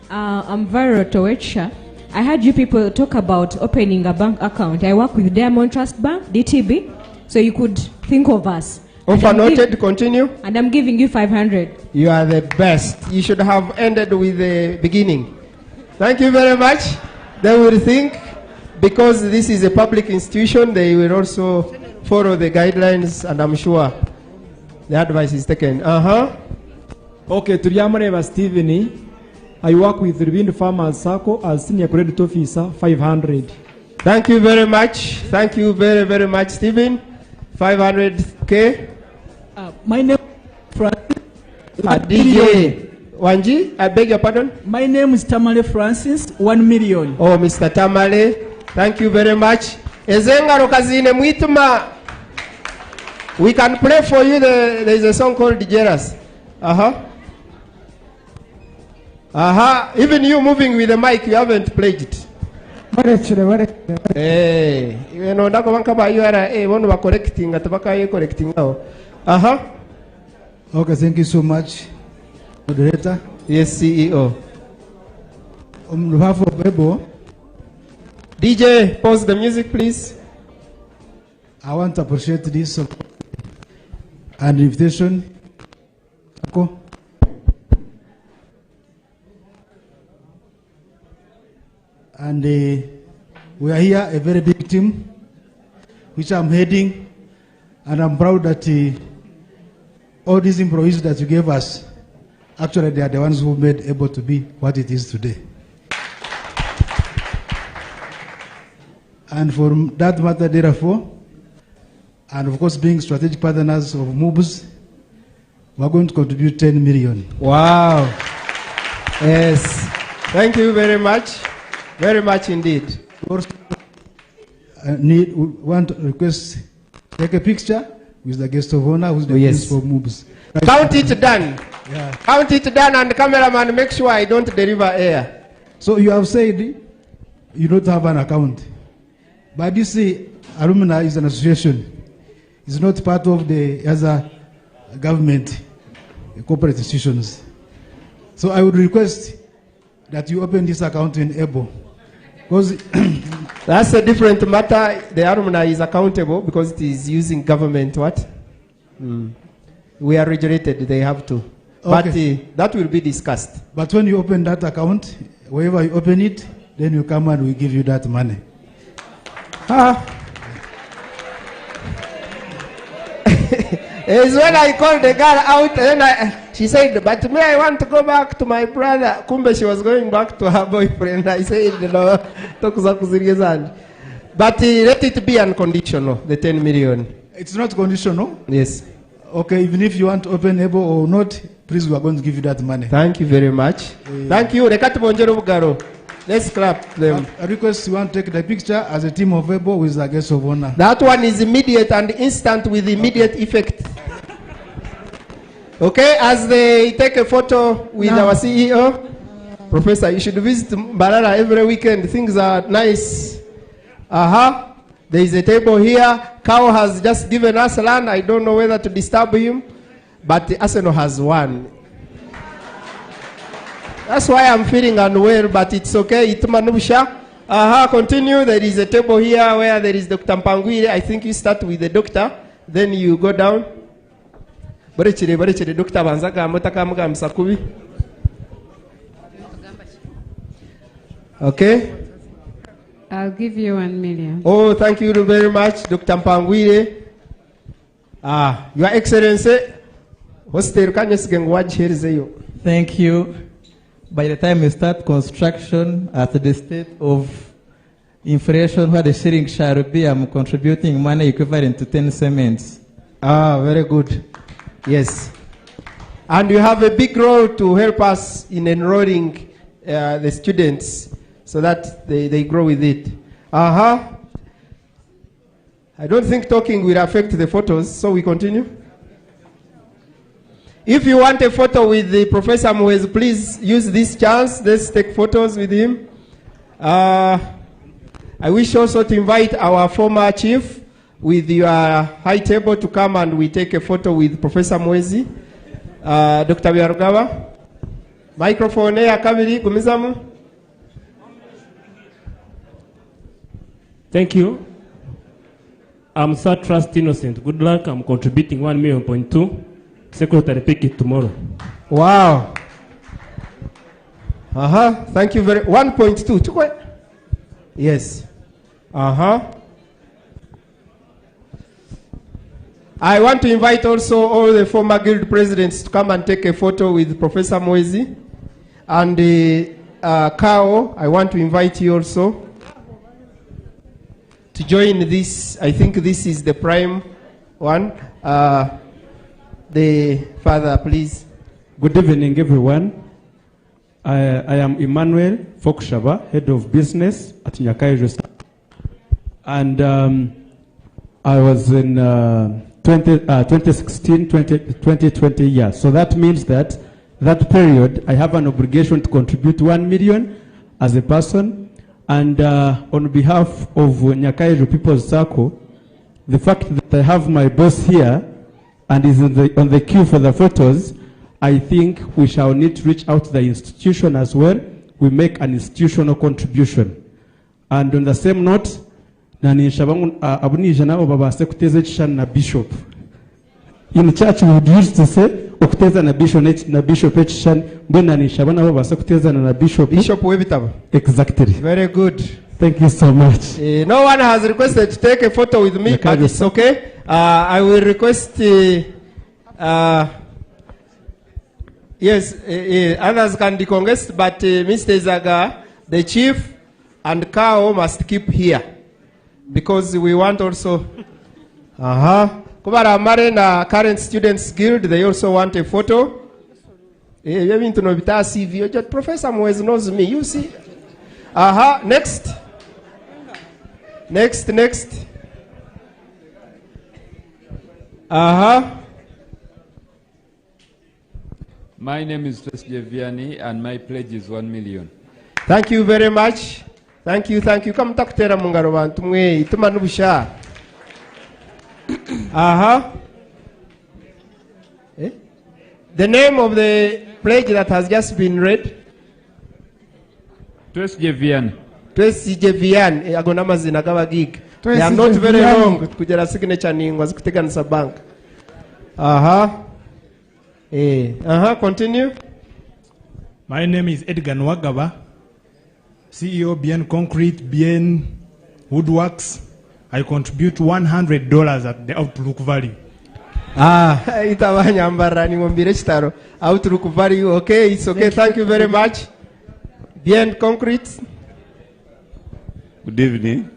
I'm Vero Towecha. I heard you people talk about opening a bank account. I work with Diamond Trust Bank, DTB, so you could think of us. Offer noted, continue. And I'm giving you 500. You are the best. You should have ended with the beginning. Thank you very much. They will think, because this is a public institution, they will also follow the guidelines, and I'm sure the advice is taken. Okay, Tuliamureva Stephanie. I work with Rubind Farmers Circle as Senior Credit Officer, 500. Thank you very much. Thank you very, very much, Stephen. 500K. My name is DJ Wanji, I beg your pardon? My name is Tamale Francis, 1 million. Oh, Mr. Tamale, thank you very much. Ezengaro kazine mwituma. We can play for you. There is a song called Dijeras. Even you moving with the mic, you haven't played it. Iweno ndako bankaba URA bono ba correcting atabaka ye correcting now. Okay, thank you so much, moderator. Yes, CEO. On behalf of Ebo, DJ, pause the music, please. I want to appreciate this support and invitation. And we are here, a very big team, which I'm heading, and I'm proud that all these employees that you gave us, actually they are the ones who made able to be what it is today. And for that matter, therefore, and of course being strategic partners of Mubs, we're going to contribute 10 million. Wow. Yes. Thank you very much. Very much indeed. Want to request, take a picture with the guest of honor who's the principal Mubs. Right. Count it done. Yeah. Count it done, and the cameraman, make sure I don't deliver air. So you have said you don't have an account. But you see, Alumni is an association. It's not part of the other government, corporate institutions. So I would request that you open this account in Ebo. Because that's a different matter. The Alumni is accountable because it is using government what? We are regulated, they have to. Okay. But that will be discussed. But when you open that account, wherever you open it, then you come and we give you that money. It's when I called the girl out, and she said, but me, I want to go back to my brother. Kumbe, she was going back to her boyfriend. I said, no, but let it be unconditional, the 10 million. It's not conditional? Yes. Okay, even if you want to open Ebo or not, please, we are going to give you that money. Thank you very much. Thank you. Let's clap them. I request you want to take the picture as a team of Ebo with the guest of honor. That one is immediate and instant with immediate effect. Okay, as they take a photo with our CEO, Professor, you should visit Barara every weekend. Things are nice. There is a table here. Cow has just given us land. I don't know whether to disturb him, but Arsenal has won. That's why I'm feeling unwell, but it's okay. Continue. There is a table here where there is Dr. Mpangwire. I think you start with the doctor, then you go down. Okay. I'll give you 1 million. Oh, thank you very much, Dr. Mpangwire. Your Excellency. Thank you. By the time we start construction at the state of inflation where the shilling shall be, I'm contributing money equivalent to 10 cements. Very good. Yes. And you have a big role to help us in enrolling the students so that they grow with it. I don't think talking will affect the photos, so we continue. If you want a photo with the Professor Mwezi, please use this chance. Let's take photos with him. I wish also to invite our former chief with your high table to come and we take a photo with Professor Mwezi. Dr. Biarugawa. Microphone here, Kamiri, Gumizamu. Thank you. I'm Third Trust Innocent. Good luck. I'm contributing 1.2 million. Secretary, pick it tomorrow. Wow. Thank you very 1.2. Yes. I want to invite also all the former guild presidents to come and take a photo with Professor Mwezi. And Kao, I want to invite you also to join this. I think this is the prime one. The father, please. Good evening, everyone. I am Emmanuel Fokshaba, head of business at Nyakairo. And I was in 2016, 2020 year. So that means that period, I have an obligation to contribute 1 million as a person. And on behalf of Nyakairo People's Circle, the fact that I have my boss here and is on the queue for the photos, I think we shall need to reach out to the institution as well. We make an institutional contribution. And on the same note, abunija nabo babase kuteza ekishani na bishop. In church we used to say okuteza na bishop ekishani mbona nishabana nabo babase kuteza na bishop. Bishop webitabo. Exactly. Very good. Thank you so much. No one has requested to take a photo with me, but it's okay. I will request. Yes, others can decongest, but Mr. Zaga, the chief, and Kao must keep here because we want also. Kubara Mare na current students guild, they also want a photo. You mean to know CV? Professor Moez knows me. You see. Next. My name is Fesje Vianney and my pledge is 1 million. Thank you very much. Thank you. Come takutera mungaro bantu mwe ituma nubusha. The name of the pledge that has just been read. Fesje Vianney. Fesje Vianney agona mazina gabagig. They are not very long kugera signature ningwa zikuteganisa bank. Continue. My name is Edgar Nwagaba, CEO BN Concrete, BN Woodworks. I contribute $100 at the Outlook value. Outlook value. Okay, it's okay. Thank you very much. BN Concrete. Good evening.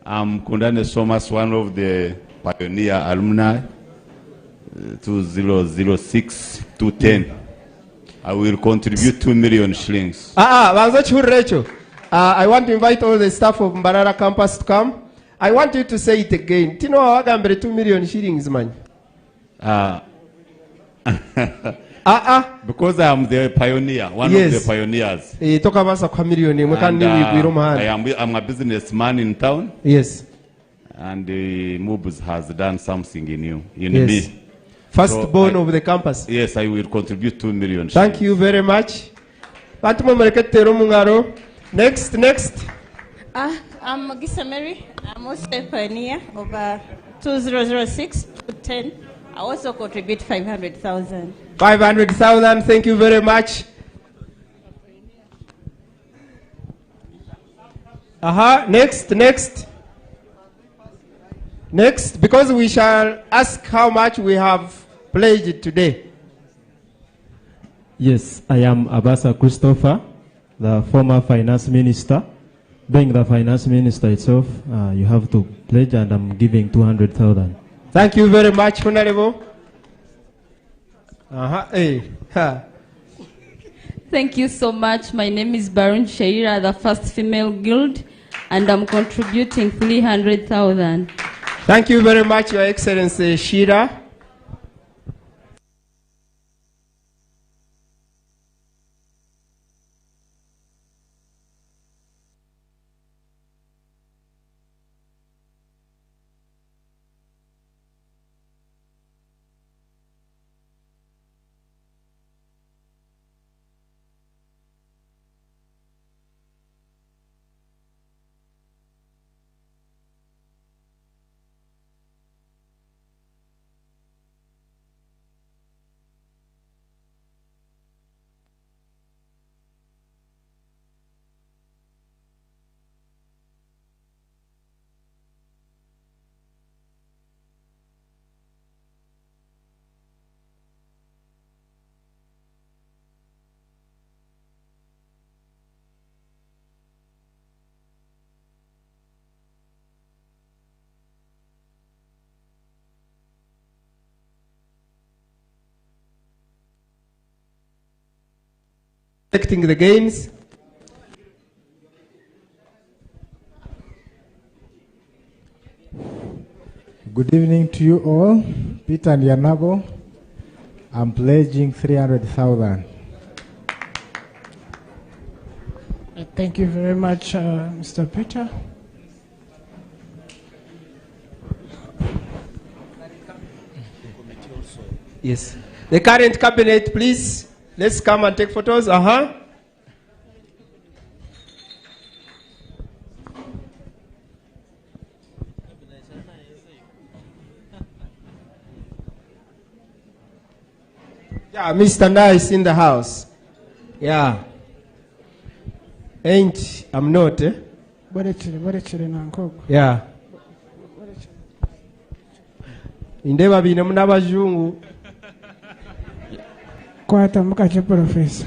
I'm Kundane Somas, one of the pioneer alumni. 2006-210. I will contribute 2 million shillings. I want to invite all the staff of Mbarara campus to come. I want you to say it again. Tino Agambre 2 million shillings, man. Because I am the pioneer, one of the pioneers. I'm a businessman in town. Yes. And Mubs has done something in you, in me. Firstborn of the campus. Yes, I will contribute 2 million. Thank you very much. Next. I'm Gisa Mary. I'm also a pioneer of 2006-10. I also contribute 500,000. 500,000. Thank you very much. Next, because we shall ask how much we have pledged today. Yes, I am Abasa Christopher, the former finance minister. Being the finance minister itself, you have to pledge, and I'm giving 200,000. Thank you very much, Honorable. Thank you so much. My name is Baron Shaira, the first female guild, and I'm contributing 300,000. Thank you very much, Your Excellency Shira. The gains. Good evening to you all. Peter and Yanabo. I'm pledging 300,000. Thank you very much, Mr. Peter. Yes. The current cabinet, please. Let's come and take photos. Yeah, Mr. Nice in the house. Yeah. I'm not, eh? Yeah. Indeba bine munabazungu. Kwata mukache professor.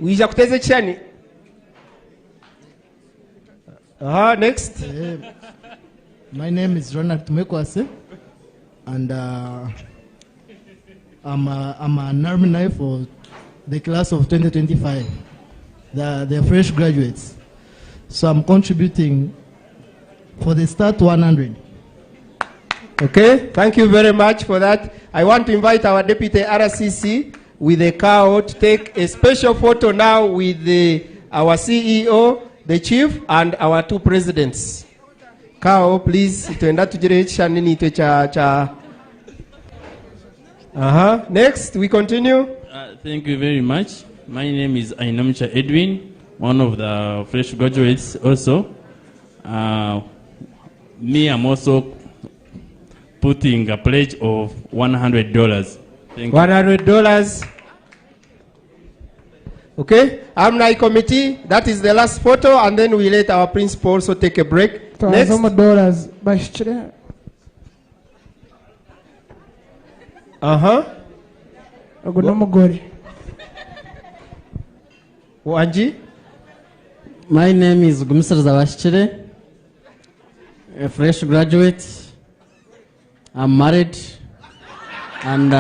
Wija kuteze chani. Next. My name is Ronald Tumekwase, and I'm an alumni for the class of 2025, the fresh graduates. So I'm contributing for the Start 100. Okay, thank you very much for that. I want to invite our Deputy RCC with a cow to take a special photo now with our CEO, the Chief, and our two presidents. Cow, please. Next, we continue. Thank you very much. My name is Ainomcha Edwin, one of the fresh graduates also. I'm also putting a pledge of $100. Thank you. $100. Okay, Alumni committee, that is the last photo, and then we let our principal also take a break. Next. Wanji? My name is Gumsar Zawashchire, a fresh graduate. I'm married, and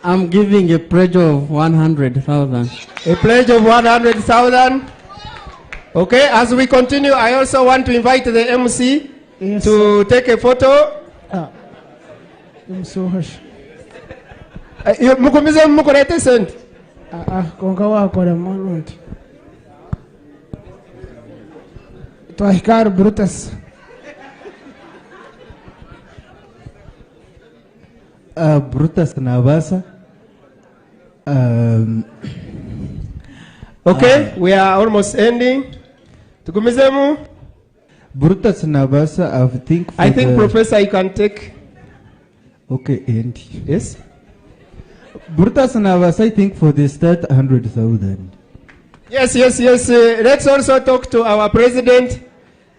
I'm giving a pledge of 100,000. A pledge of 100,000. Okay, as we continue, I also want to invite the MC to take a photo. Mukumize mukurete sent. Konga wakora monument. Twahikar Brutus. Brutus Navasa. Okay, we are almost ending. Tukumizemu. Brutus Navasa, I think Professor, you can take. Okay, and yes. Brutus Navasa, I think for the start 100,000. Yes. Let's also talk to our president.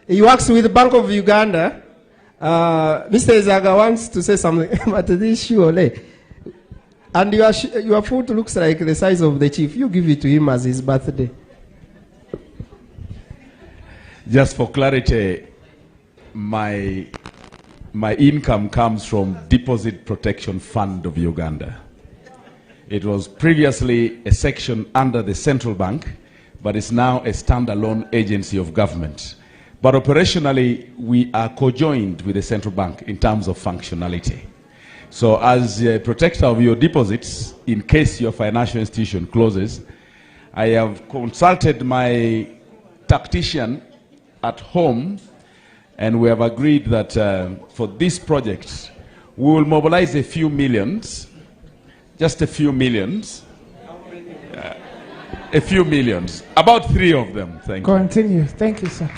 He works with the Bank of Uganda. Mr. Izaga wants to say something about this issue. And your food looks like the size of the chief. You give it to him as his birthday. Just for clarity, my income comes from Deposit Protection Fund of Uganda. It was previously a section under the central bank, but it's now a standalone agency of government. But operationally, we are co-joined with the central bank in terms of functionality. So as a protector of your deposits, in case your financial institution closes, I have consulted my tactician at home, and we have agreed that for this project, we will mobilize a few millions, just a few millions. A few millions, about 3 of them. Thank you. Continue. Thank you, sir.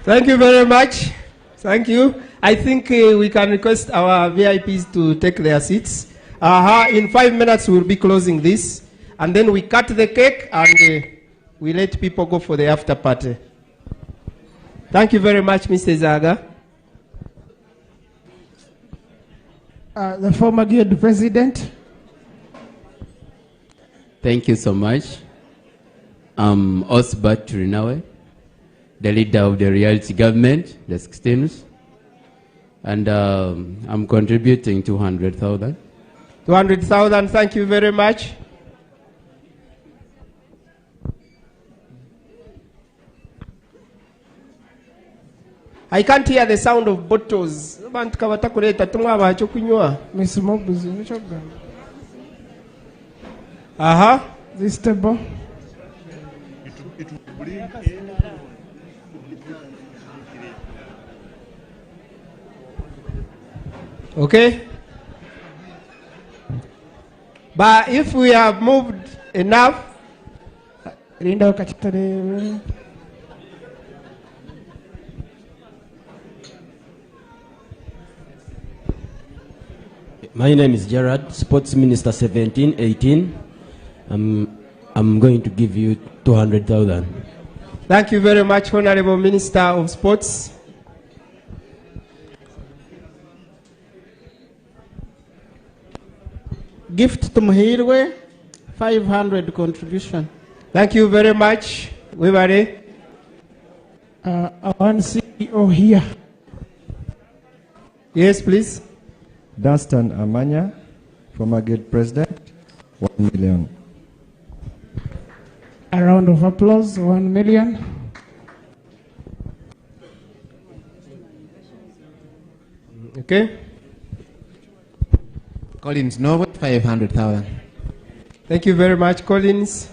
Thank you very much. Thank you. I think we can request our VIPs to take their seats. In 5 minutes, we'll be closing this. And then we cut the cake and we let people go for the after party. Thank you very much, Mr. Zaga. The former guild president. Thank you so much. I'm Osbert Turinawe, the leader of the reality government, the 16th. And I'm contributing 200,000. 200,000, thank you very much. I can't hear the sound of bottles. Abantu kabatakuleta tumwaba cyo kunywa. Miss Mubs, nicho gamba. Aha. This table. It will bring Okay. But if we have moved enough, Linda ukachitare. My name is Gerard, Sports Minister 1718. I'm going to give you 200,000. Thank you very much, Honorable Minister of Sports. Gift to Muhirwe, 500 contribution. Thank you very much, Wibare. One CEO here. Yes, please. Dunstan Amanya, former Gate President, 1 million. A round of applause, 1 million. Okay. Collins Novo, 500,000. Thank you very much, Collins.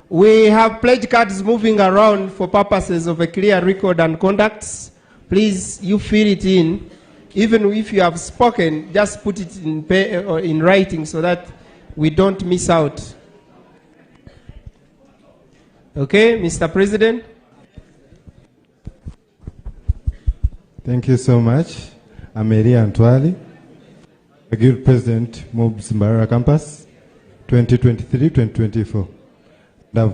We have pledge cards moving around for purposes of a clear record and conducts. Please, you fill it in. Even if you have spoken, just put it in writing so that we don't miss out. Okay, Mr. President. Thank you so much. I'm Elia Antwali, the Guild President, Mubs Mbarara Campus, 2023-2024. I'm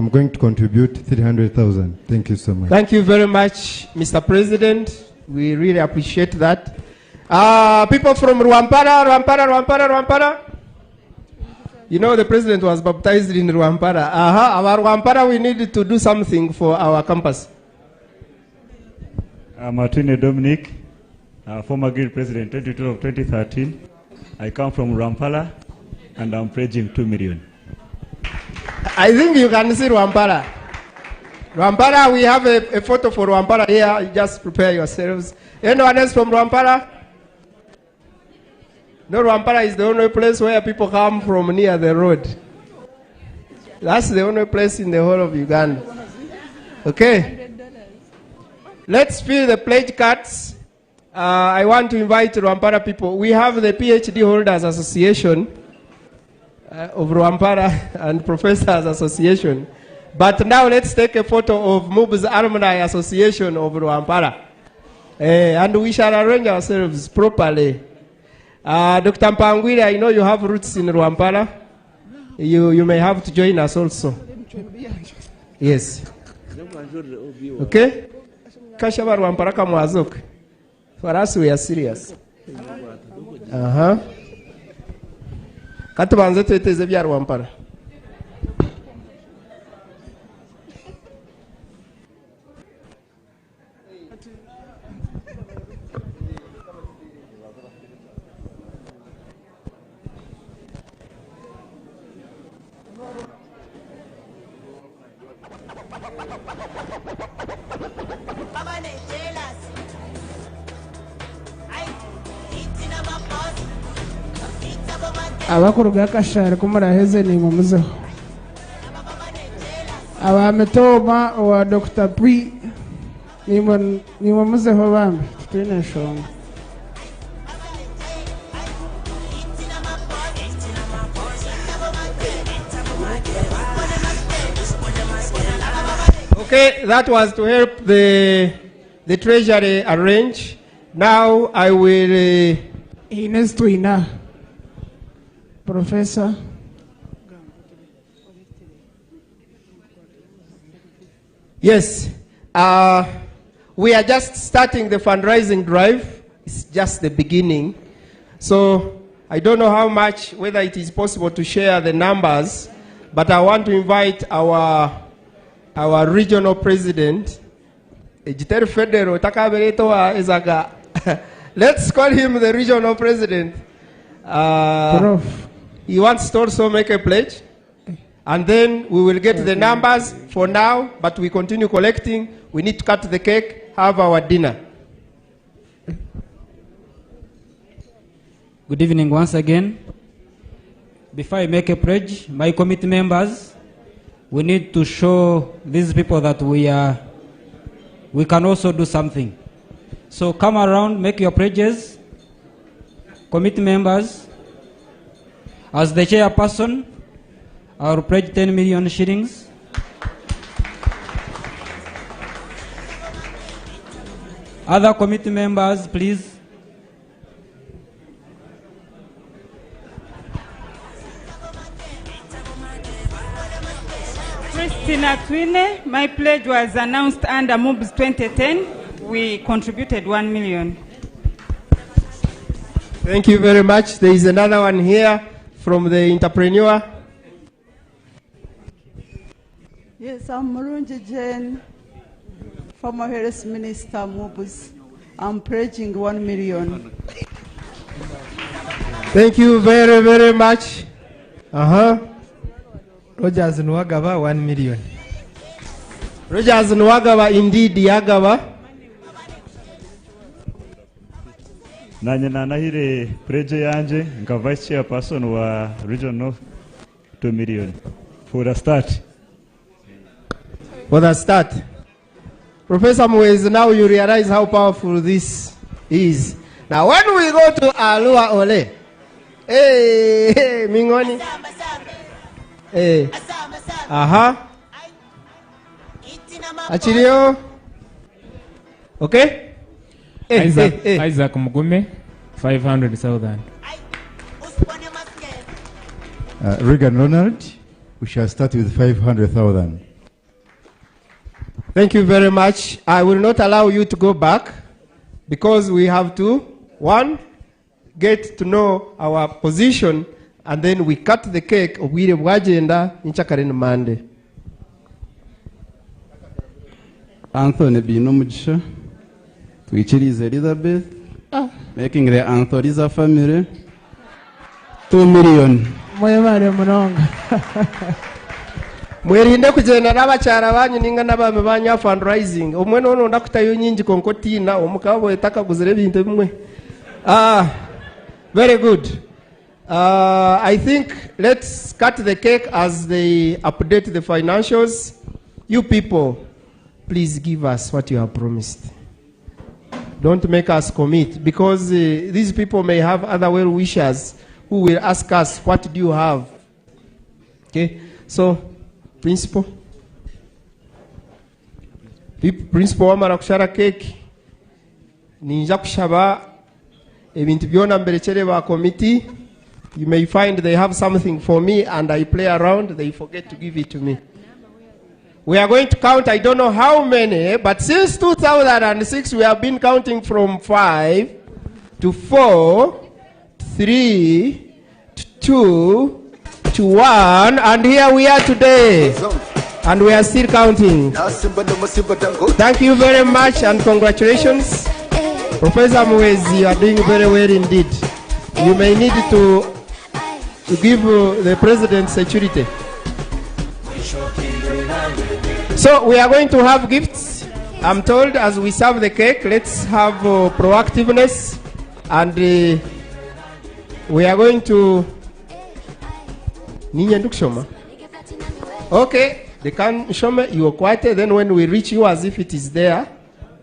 going to contribute 300,000. Thank you so much. Thank you very much, Mr. President. We really appreciate that. People from Rwampara. You know the president was baptized in Rwampara. Our Rwampara, we need to do something for our campus. Martine Dominic, former Guild President, 2012-2013. I come from Rwampara, and I'm pledging 2 million. I think you can see Rwampara. Rwampara, we have a photo for Rwampara here. You just prepare yourselves. Anyone else from Rwampara? No, Rwampara is the only place where people come from near the road. That's the only place in the whole of Uganda. Okay. Let's fill the pledge cards. I want to invite Rwampara people. We have the PhD Holders Association of Rwampara and Professors Association. But now let's take a photo of Mubs Alumni Association of Rwampara. And we shall arrange ourselves properly. Dr. Mpangwiri, I know you have roots in Rwampara. You may have to join us also. Yes. Okay? Kashaba Rwampara kamwazok. For us, we are serious. Katubanze tueteze bya Rwampara. Abakuruga kashara kumuraheze ni mumuzeho. Abametoma wa Dr. P ni mumuzeho bambe tutine shonga. Okay, that was to help the treasury arrange. Now I will Ines Twina. Professor. Yes. We are just starting the fundraising drive. It's just the beginning. So I don't know how much, whether it is possible to share the numbers, but I want to invite our regional president. Let's call him the regional president. He wants to also make a pledge. And then we will get the numbers for now, but we continue collecting. We need to cut the cake, have our dinner. Good evening once again. Before I make a pledge, my committee members, we need to show these people that we can also do something. So come around, make your pledges. Committee members, as the chairperson, I will pledge 10 million shillings. Other committee members, please. Christina Twine, my pledge was announced under Mubs 2010. We contributed 1 million. Thank you very much. There is another one here from the entrepreneur. Yes, I'm Murunji Jane, former Health Minister Mubs. I'm pledging 1 million. Thank you very, very much. Rogers Nwagaba, 1 million. Rogers Nwagaba, indeed, Yagaba. Nanye nanahire preje yanje nka vice chairperson wa regional 2 million for the start. For the start. Professor Mwezi, now you realize how powerful this is. Now when we go to Alua Ole, hey, Mingoni. Hey. Achilio. Okay? Isaac Mugume, 500,000. Regan Ronald, we shall start with 500,000. Thank you very much. I will not allow you to go back because we have to, one, get to know our position, and then we cut the cake of William Wajenda in Chakarin Mande. Anthony Binomujisha, Twichiri Elizabeth, making the Anthoriza family 2 million. Mwerinde kugenda n'abakyala banyu ninga n'abaami banyu fundraising omwe nono ndakutayo nyingi konkotina omukabo etakaguzira ebintu bimwe. Very good. I think let's cut the cake as they update the financials. You people, please give us what you have promised. Don't make us commit, because these people may have other well-wishers who will ask us, what do you have? Okay, so Principal wamara kushara cake ninja kushaba ebintu byona mberekere ba committee. You may find they have something for me and I play around, they forget to give it to me. We are going to count, I don't know how many, but since 2006 we have been counting from 5 to 4 to 3 to 2 to 1, and here we are today, and we are still counting. Thank you very much and congratulations. Professor Mwezi, you are doing very well indeed. You may need to give the president security. So we are going to have gifts. I'm told as we serve the cake, let's have proactiveness, and we are going to okay, they can show me you are quiet, then when we reach you as if it is there,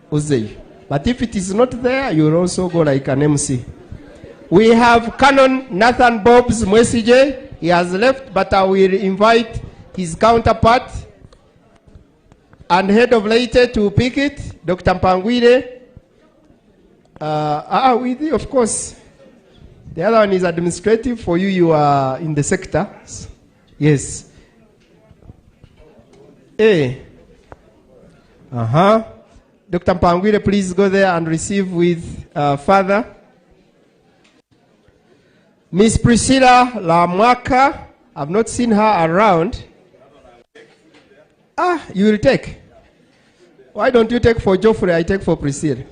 but if it is not there, you will also go like an MC. We have Canon Nathan Bob's message. He has left, but I will invite his counterpart and head of later to pick it, Dr. Mpangwire. With you, of course. The other one is administrative. For you, you are in the sector. Yes. Dr. Mpangwire, please go there and receive with Father. Miss Priscilla Lamwaka, I've not seen her around. You will take. Why don't you take for Geoffrey? I take for Priscilla.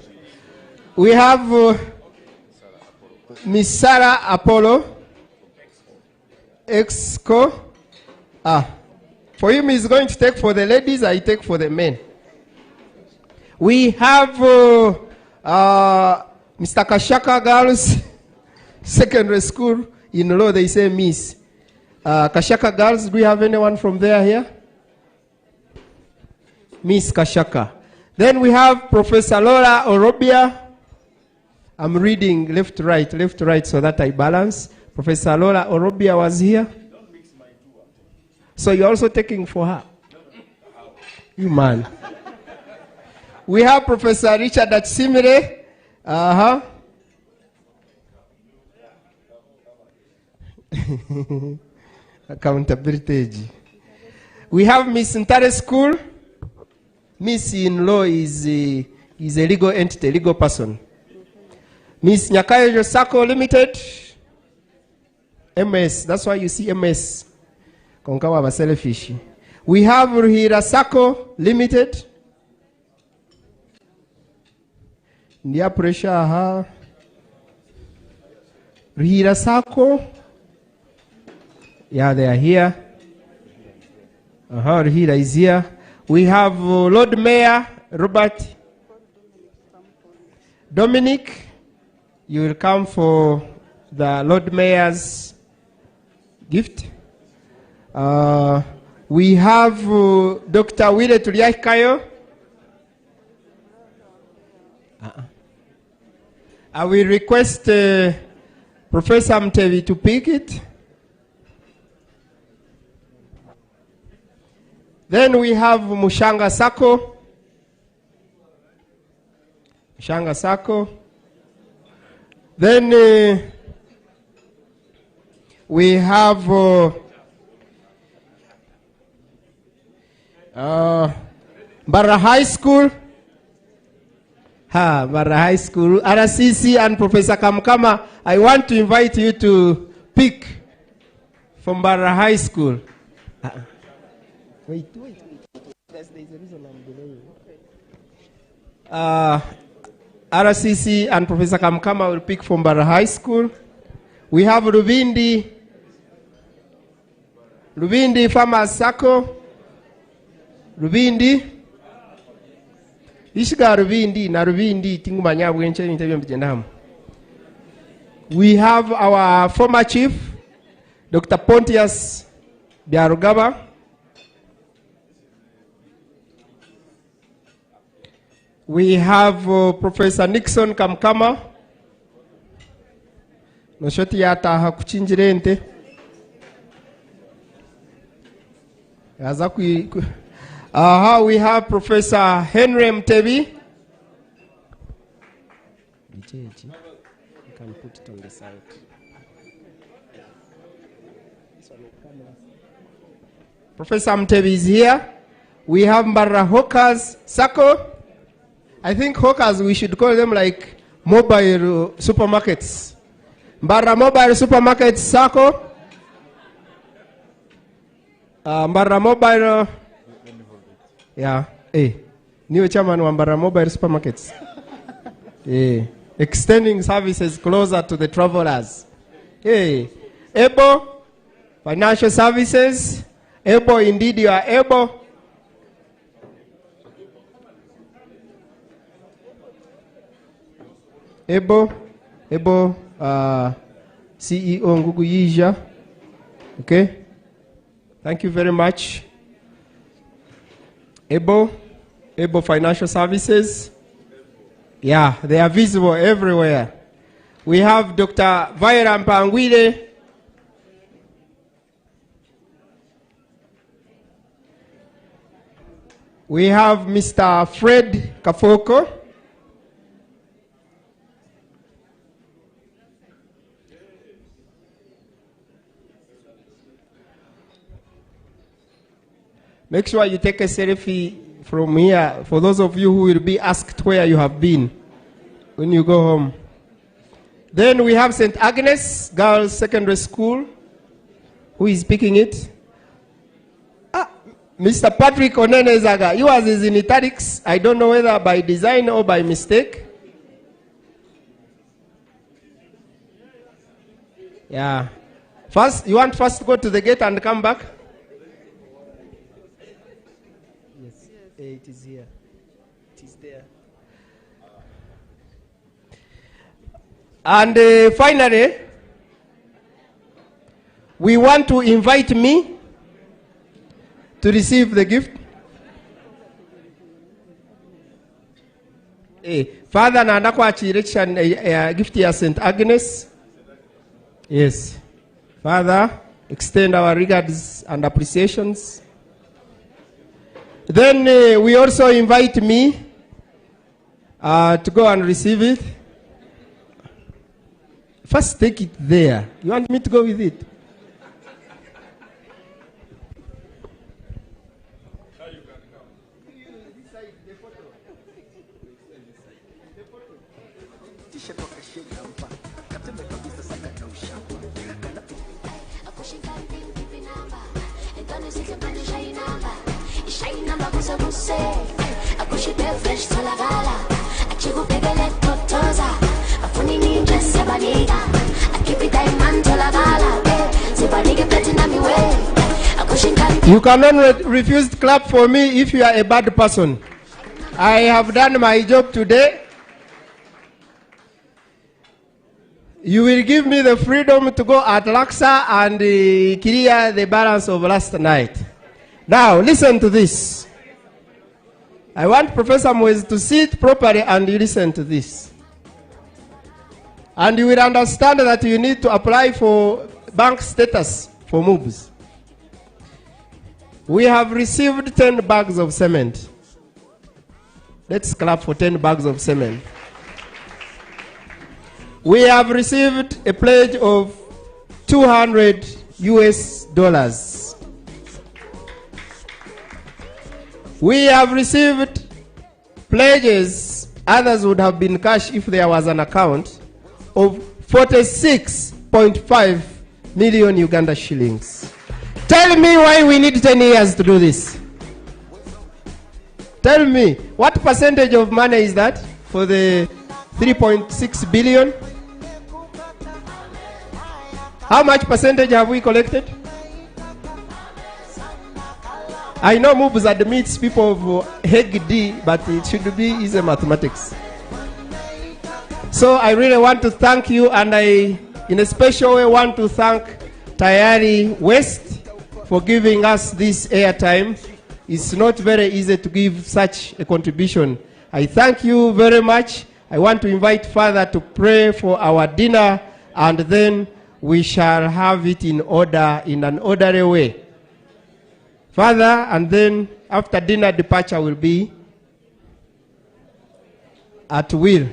We have Miss Sarah Apollo, Exco. For him, he's going to take for the ladies, I take for the men. We have Mr. Kashaka Girls Secondary School. In law, they say Miss. Kashaka Girls, do we have anyone from there here? Miss Kashaka. Then we have Professor Laura Orobia. I'm reading left to right so that I balance. Professor Laura Orobia was here. So you're also taking for her? You man. We have Professor Richard Atsimire. Accountability. We have Miss Ntare School. Miss in law is a legal entity, legal person. Miss Nyakayo Sako Limited. MS. That's why you see MS. Konkawa was selfish. We have Ruhira Sako Limited. Ndia pressure Ruhira Sako. Yeah, they are here. Ruhira is here. We have Lord Mayor Robert Dominic. You will come for the Lord Mayor's gift. We have Dr. Wile Tuliakayo. I will request Professor Mtevi to pick it. Then we have Mushanga Sako. Mushanga Sako. Then we have Barra High School. Barra High School. RCC and Professor Kamkama, I want to invite you to pick from Barra High School. Wait. There's a reason I'm delaying. RCC and Professor Kamkama will pick from Barra High School. We have Rubindi Farmers Sako. Rubindi. Ishiga Rubindi na Rubindi tingumanya bwenche interview mjendamu. We have our former chief, Dr. Pontius Biarugaba. We have Professor Nixon Kamkama. Noshoti yata hakuchinjirente. We have Professor Henry Mtebi. You can put it on the side. Professor Mtebi is here. We have Mbara Hawkers Sako. I think hawkers, we should call them like mobile supermarkets. Mbara Mobile Supermarket Sako. Mbara Mobile. Yeah. New chairman wa Mbara Mobile Supermarkets. Extending services closer to the travelers. Able Financial Services. Able, indeed you are able. Ebo CEO Ngugu Yija. Okay. Thank you very much. Ebo Financial Services. Yeah, they are visible everywhere. We have Dr. Vaira Mpangwile. We have Mr. Fred Kafoko. Make sure you take a selfie from here for those of you who will be asked where you have been when you go home. Then we have St. Agnes Girls Secondary School. Who is picking it? Mr. Patrick Onenezaga. Yours is in italics. I don't know whether by design or by mistake. Yeah. You want first to go to the gate and come back? It is here. It is there. And finally, we want to invite me to receive the gift. Father, nanda kwa chirechan gift ya St. Agnes. Yes. Father, extend our regards and appreciations. Then we also invite me to go and receive it. First take it there. You want me to go with it? You cannot refuse to clap for me if you are a bad person. I have done my job today. You will give me the freedom to go at Laksa and clear the balance of last night. Now, listen to this. I want Professor Moise to sit properly and you listen to this. And you will understand that you need to apply for bank status for Mubs. We have received 10 bags of cement. Let's clap for 10 bags of cement. We have received a pledge of $200 US. We have received pledges, others would have been cash if there was an account, of 46.5 million Uganda shillings. Tell me why we need 10 years to do this. Tell me, what percentage of money is that for the 3.6 billion? How much percentage have we collected? I know Mubs admits people of Heg D, but it should be easy mathematics. So I really want to thank you, and I, in a special way, want to thank Tayari West for giving us this airtime. It's not very easy to give such a contribution. I thank you very much. I want to invite Father to pray for our dinner, and then we shall have it in order, in an orderly way. Father, and then after dinner, departure will be at will.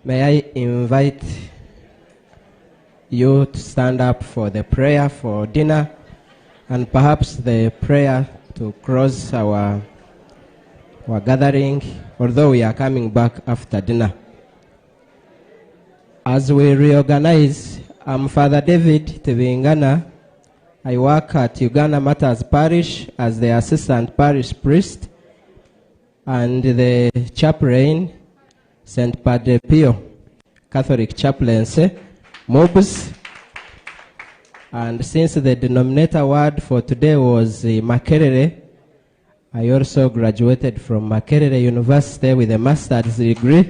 May I invite you to stand up for the prayer for dinner, and perhaps the prayer to close our gathering, although we are coming back after dinner. As we reorganize, I'm Father David Tebingana. I work at Uganda Matters Parish as the assistant parish priest and the chaplain, St. Padre Pio Catholic Chaplaincy, Mubs. And since the denominator word for today was Makerere, I also graduated from Makerere University with a master's degree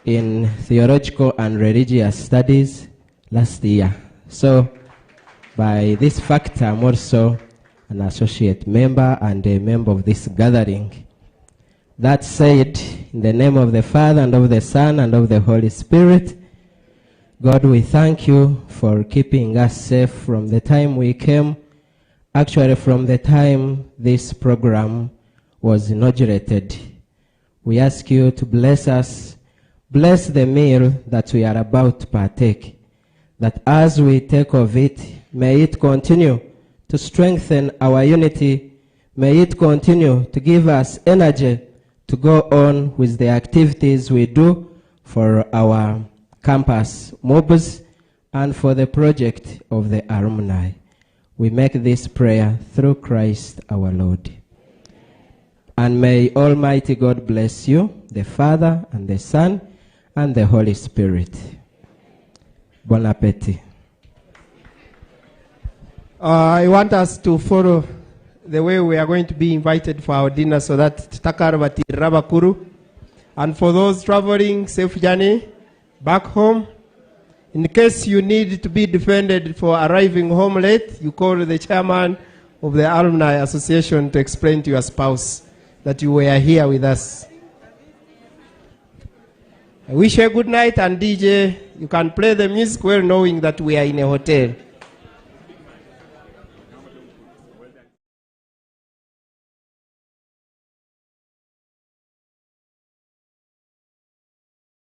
in theological and religious studies last year. So by this fact, I'm also an associate member and a member of this gathering. That said, in the name of the Father, and of the Son, and of the Holy Spirit, God, we thank you for keeping us safe from the time we came, actually from the time this program was inaugurated. We ask you to bless us, bless the meal that we are about to partake, that as we take of it, may it continue to strengthen our unity, may it continue to give us energy to go on with the activities we do for our campus Mubs and for the project of the Alumni. We make this prayer through Christ our Lord. And may Almighty God bless you, the Father and the Son and the Holy Spirit. Bon appetit. I want us to follow the way we are going to be invited for our dinner, so that tutakarabati rabakuru. And for those traveling, safe journey back home. In case you need to be defended for arriving home late, you call the chairman of the Alumni Association to explain to your spouse that you were here with us. I wish you a good night, and DJ, you can play the music well knowing that we are in a hotel.